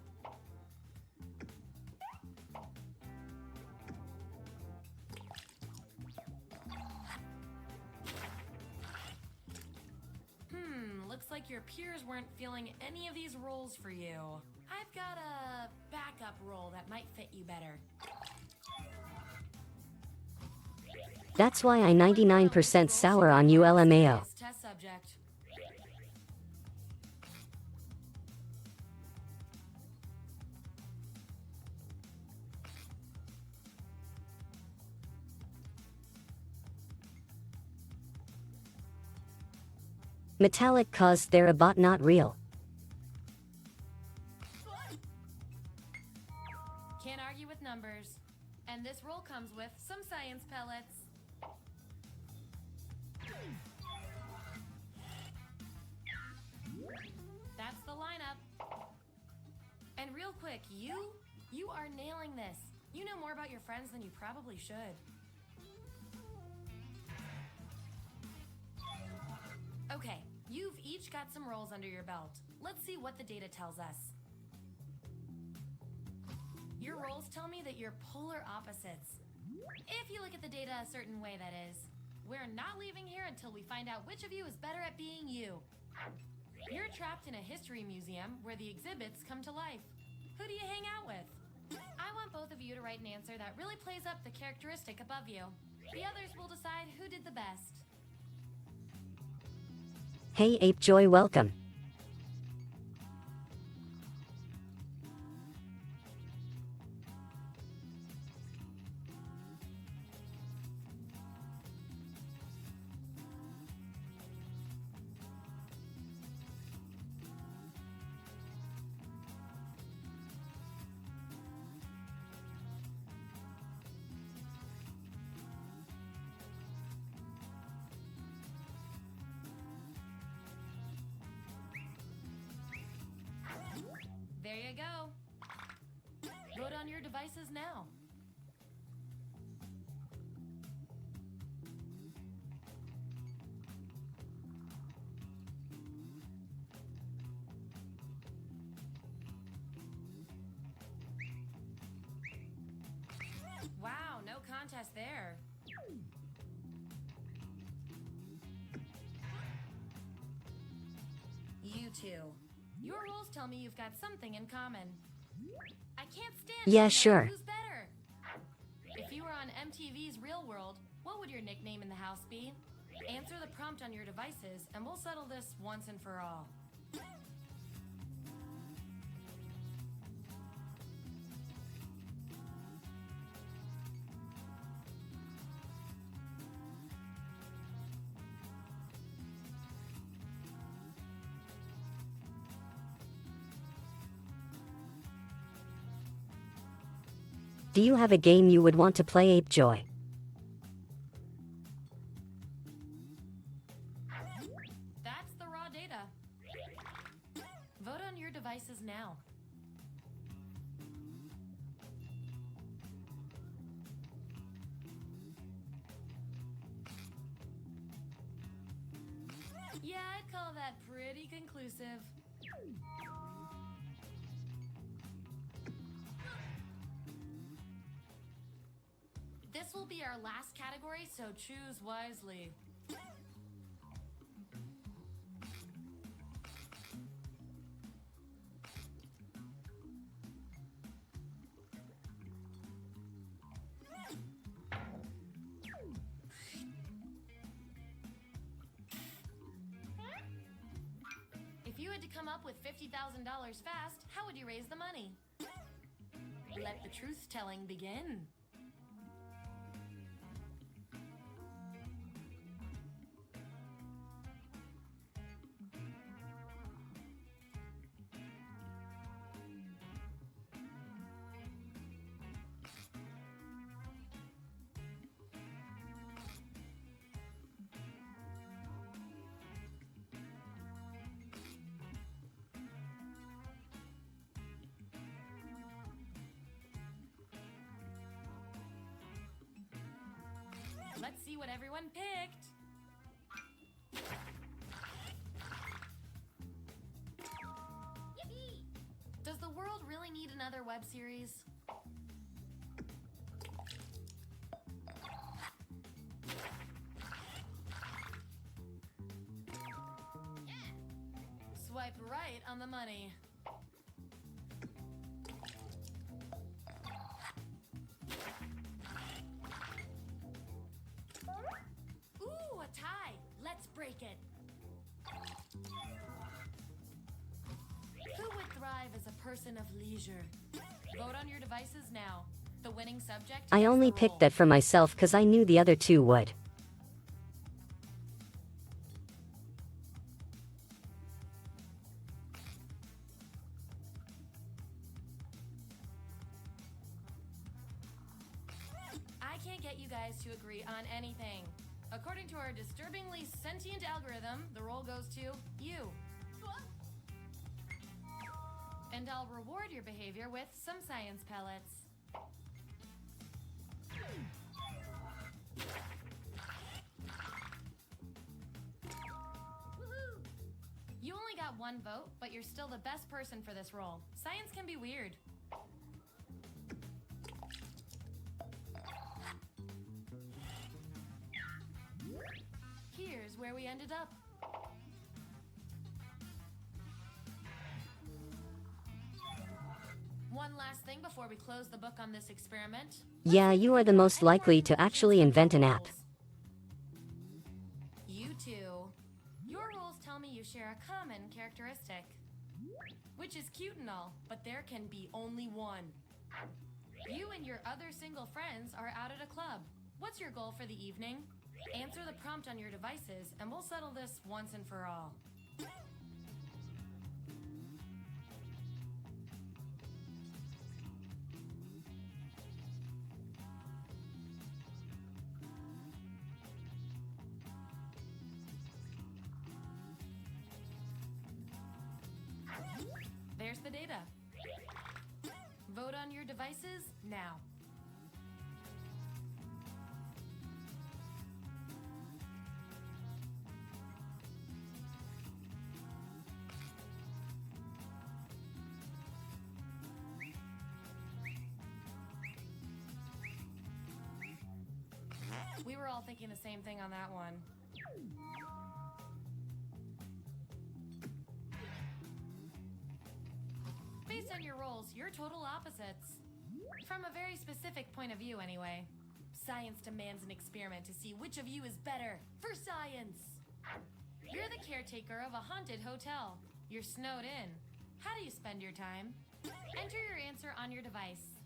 Looks like your peers weren't feeling any of these roles for you. I've got a backup role that might fit you better. That's why I 99% sour on you, LMAO. Test subject. Metallic cause they're a bot, not real. Can't argue with numbers. And this roll comes with some science pellets. That's the lineup. And real quick, you are nailing this. You know more about your friends than you probably should. Okay, you've each got some rolls under your belt. Let's see what the data tells us. Your rolls tell me that you're polar opposites. If you look at the data a certain way, that is. We're not leaving here until we find out which of you is better at being you. You're trapped in a history museum where the exhibits come to life. Who do you hang out with? I want both of you to write an answer that really plays up the characteristic above you. The others will decide who did the best. Hey Ape Joy, welcome. There you go. Vote on your devices now. Wow, no contest there. You two. Your rules tell me you've got something in common. I can't stand Yeah, knowing sure. who's better. If you were on MTV's Real World, what would your nickname in the house be? Answer the prompt on your devices, and we'll settle this once and for all. Do you have a game you would want to play, Ape Joy? That's the raw data. Vote on your devices now. Yeah, I'd call that pretty conclusive. This will be our last category, so choose wisely. If you had to come up with $50,000 fast, how would you raise the money? Let the truth-telling begin. Let's see what everyone picked. Yippee! Does the world really need another web series? Swipe right on the money. Ooh, a tie. Let's break it. Who would thrive as a person of leisure? Vote on your devices now. The winning subject I gets only the picked role. that for myself because I knew the other two would. I can't get you guys to agree on anything. According to our disturbingly sentient algorithm, the role goes to you. And I'll reward your behavior with some science pellets. Woohoo! You only got one vote, but you're still the best person for this role. Science can be weird. Here's where we ended up. One last thing before we close the book on this experiment. Yeah, you are the most likely to actually invent an app. You two. Your rules tell me you share a common characteristic. Which is cute and all, but there can be only one. You and your other single friends are out at a club. What's your goal for the evening? Answer the prompt on your devices, and we'll settle this once and for all. There's the data. Vote on your devices now. We were all thinking the same thing on that one. Based on your roles, you're total opposites. From a very specific point of view, anyway. Science demands an experiment to see which of you is better. For science! You're the caretaker of a haunted hotel. You're snowed in. How do you spend your time? Enter your answer on your device.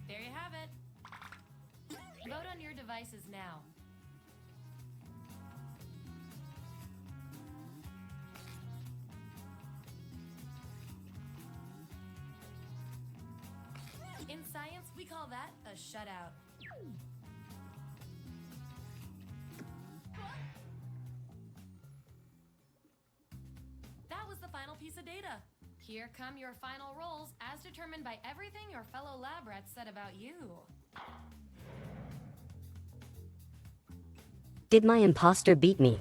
There you have it. Vote on your devices now. In science, we call that a shutout. That was the final piece of data. Here come your final rolls as determined by everything your fellow lab rats said about you. Did my imposter beat me?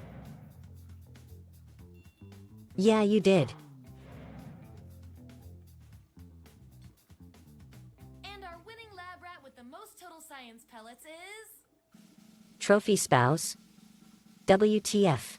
Yeah, you did. And our winning lab rat with the most total science pellets is... Trophy spouse. WTF.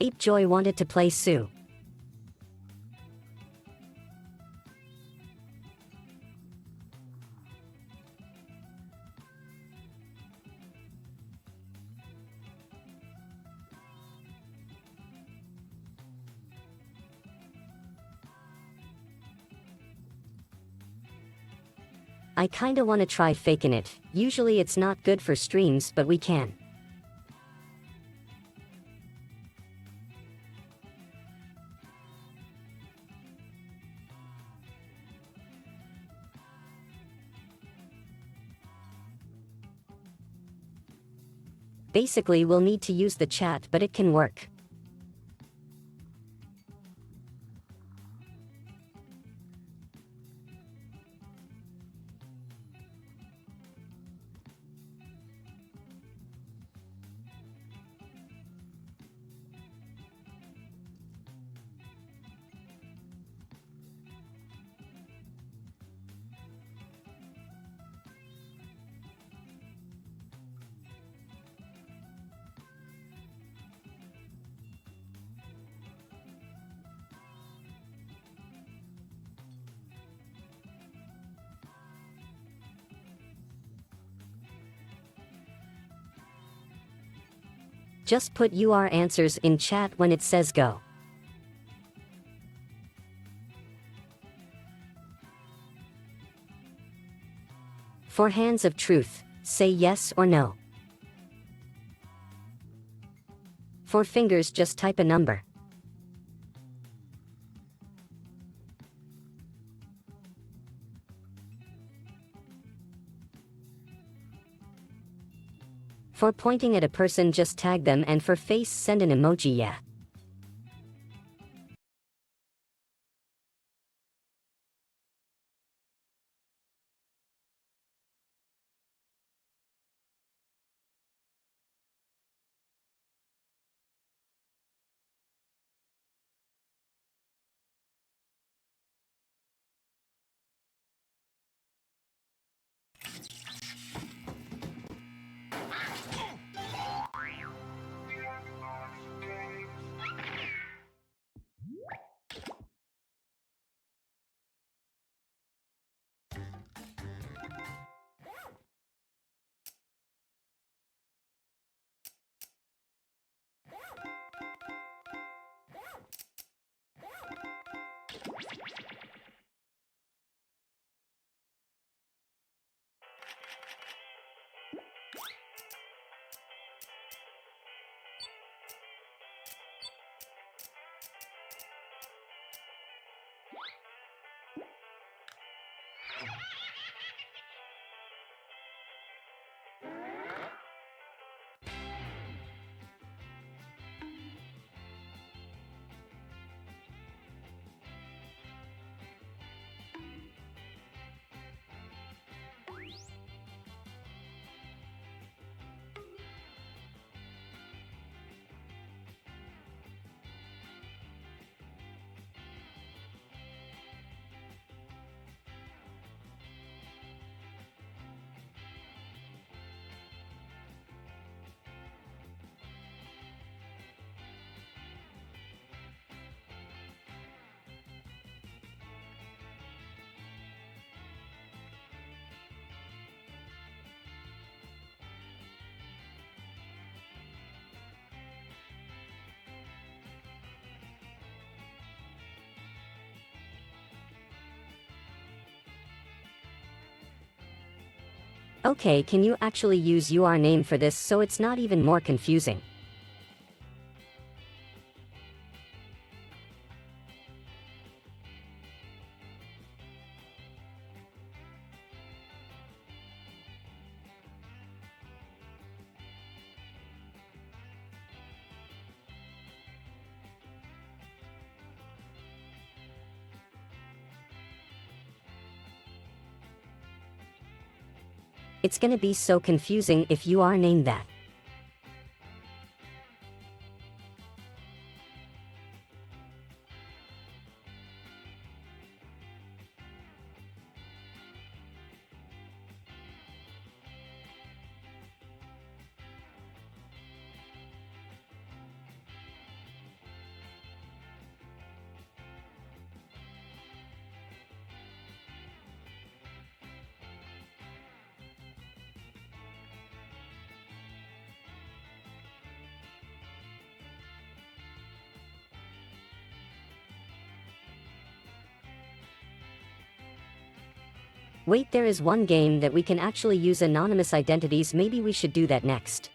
Ape Joy wanted to play Sue. I kinda wanna try faking it. Usually it's not good for streams, but we can. Basically, we'll need to use the chat, but it can work. Just put your answers in chat when it says go. For hands of truth, say yes or no. For fingers, just type a number. For pointing at a person, just tag them, and for face, send an emoji, yeah. Okay, can you actually use your name for this so it's not even more confusing? It's gonna be so confusing if you are named that. Wait, there is one game that we can actually use anonymous identities. Maybe we should do that next.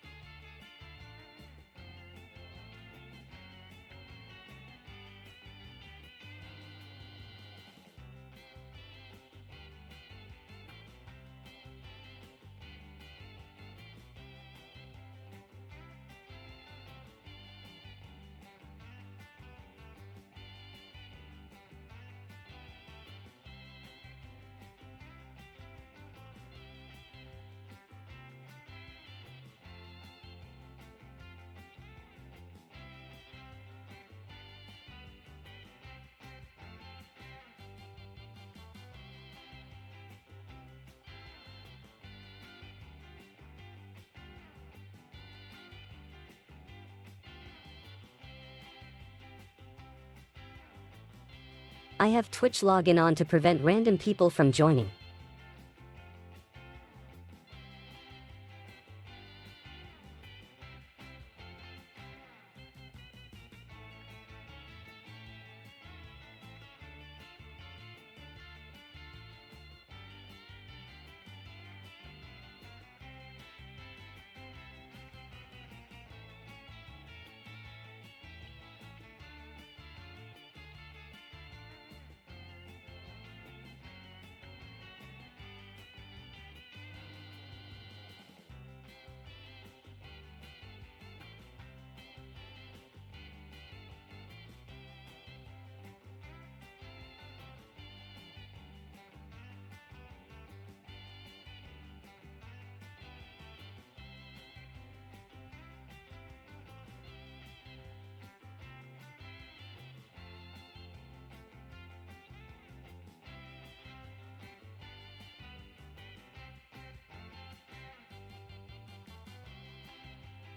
I have Twitch login on to prevent random people from joining.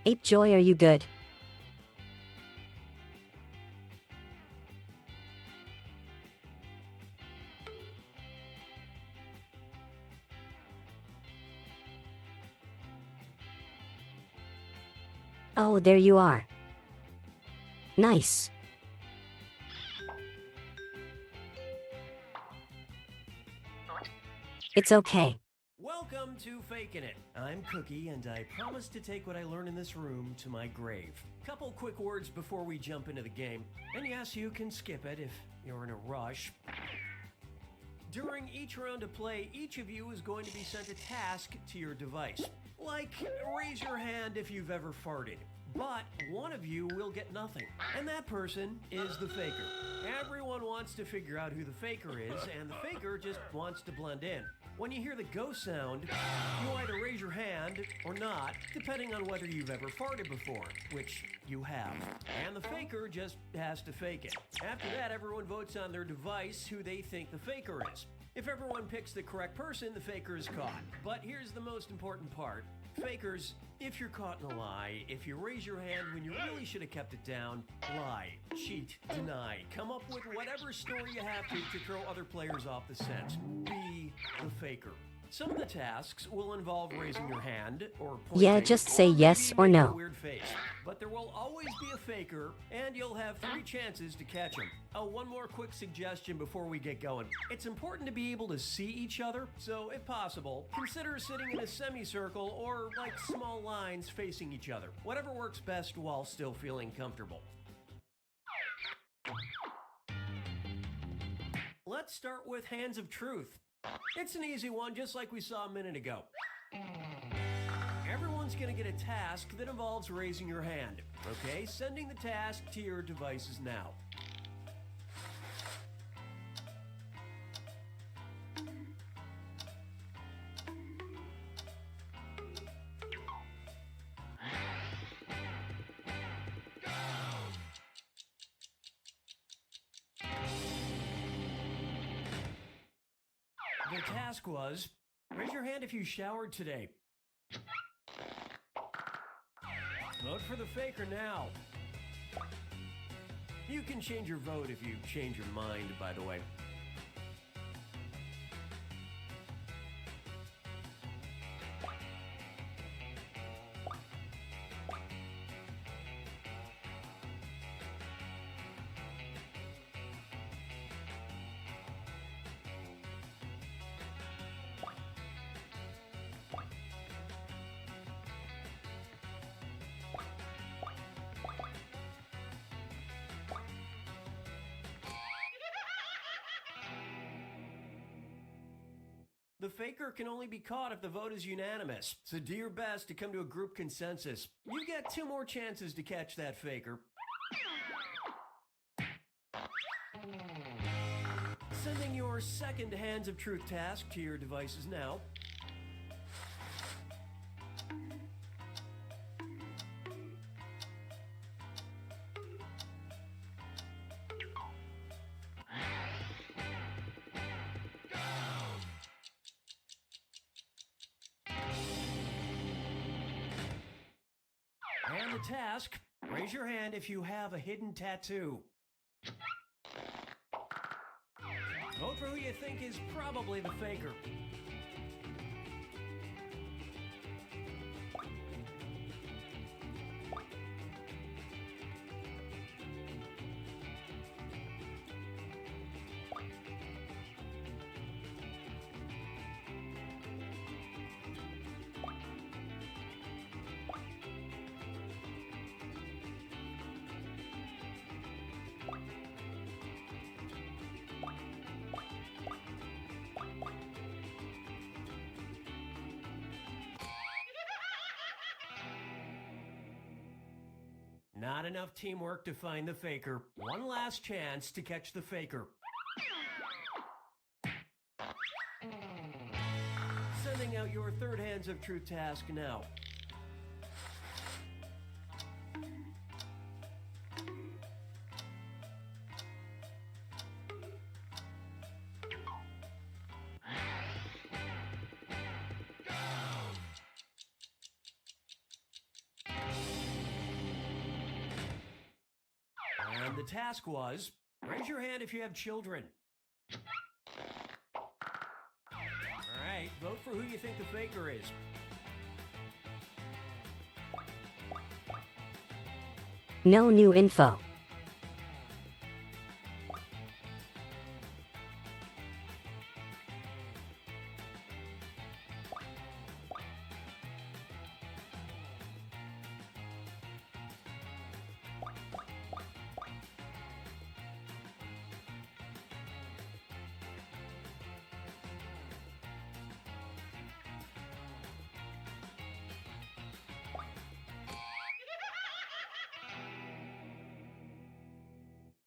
Ape Joy, are you good? Oh, there you are. Nice. It's okay. Welcome to Fakin' It. I'm Cookie, and I promise to take what I learn in this room to my grave. Couple quick words before we jump into the game. And yes, you can skip it if you're in a rush. During each round of play, each of you is going to be sent a task to your device. Like, raise your hand if you've ever farted. But one of you will get nothing, and that person is the faker. Everyone wants to figure out who the faker is, and the faker just wants to blend in. When you hear the go sound, you either raise your hand or not, depending on whether you've ever farted before, which you have. And the faker just has to fake it. After that, everyone votes on their device who they think the faker is. If everyone picks the correct person, the faker is caught. But here's the most important part. Fakers, if you're caught in a lie, if you raise your hand when you really should have kept it down, lie, cheat, deny, come up with whatever story you have to throw other players off the scent. Be the faker. Some of the tasks will involve raising your hand or pointing, Yeah, just say or yes maybe or making no. a weird face. But there will always be a faker, and you'll have 3 chances to catch him. Oh, one more quick suggestion before we get going. It's important to be able to see each other, so if possible, consider sitting in a semicircle or like small lines facing each other. Whatever works best while still feeling comfortable. Let's start with Hands of Truth. It's an easy one, just like we saw a minute ago. Everyone's going to get a task that involves raising your hand. Okay, sending the task to your devices now. The task was, raise your hand if you showered today. Vote for the faker now. You can change your vote if you change your mind, by the way. The faker can only be caught if the vote is unanimous, so do your best to come to a group consensus. You get 2 more chances to catch that faker. Sending your second Hands of Truth task to your devices now. And the task, raise your hand if you have a hidden tattoo. Vote for who you think is probably the faker. Not enough teamwork to find the faker. One last chance to catch the faker. Sending out your third Hands of Truth task now. And the task was, raise your hand if you have children. Alright, vote for who you think the faker is. No new info.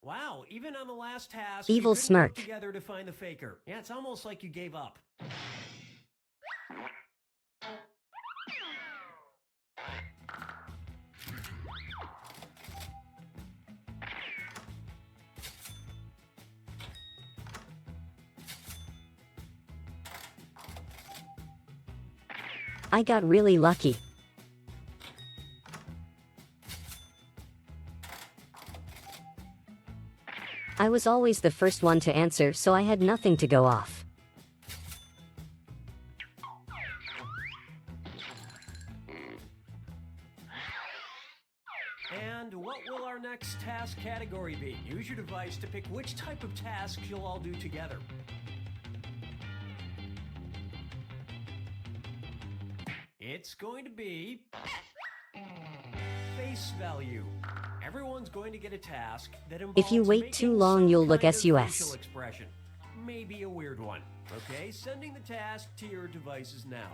Wow, even on the last task, Evil you couldn't work smirk. together to find the faker. Yeah, it's almost like you gave up. I got really lucky. I was always the first one to answer, so I had nothing to go off. And what will our next task category be? Use your device to pick which type of tasks you'll all do together. It's going to be face value. Everyone's going to get a task that involves If you wait making too long, you'll some look kind of SUS. facial expression. Maybe a weird one. Okay, sending the task to your devices now.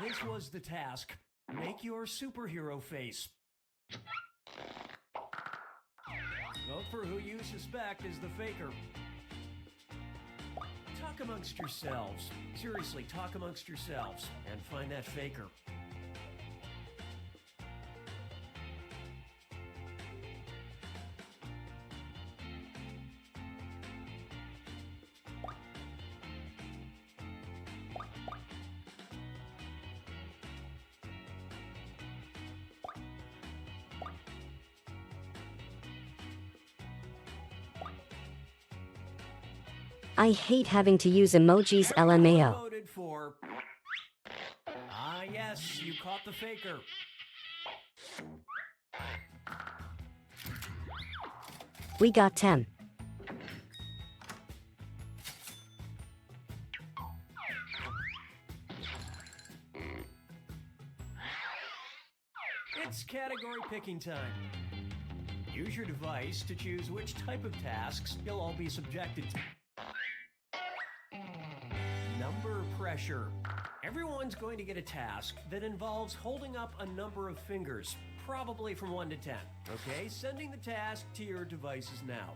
This was the task. Make your superhero face. Vote for who you suspect is the faker. Talk amongst yourselves. Seriously, talk amongst yourselves and find that faker. I hate having to use emojis LMAO. Voted for. Ah, yes, you caught the faker. We got 10. It's category picking time. Use your device to choose which type of tasks you'll all be subjected to. Number pressure. Everyone's going to get a task that involves holding up a number of fingers, probably from 1 to 10. Okay, sending the task to your devices now.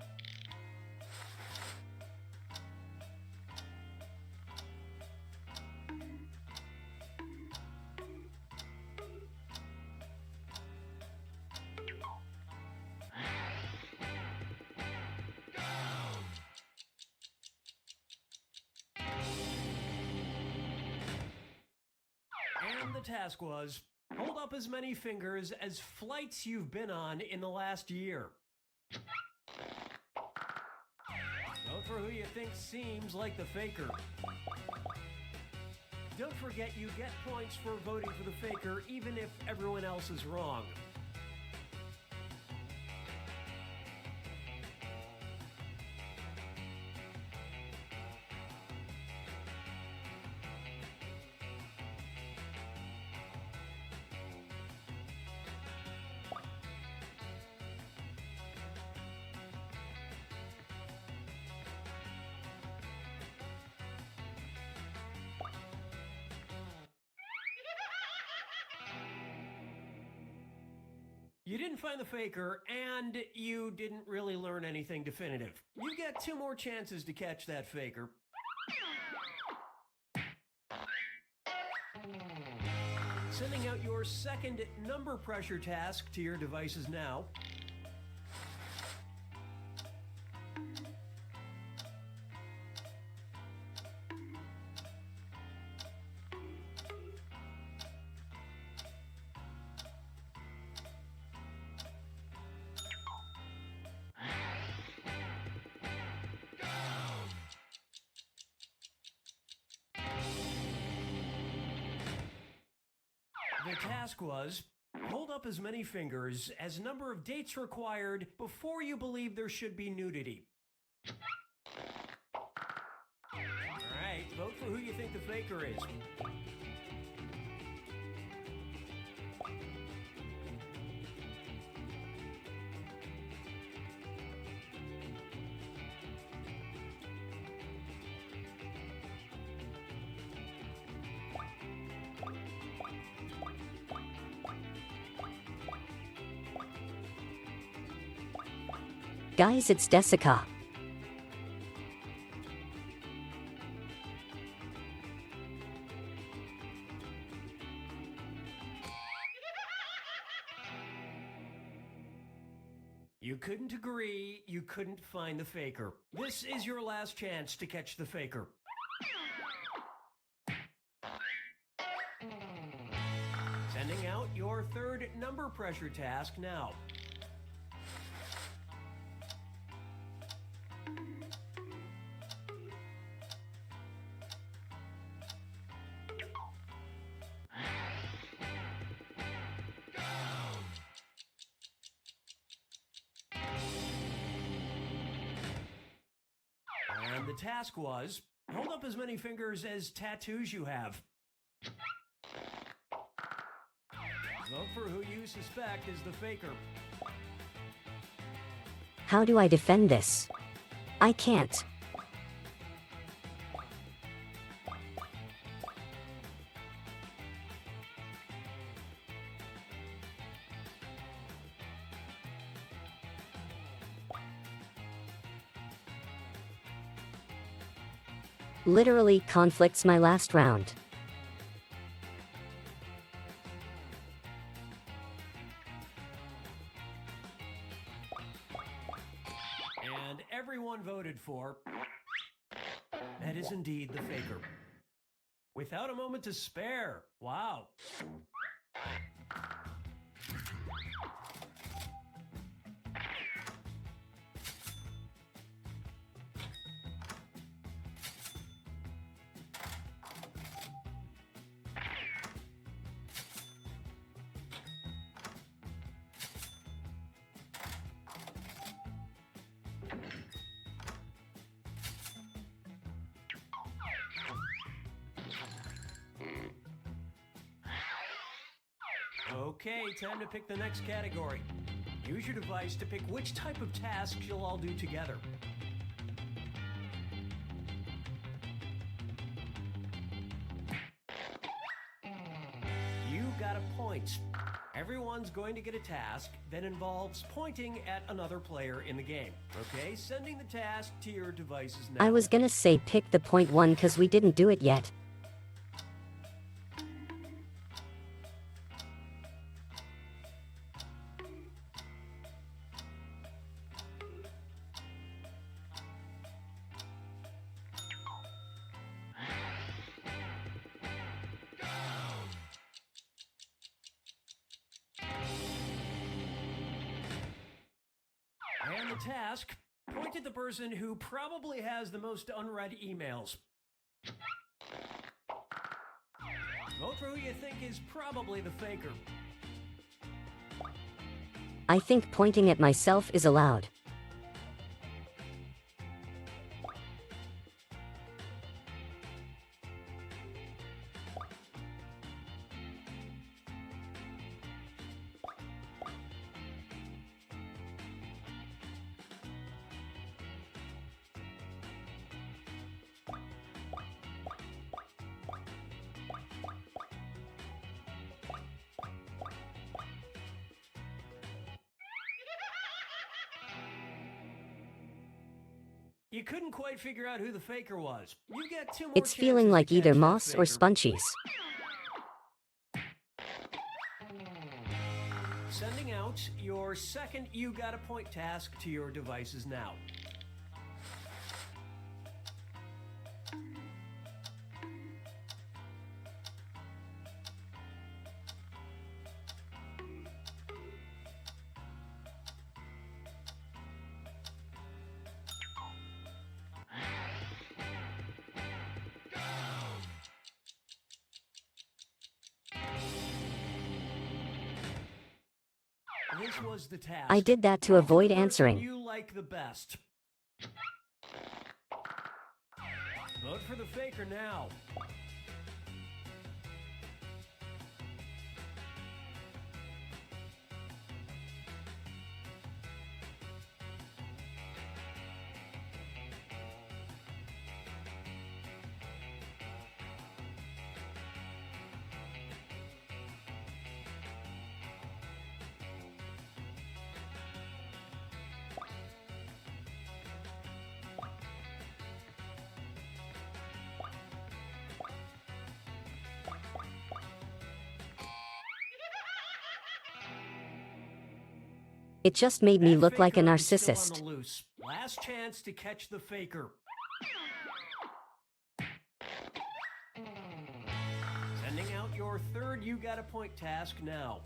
And the task was, hold up as many fingers as flights you've been on in the last year. Vote for who you think seems like the faker. Don't forget you get points for voting for the faker even if everyone else is wrong. You didn't find the faker, and you didn't really learn anything definitive. You get 2 more chances to catch that faker. Sending out your second number pressure task to your devices now. The task was, hold up as many fingers as number of dates required before you believe there should be nudity. Alright, vote for who you think the faker is. Guys, it's Desica. You couldn't agree, you couldn't find the faker. This is your last chance to catch the faker. Sending out your third number pressure task now. And the task was, hold up as many fingers as tattoos you have. Vote for who you suspect is the faker. How do I defend this? I can't. Literally conflicts my last round. And everyone voted for. That is indeed the faker. Without a moment to spare. Wow. Okay, time to pick the next category. Use your device to pick which type of tasks you'll all do together. You got a point. Everyone's going to get a task that involves pointing at another player in the game. Okay, sending the task to your devices now. I was gonna say pick the point one cause we didn't do it yet. And the task, point at the person who probably has the most unread emails. Vote for who you think is probably the faker. I think pointing at myself is allowed. You couldn't quite figure out who the faker was. You get two more It's feeling chances like to either catch that Moss or faker. Sponchies. Sending out your second You Got a Point task to your devices now. This was the task. I did that to Vote for the avoid person answering. You like the best. Vote for the faker now. It just made me That look like a faker is still on narcissist. the loose. Last chance to catch the faker. Sending out your third You Got a Point task now.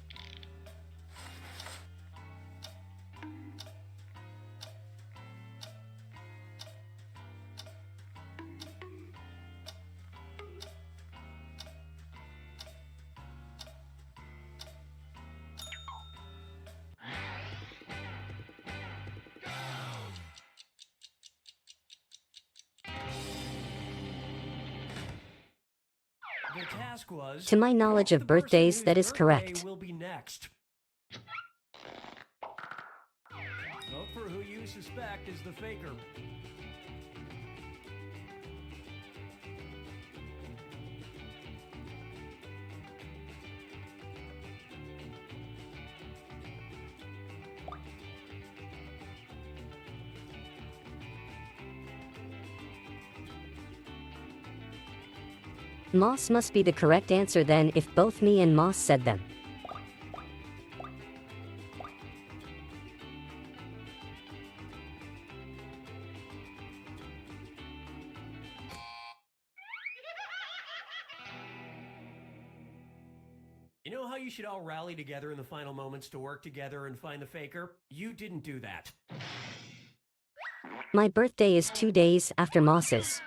The task was, To my knowledge of the person birthdays, whose that is birthday correct. will be next. Vote for who you suspect is the faker. Moss must be the correct answer then if both me and Moss said them. You know how you should all rally together in the final moments to work together and find the faker? You didn't do that. My birthday is 2 days after Moss's.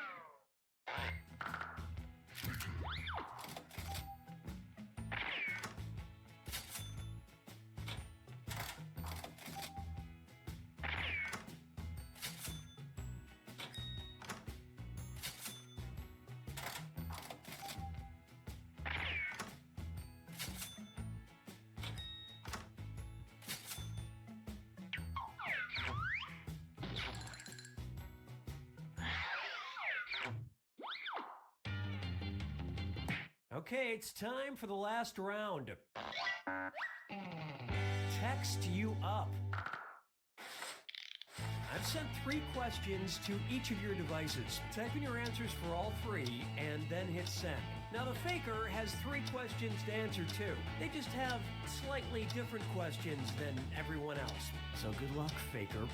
Okay, it's time for the last round. Text you up. I've sent 3 questions to each of your devices. Type in your answers for all 3 and then hit send. Now the faker has 3 questions to answer too. They just have slightly different questions than everyone else. So good luck, faker.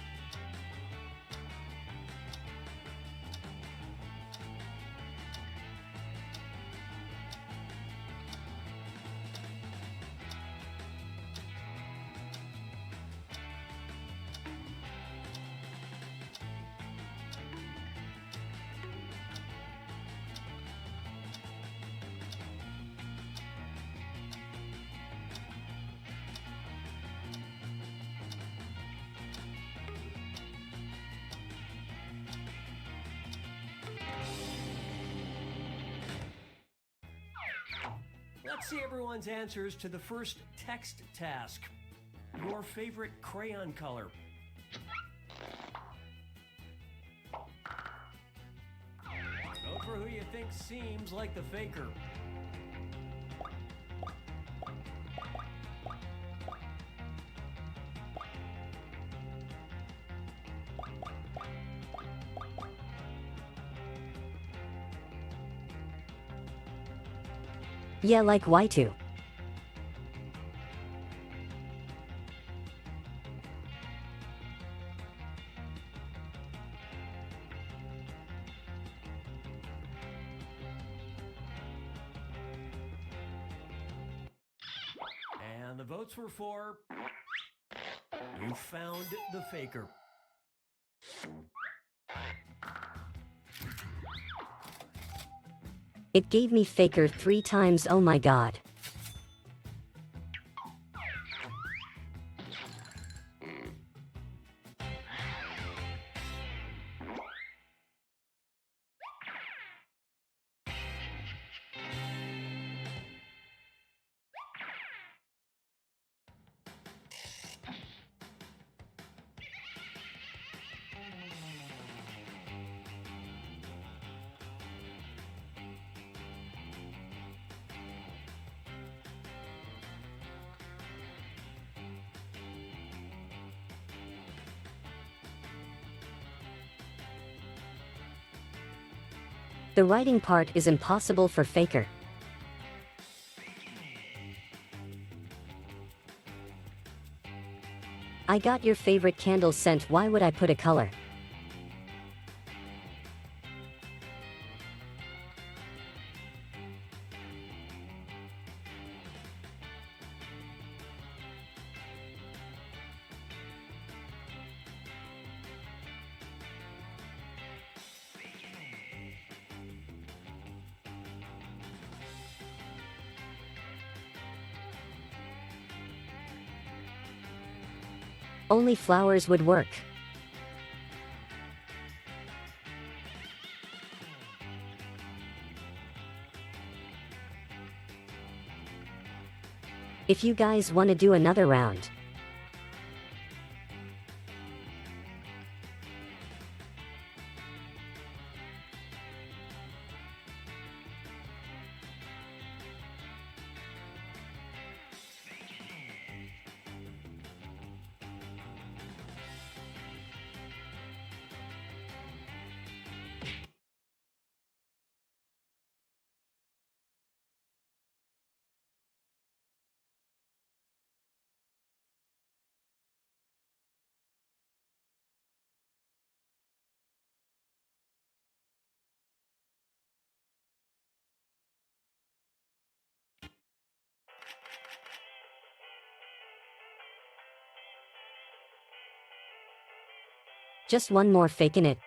Let's see everyone's answers to the first text task. Your favorite crayon color. Vote for who you think seems like the faker. Yeah, like Y2. And the votes were for... You found the faker. It gave me faker 3 times, oh my god. The writing part is impossible for faker. I got your favorite candle scent, why would I put a color? Only flowers would work. If you guys want to do another round. Just one more faking it.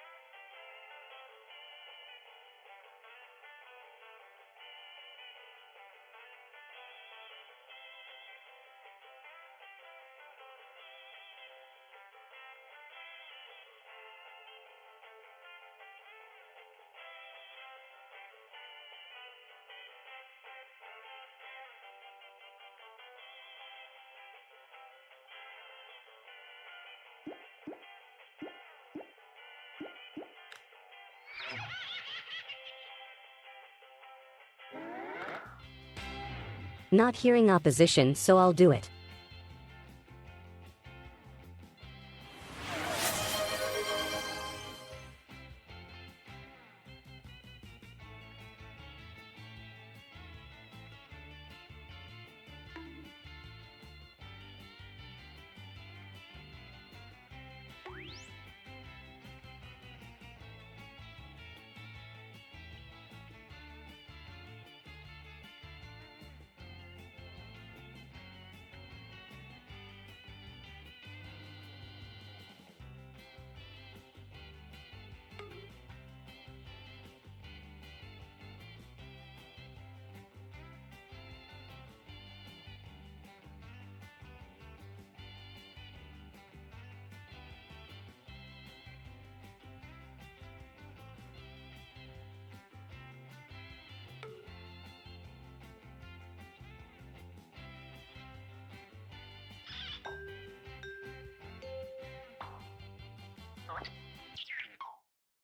Not hearing opposition, so I'll do it.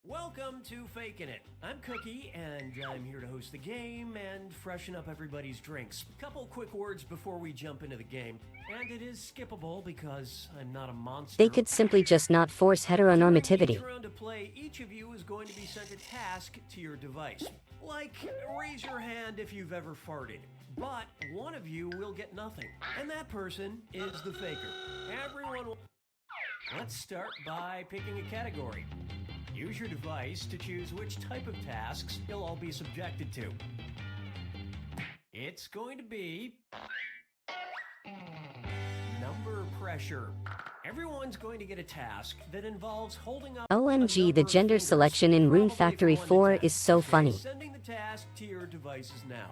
Welcome to Fakin' It. I'm Cookie, and I'm here to host the game and freshen up everybody's drinks. Couple quick words before we jump into the game, and it is skippable because I'm not a monster. They could simply just not force heteronormativity. Each round to play, each of you is going to be sent a task to your device. Like, raise your hand if you've ever farted. But one of you will get nothing, and that person is the faker. Everyone will... Let's start by picking a category. Use your device to choose which type of tasks you'll all be subjected to. It's going to be number pressure. Everyone's going to get a task that involves holding up OMG, the gender selection in Rune Factory 4 is so funny. Sending the task to your devices now.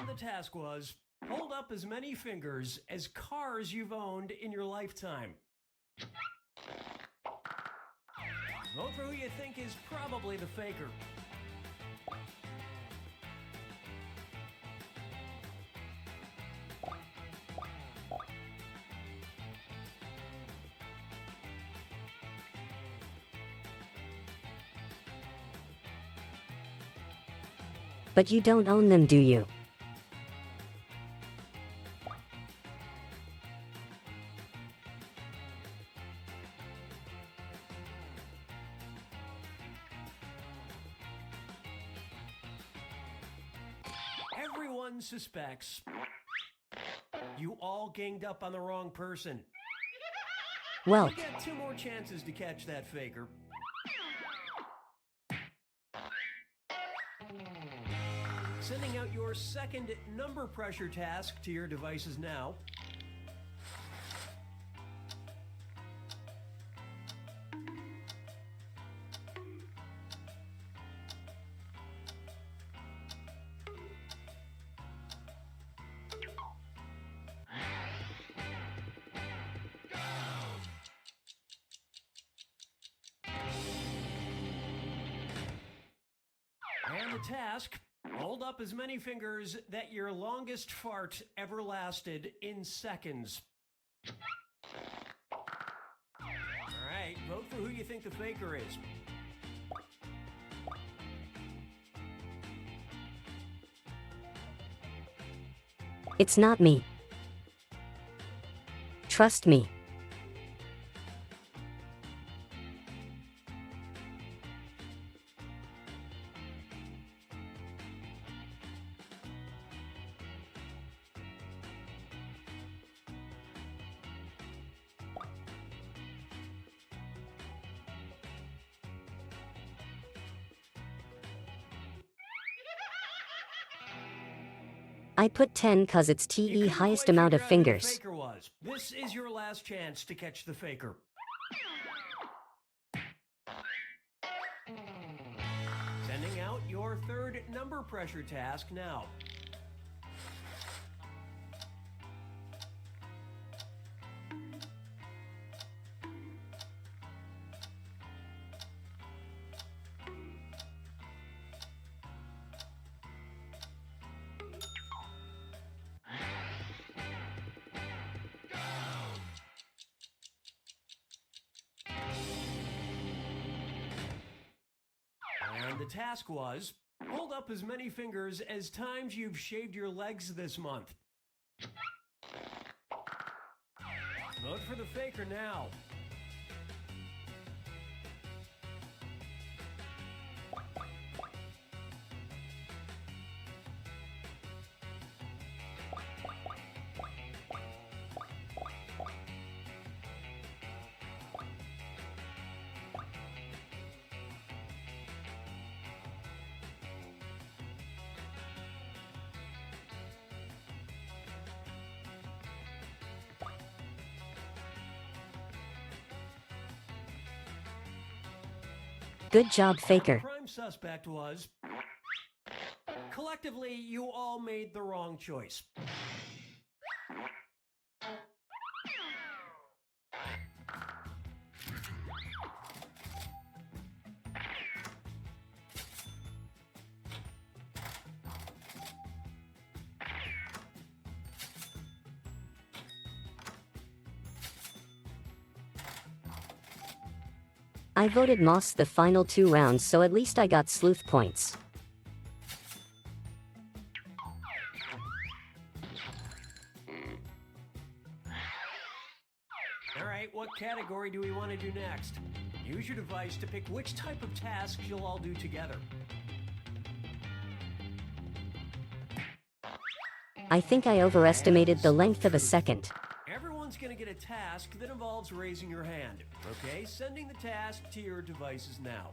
The task was, hold up as many fingers as cars you've owned in your lifetime. Vote for who you think is probably the faker. But you don't own them, do you? Everyone suspects you all ganged up on the wrong person. Well, You get 2 more chances to catch that faker. Sending out your second number pressure task to your devices now. And the task, hold up as many fingers that your longest fart ever lasted in seconds. Alright, vote for who you think the faker is. it's not me. Trust me. I put 10 cause it's TE highest amount of fingers. Faker was. This is your last chance to catch the faker. Sending out your third number pressure task now. And the task was, hold up as many fingers as times you've shaved your legs this month. Vote for the faker now. Good job, faker. Prime suspect was, collectively, you all made the wrong choice. I voted Moss the final 2 rounds, so at least I got sleuth points. Alright, what category do we want to do next? Use your device to pick which type of tasks you'll all do together. I think I overestimated the length of a second. Everyone's going to get a task that involves raising your hand. Okay, sending the task to your devices now.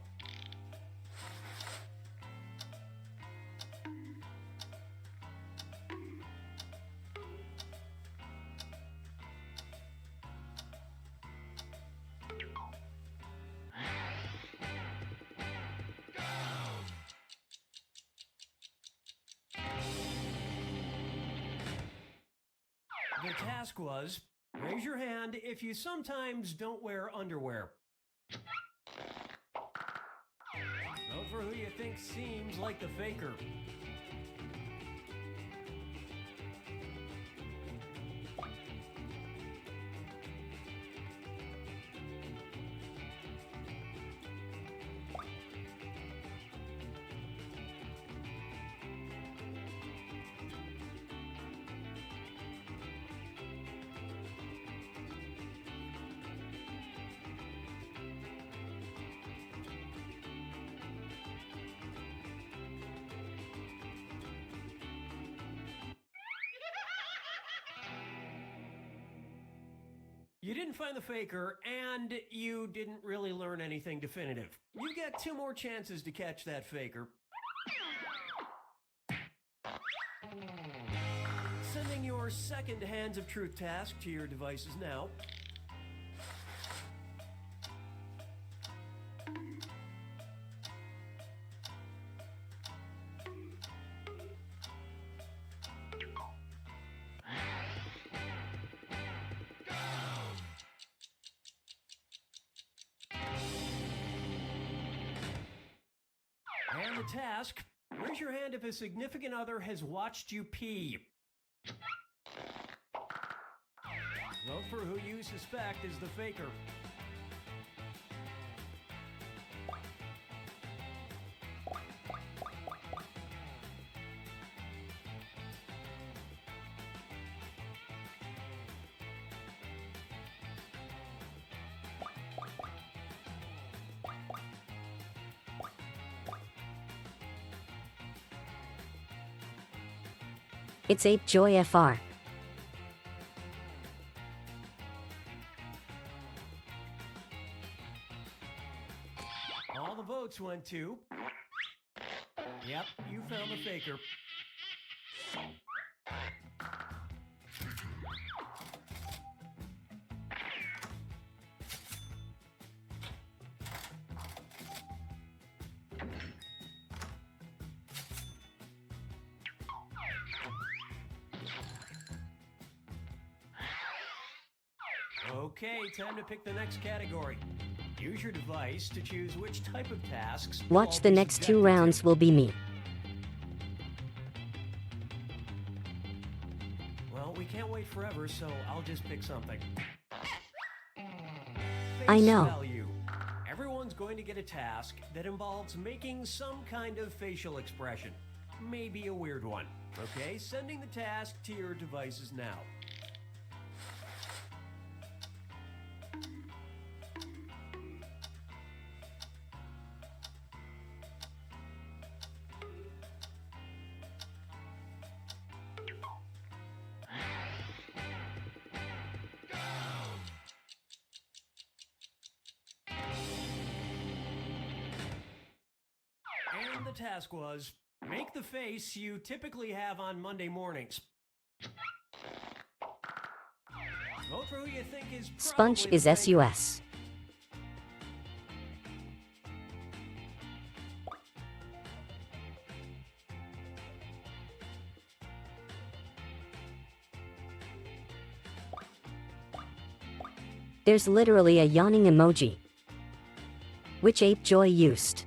The task was, raise your hand if you sometimes don't wear underwear. Vote for who you think seems like the faker. You didn't find the faker, and you didn't really learn anything definitive. You get 2 more chances to catch that faker. Sending your second Hands of Truth task to your devices now. And the task, raise your hand if a significant other has watched you pee. Vote for who you suspect is the faker. It's Ape Joy FR. All the votes went to... Yep, you found the faker. Okay, time to pick the next category. Use your device to choose which type of tasks... Watch the next 2 rounds will be me. Well, we can't wait forever, so I'll just pick something. I know. Face value. Everyone's going to get a task that involves making some kind of facial expression. Maybe a weird one. Okay, sending the task to your devices now. And the task was, make the face you typically have on Monday mornings. Vote for who you think is Sponge probably is the faker. SUS. There's literally a yawning emoji. Which Ape Joy used?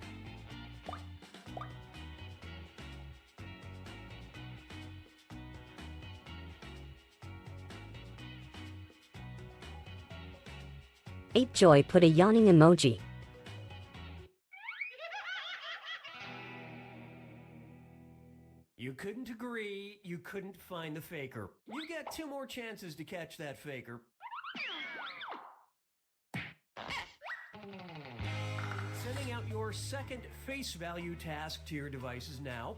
Ape Joy put a yawning emoji. You couldn't agree, you couldn't find the faker. You get 2 more chances to catch that faker. Sending out your second face value task to your devices now.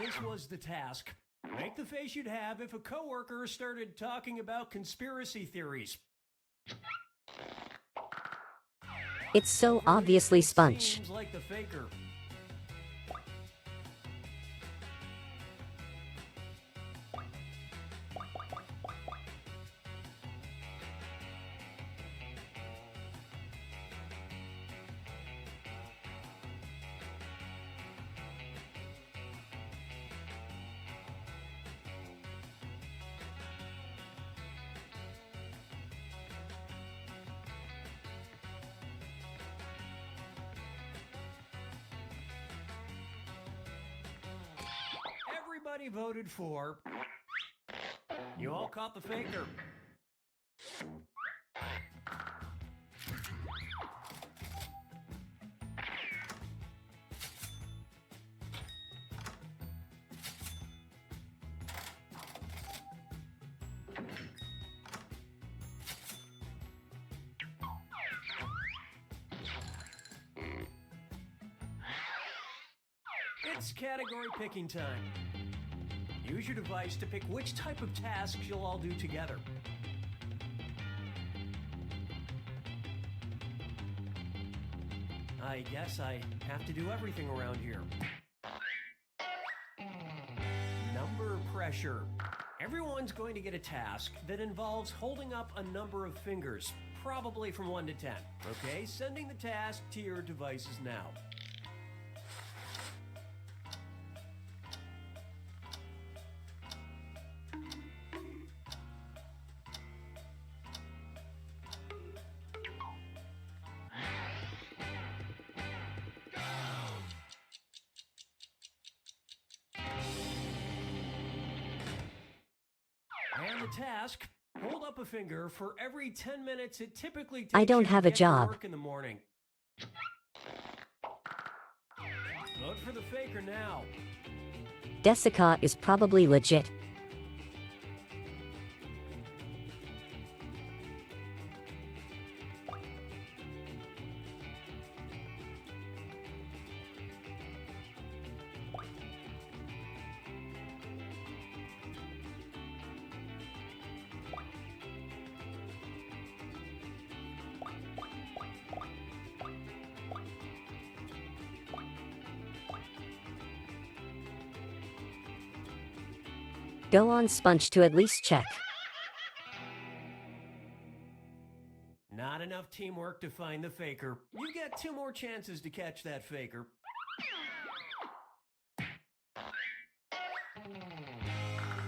This was the task. Make the face you'd have if a coworker started talking about conspiracy theories. It's so obviously Sponge. Seems like the faker. Everybody voted for. You all caught the faker. It's category picking time. Use your device to pick which type of tasks you'll all do together. I guess I have to do everything around here. Number pressure. Everyone's going to get a task that involves holding up a number of fingers, probably from 1 to 10. Okay, sending the task to your devices now. And the task, hold up a finger for every 10 minutes it typically takes I don't you have to a get to job. work in the morning. Vote for the faker now. Desica is probably legit. Go on Sponge to at least check. Not enough teamwork to find the faker. You get 2 more chances to catch that faker.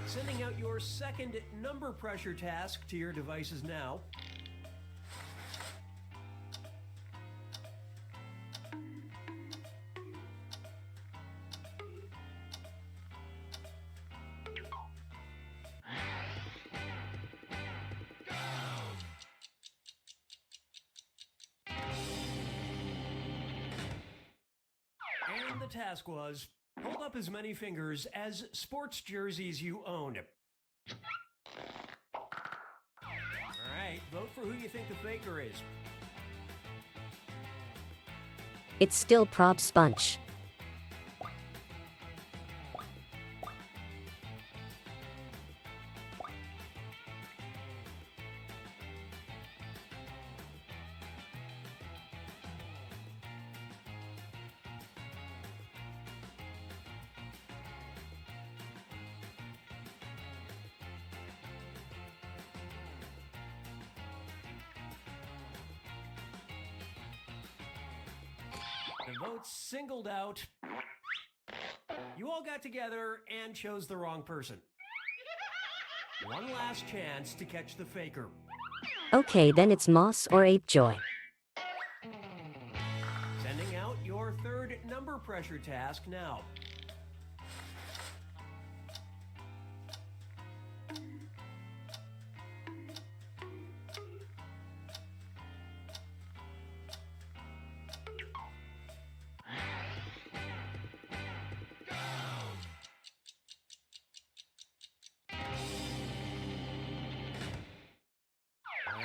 Sending out your second number pressure task to your devices now. And the task was, hold up as many fingers as sports jerseys you own. Alright, vote for who you think the faker is. It's still Prob Sponge. The votes singled out. You all got together and chose the wrong person. One last chance to catch the faker. Okay, then it's Moss or Ape Joy. Sending out your third number pressure task now.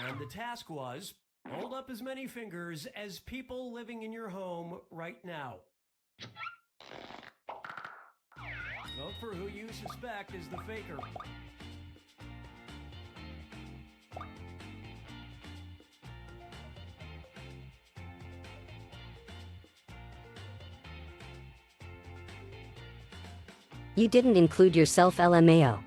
And the task was, hold up as many fingers as people living in your home right now. Vote for who you suspect is the faker. You didn't include yourself, LMAO.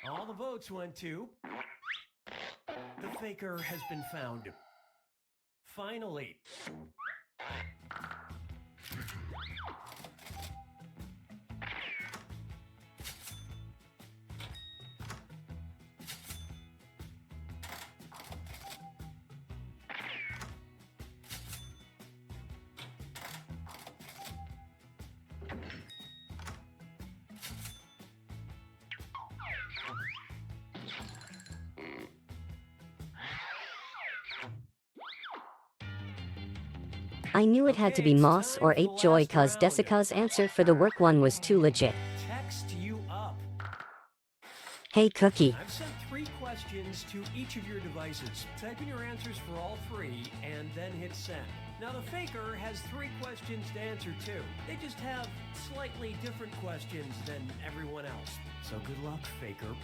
All the votes went to... The faker has been found. Finally. I knew it had to be Moss or Ape Joy cause Desica's answer for the work one was too legit. Text you up. Hey Cookie. I've sent 3 questions to each of your devices. Type in your answers for all 3 and then hit send. Now the faker has 3 questions to answer too. They just have slightly different questions than everyone else. So good luck, faker.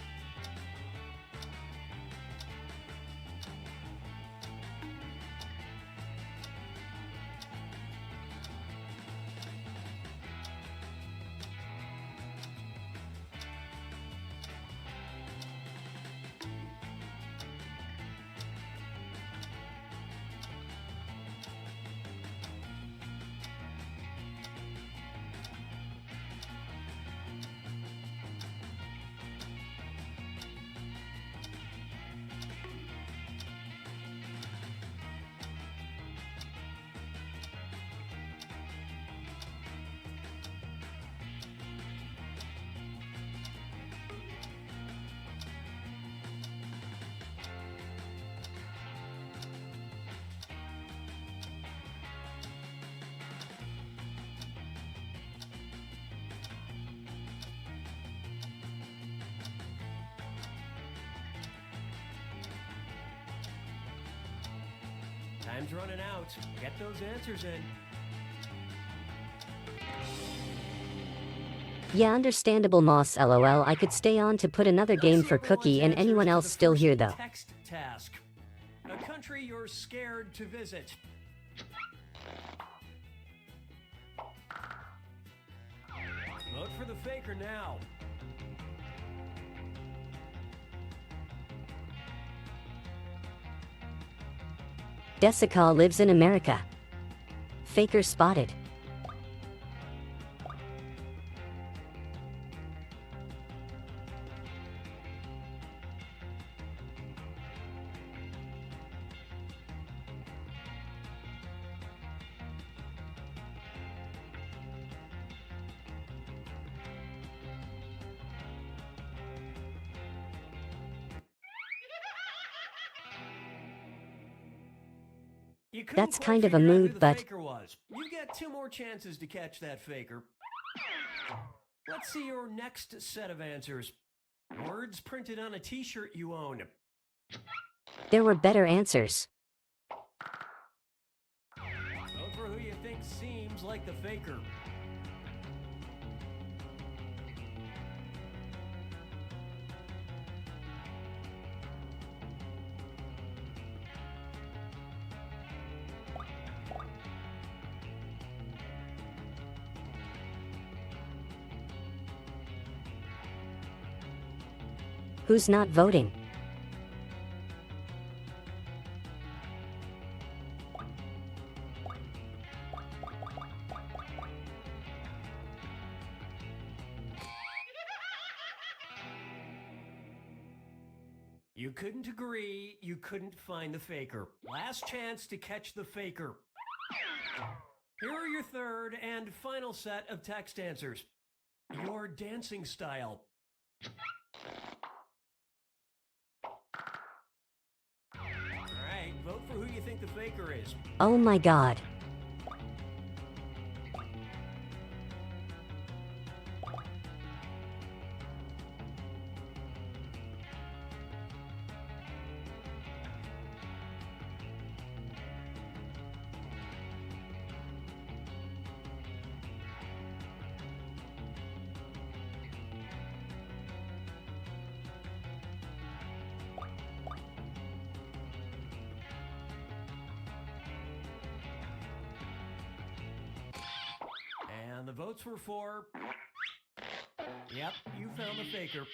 Time's running out. Get those answers in. Yeah, understandable Moss LOL. I could stay on to put another game for Cookie and anyone else still here though. Text task. A country you're scared to visit. Vote for the faker now. Desica lives in America. Faker spotted. That's kind of a mood, but You get 2 more chances to catch that faker. Let's see your next set of answers. Words printed on a t-shirt you own. there were better answers. Vote for who you think seems like the faker. Who's not voting? You couldn't agree, you couldn't find the faker. Last chance to catch the faker. Here are your third and final set of text answers. Your dancing style. Alright, vote for who you think the faker is. Oh my god. And the votes were for... Yep, you found the faker.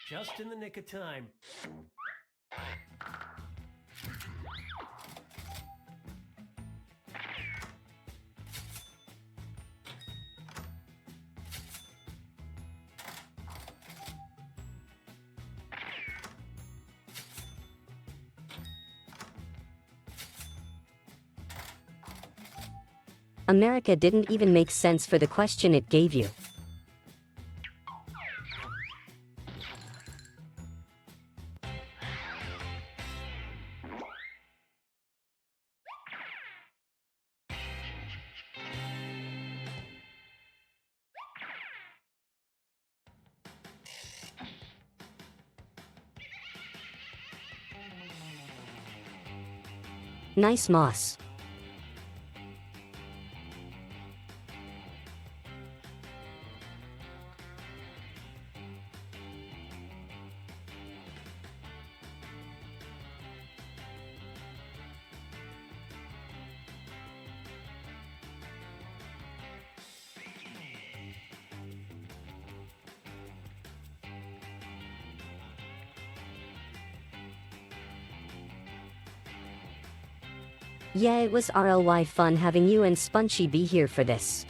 Just in the nick of time. America didn't even make sense for the question it gave you. Nice moss. Yeah, it was RLY fun having you and Spunchy be here for this.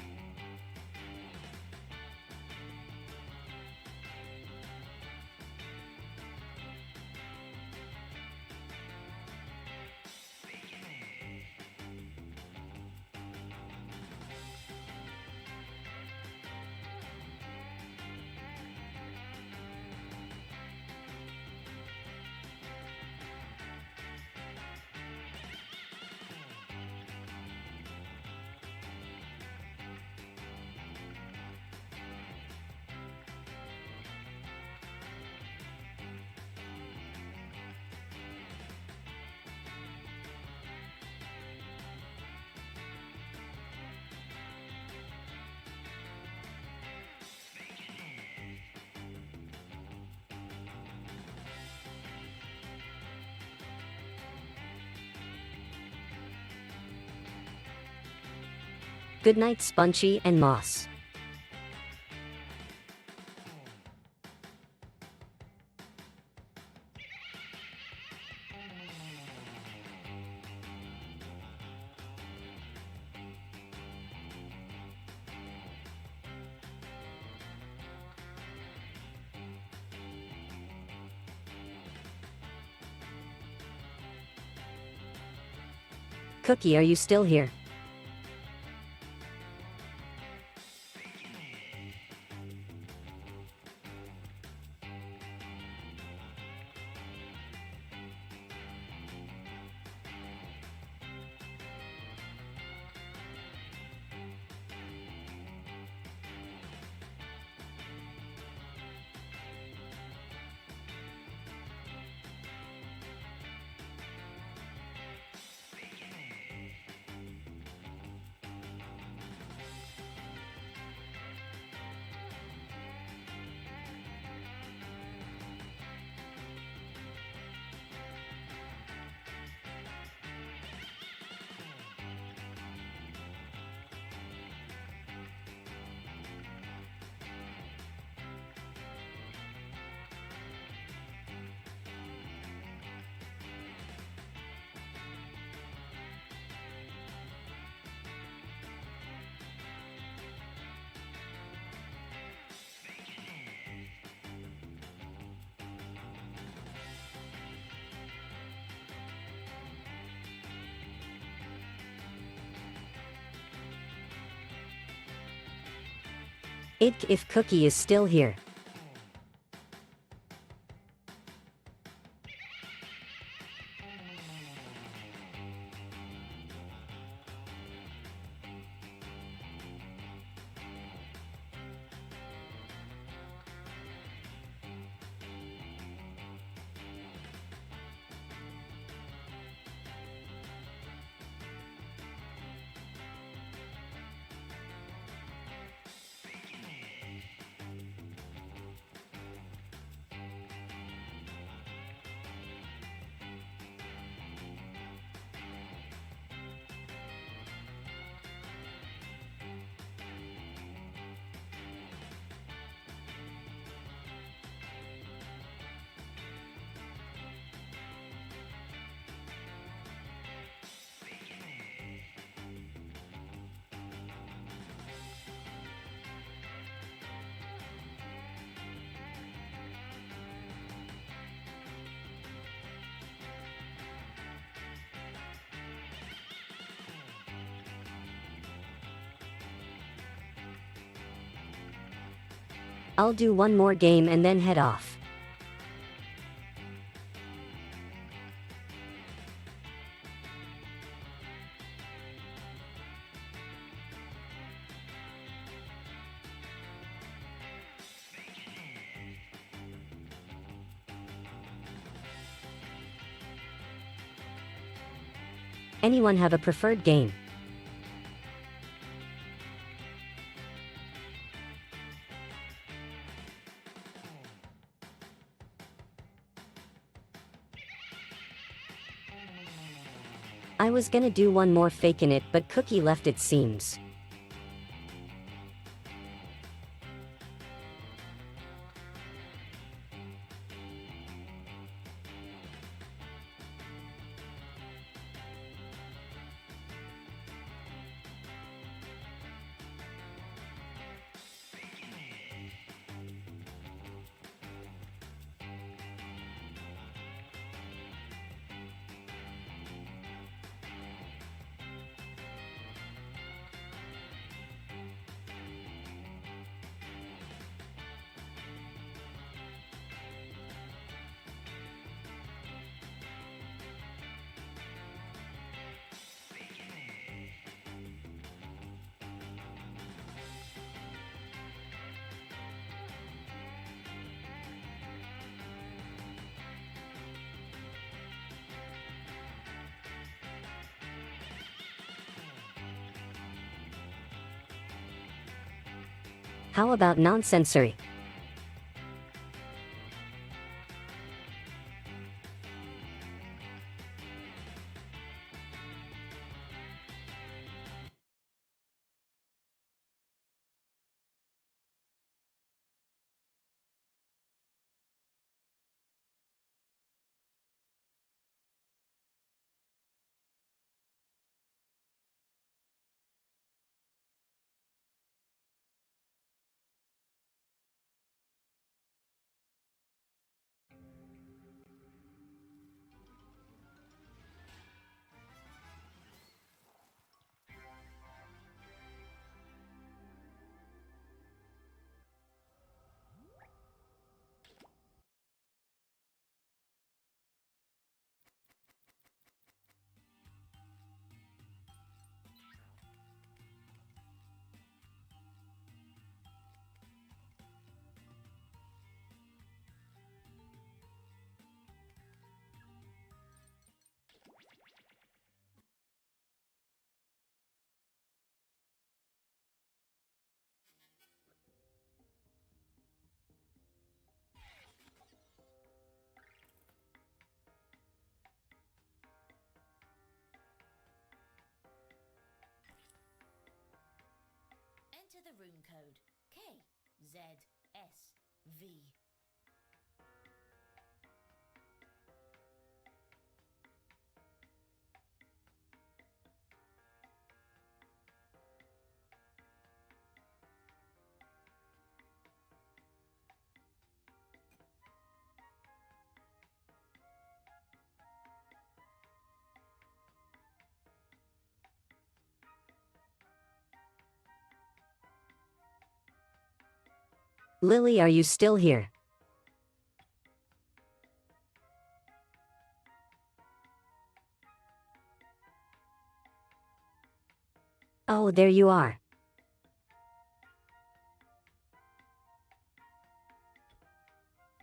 Good night, Spunchy and Moss. Cookie, are you still here? If Cookie is still here. I'll do one more game and then head off. Anyone have a preferred game? I was gonna do one more faking it, but Cookie left it seems. How about nonsensory? Enter the room code KZSV. Lily, are you still here? Oh, there you are.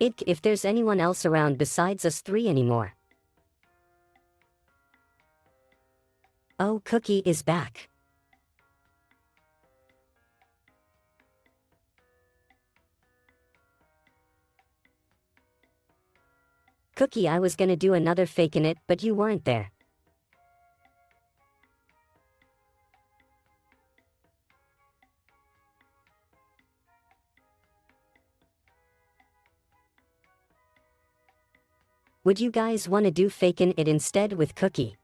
If there's anyone else around besides us three anymore. Oh, Cookie is back. Cookie, I was gonna do another faking it, but you weren't there. Would you guys wanna do faking it instead with Cookie?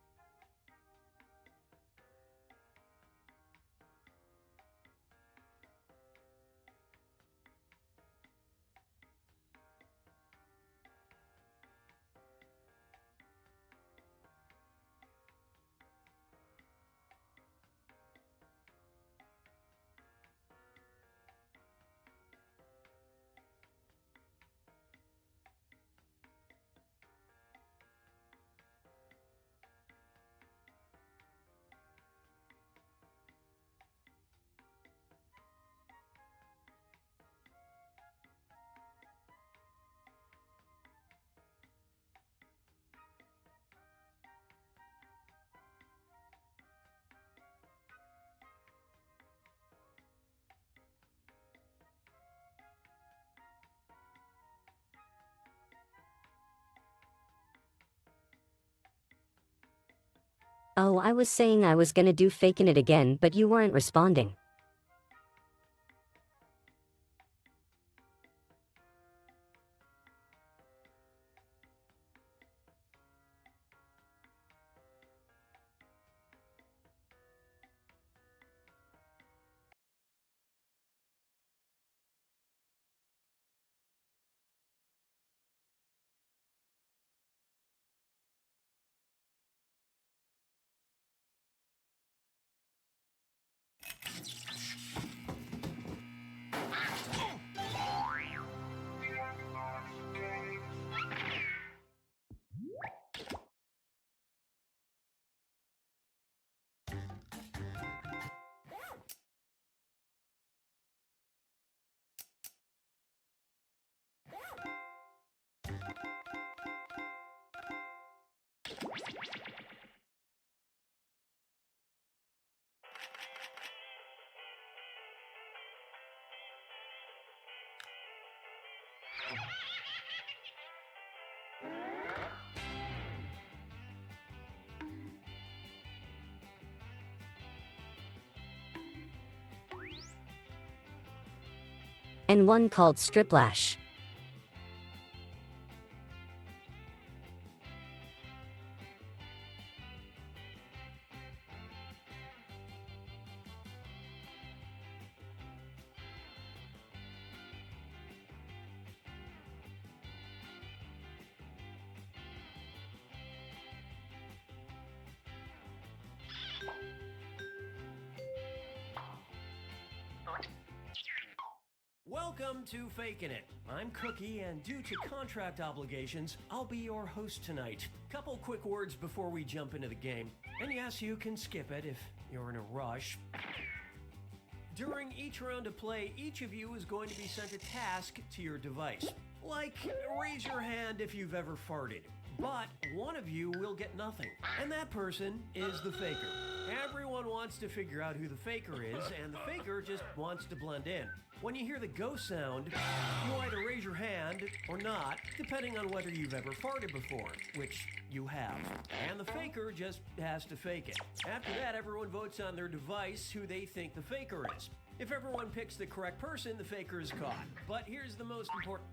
Oh, I was saying I was gonna do faking it again, but you weren't responding. And one called Striplash. Welcome to Fakin' It. I'm Cookie, and due to contract obligations, I'll be your host tonight. Couple quick words before we jump into the game. And yes, you can skip it if you're in a rush. During each round of play, each of you is going to be sent a task to your device. Like, raise your hand if you've ever farted. But one of you will get nothing, and that person is the faker. Everyone wants to figure out who the faker is, and the faker just wants to blend in. When you hear the go sound, you either raise your hand or not, depending on whether you've ever farted before, which you have. And the faker just has to fake it. After that, everyone votes on their device who they think the faker is. If everyone picks the correct person, the faker is caught. But here's the most important.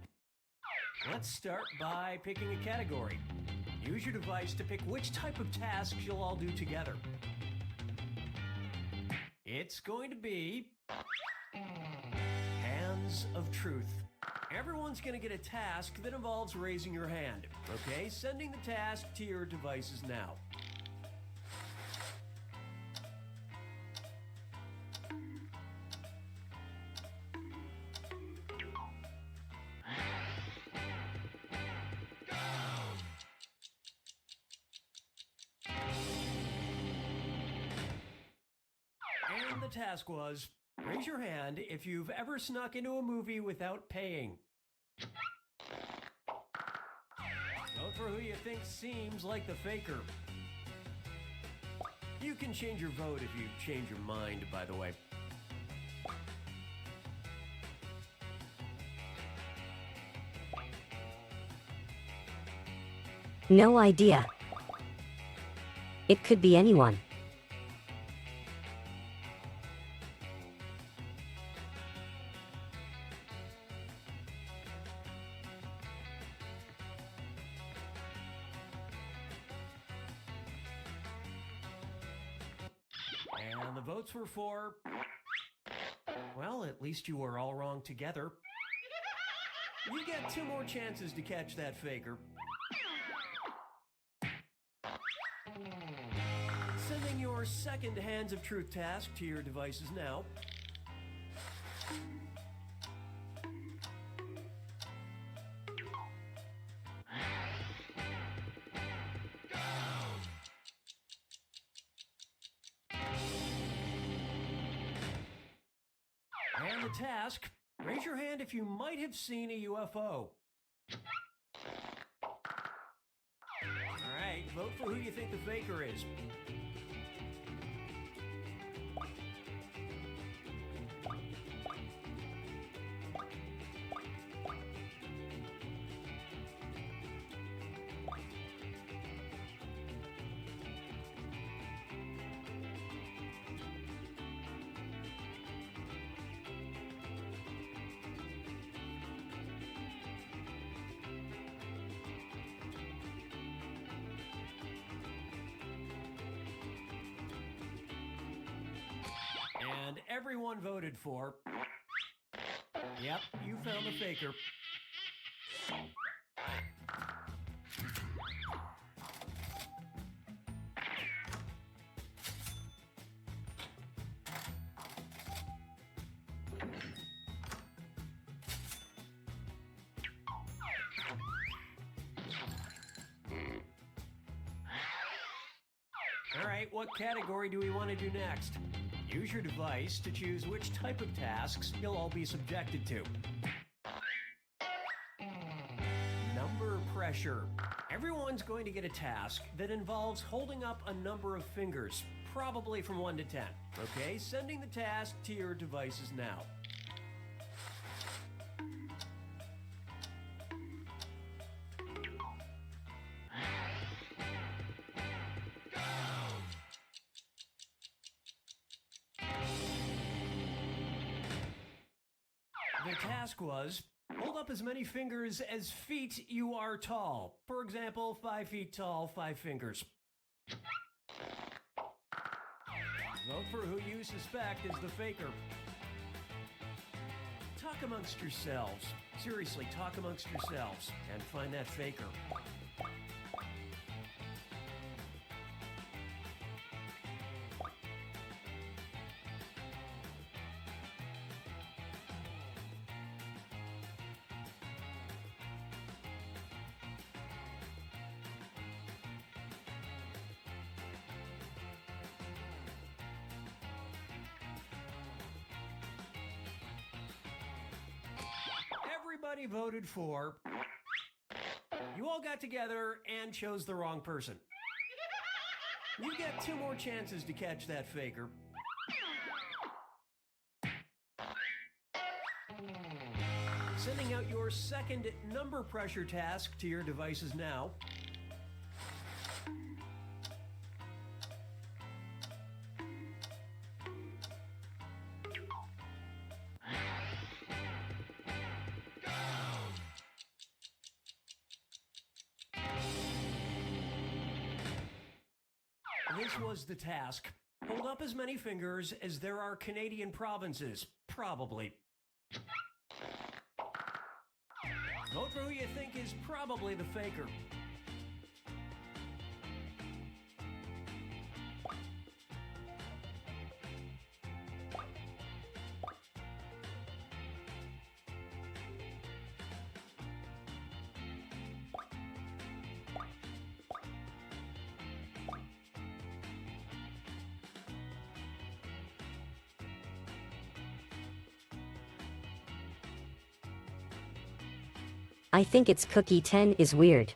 Let's start by picking a category. Use your device to pick which type of tasks you'll all do together. It's going to be Hands of Truth. Everyone's going to get a task that involves raising your hand. Okay, sending the task to your devices now. And the task was, raise your hand if you've ever snuck into a movie without paying. Vote for who you think seems like the faker. You can change your vote if you change your mind, by the way. No idea. It could be anyone. And the votes were for... Well, at least you were all wrong together. You get 2 more chances to catch that faker. Sending your second Hands of Truth task to your devices now. And the task, raise your hand if you might have seen a UFO. Alright, vote for who you think the faker is. everyone voted for. Yep, you found the faker. Alright, what category do we want to do next? Use your device to choose which type of tasks you'll all be subjected to. Number pressure. Everyone's going to get a task that involves holding up a number of fingers, probably from 1 to 10. Okay, sending the task to your devices now. The task was, hold up as many fingers as feet you are tall. For example, 5 feet tall, 5 fingers. Vote for who you suspect is the faker. Talk amongst yourselves. Seriously, talk amongst yourselves and find that faker. Everybody voted for. You all got together and chose the wrong person. You get 2 more chances to catch that faker. Sending out your second number pressure task to your devices now. This was the task. Hold up as many fingers as there are Canadian provinces. Probably. Vote for who you think is probably the faker. I think it's Cookie 10 is weird.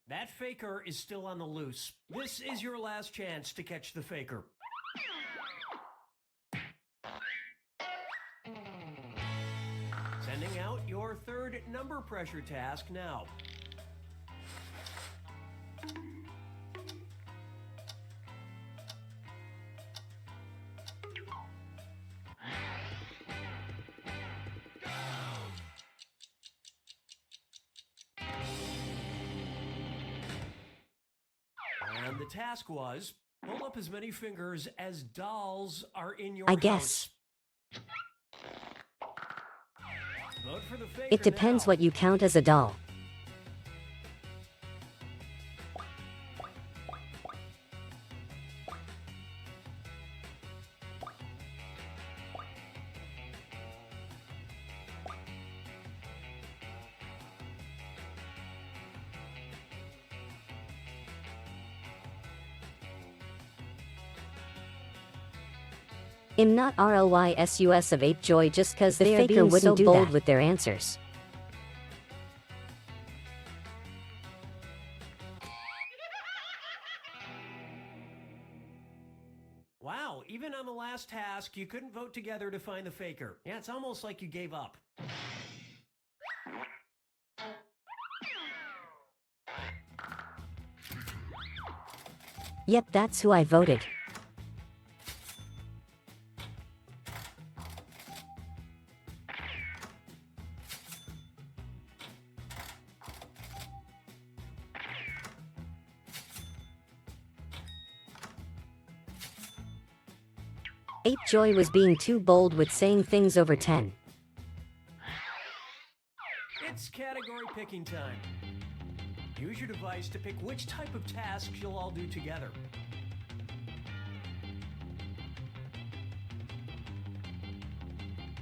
That faker is still on the loose. This is your last chance to catch the faker. Sending out your third number pressure task now. And the task was, hold up as many fingers as dolls are in your I house. guess. Vote for the faker It depends now. what you count as a doll. I'm not RLYSUS of Ape Joy just cause the faker wouldn't so do bold that with their answers. Wow, even on the last task, you couldn't vote together to find the faker. Yeah, it's almost like you gave up. Yep, that's who I voted. Ape Joy was being too bold with saying things over 10. It's category picking time. Use your device to pick which type of tasks you'll all do together.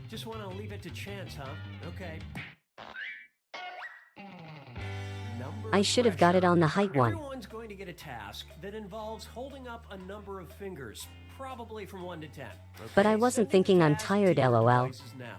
Just want to leave it to chance, huh? Okay. I should have got it on the height one. Everyone's going to get a task that involves holding up a number of fingers, probably from 1 to 10. Okay? But I wasn't thinking I'm tired, lol. Now.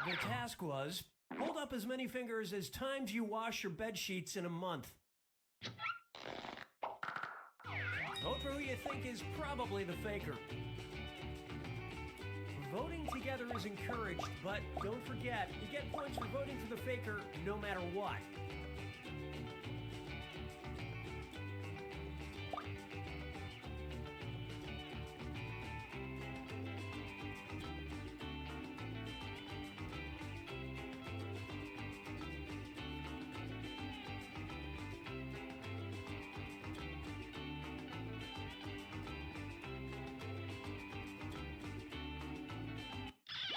The task was, hold up as many fingers as times you wash your bed sheets in a month. Vote for who you think is probably the faker. Voting together is encouraged, but don't forget, you get points for voting for the faker no matter what.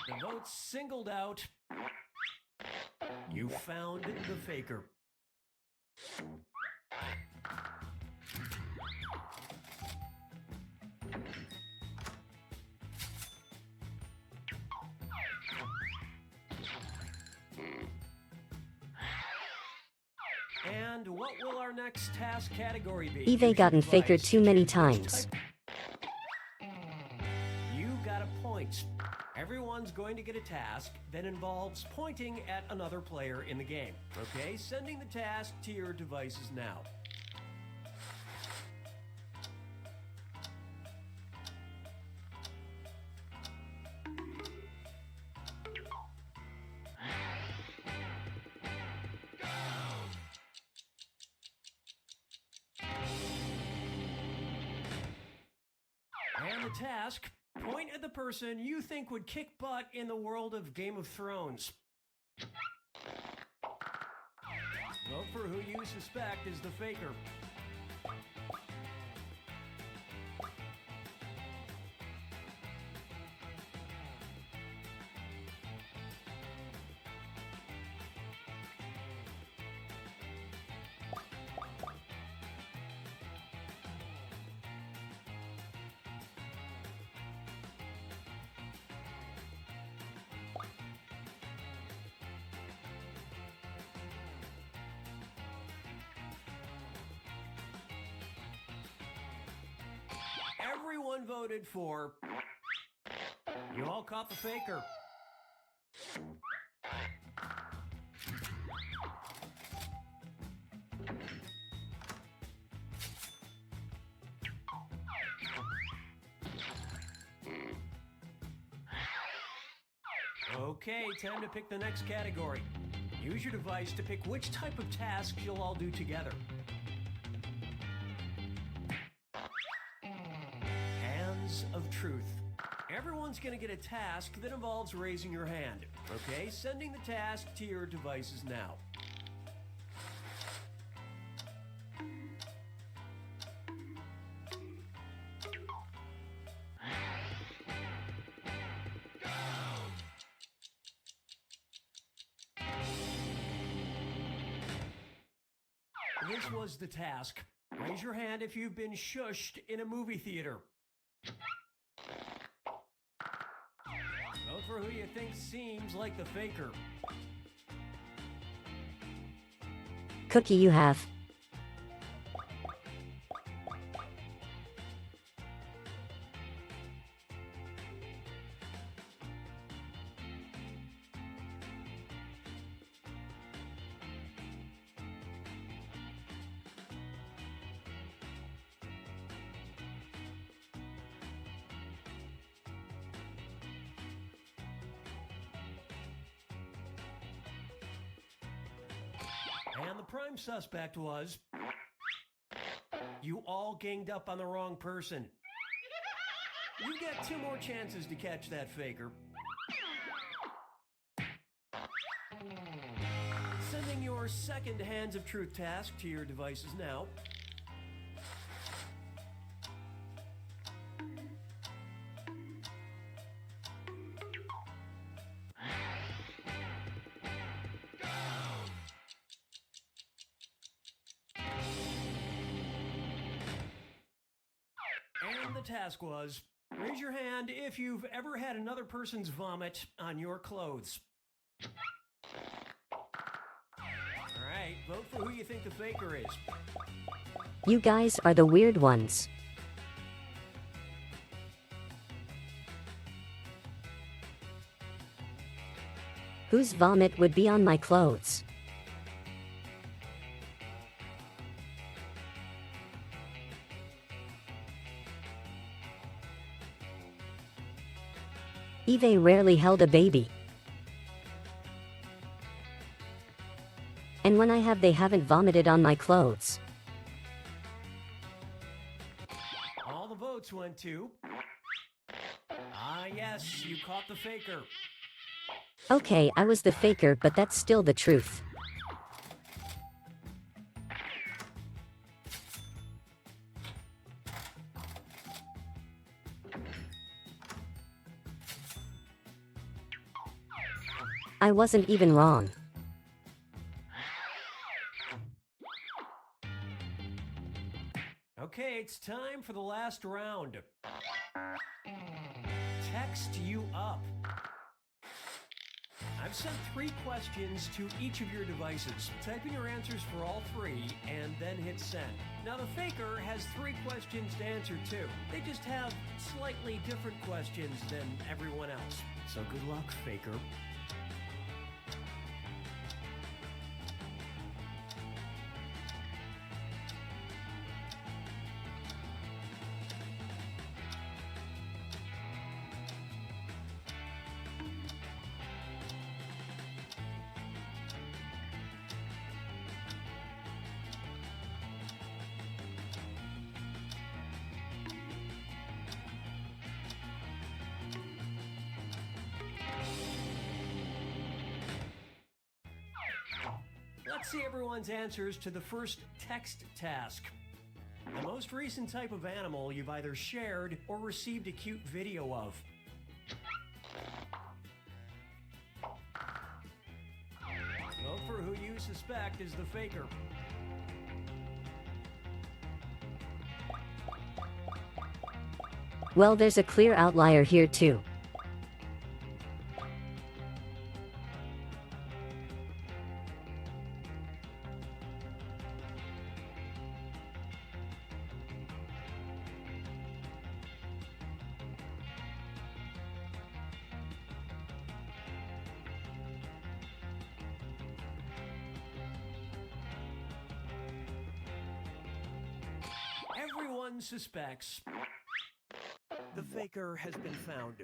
The votes singled out. You found the faker. And what will our next task category be? Eve gotten faker too many times. You got a point. Everyone's going to get a task that involves pointing at another player in the game. Okay, sending the task to your devices now. And the task, point at the person you think would kick butt in the world of Game of Thrones. Vote for who you suspect is the faker. Everyone voted for. You all caught the faker. Okay, time to pick the next category. Use your device to pick which type of tasks you'll all do together. Of truth. Everyone's going to get a task that involves raising your hand. Okay, sending the task to your devices now. This was the task. Raise your hand if you've been shushed in a movie theater. Vote for who you think seems like the faker. Cookie, you have. And the prime suspect was... You all ganged up on the wrong person. You get 2 more chances to catch that faker. Sending your second Hands of Truth task to your devices now. And the task was, raise your hand if you've ever had another person's vomit on your clothes. Alright, vote for who you think the faker is. You guys are the weird ones. Whose vomit would be on my clothes? Eve rarely held a baby. And when I have, they haven't vomited on my clothes. All the votes went to... Ah, yes, you caught the faker. Okay, I was the faker, but that's still the truth. I wasn't even wrong. Okay, it's time for the last round. Text you up. I've sent 3 questions to each of your devices. Type in your answers for all 3 and then hit send. Now the faker has 3 questions to answer too. They just have slightly different questions than everyone else. So good luck, faker. Let's see everyone's answers to the first text task. The most recent type of animal you've either shared or received a cute video of. Vote for who you suspect is the faker. Well, there's a clear outlier here too. Everyone suspects the faker has been found.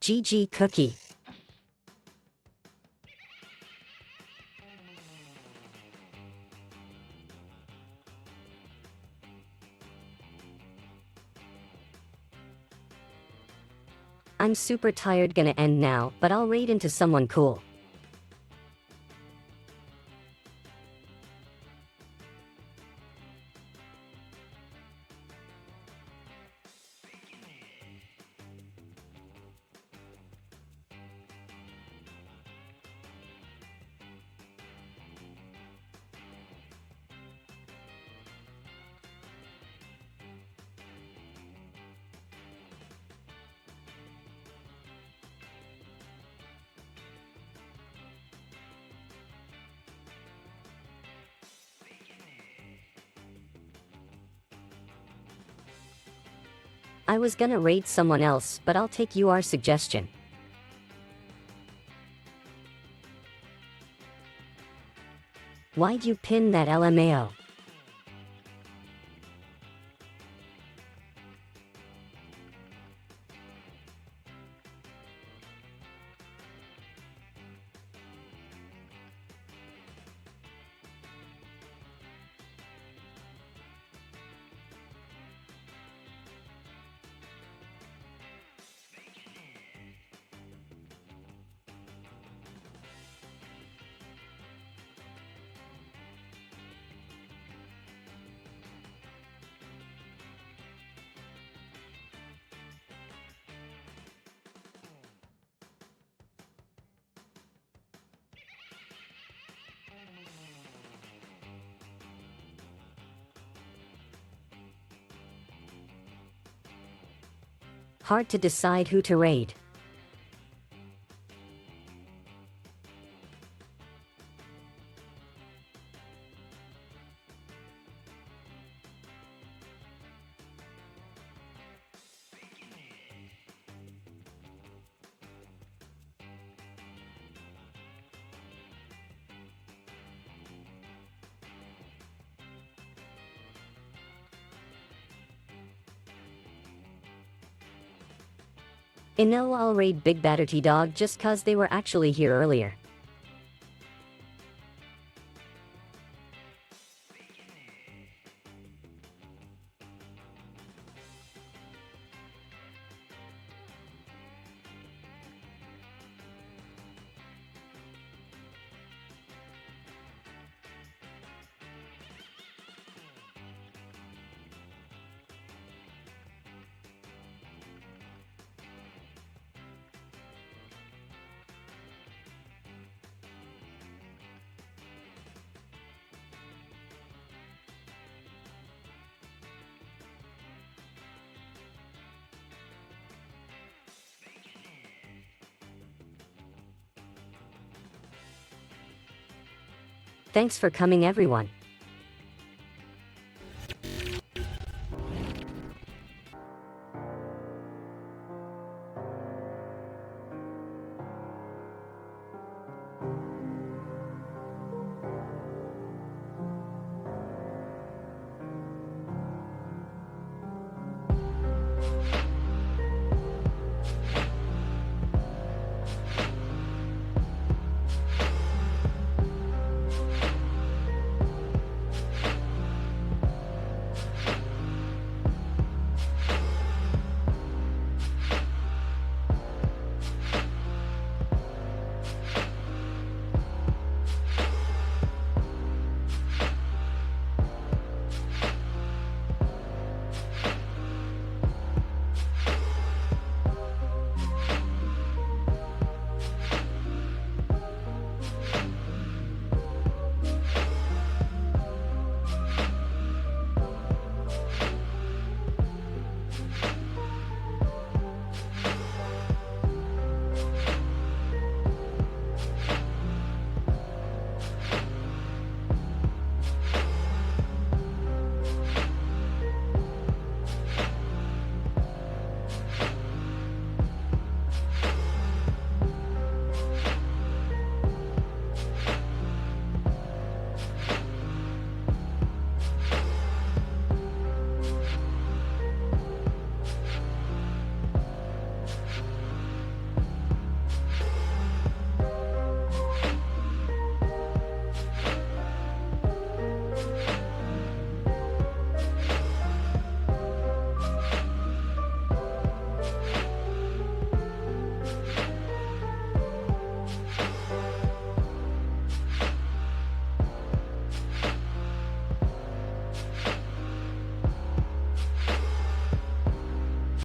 GG Cookie. I'm super tired, gonna end now, but I'll raid into someone cool. I was gonna raid someone else, but I'll take your suggestion. Why'd you pin that LMAO? Hard to decide who to raid. No, I'll raid Big Batter T-Dog just cause they were actually here earlier. Thanks for coming, everyone.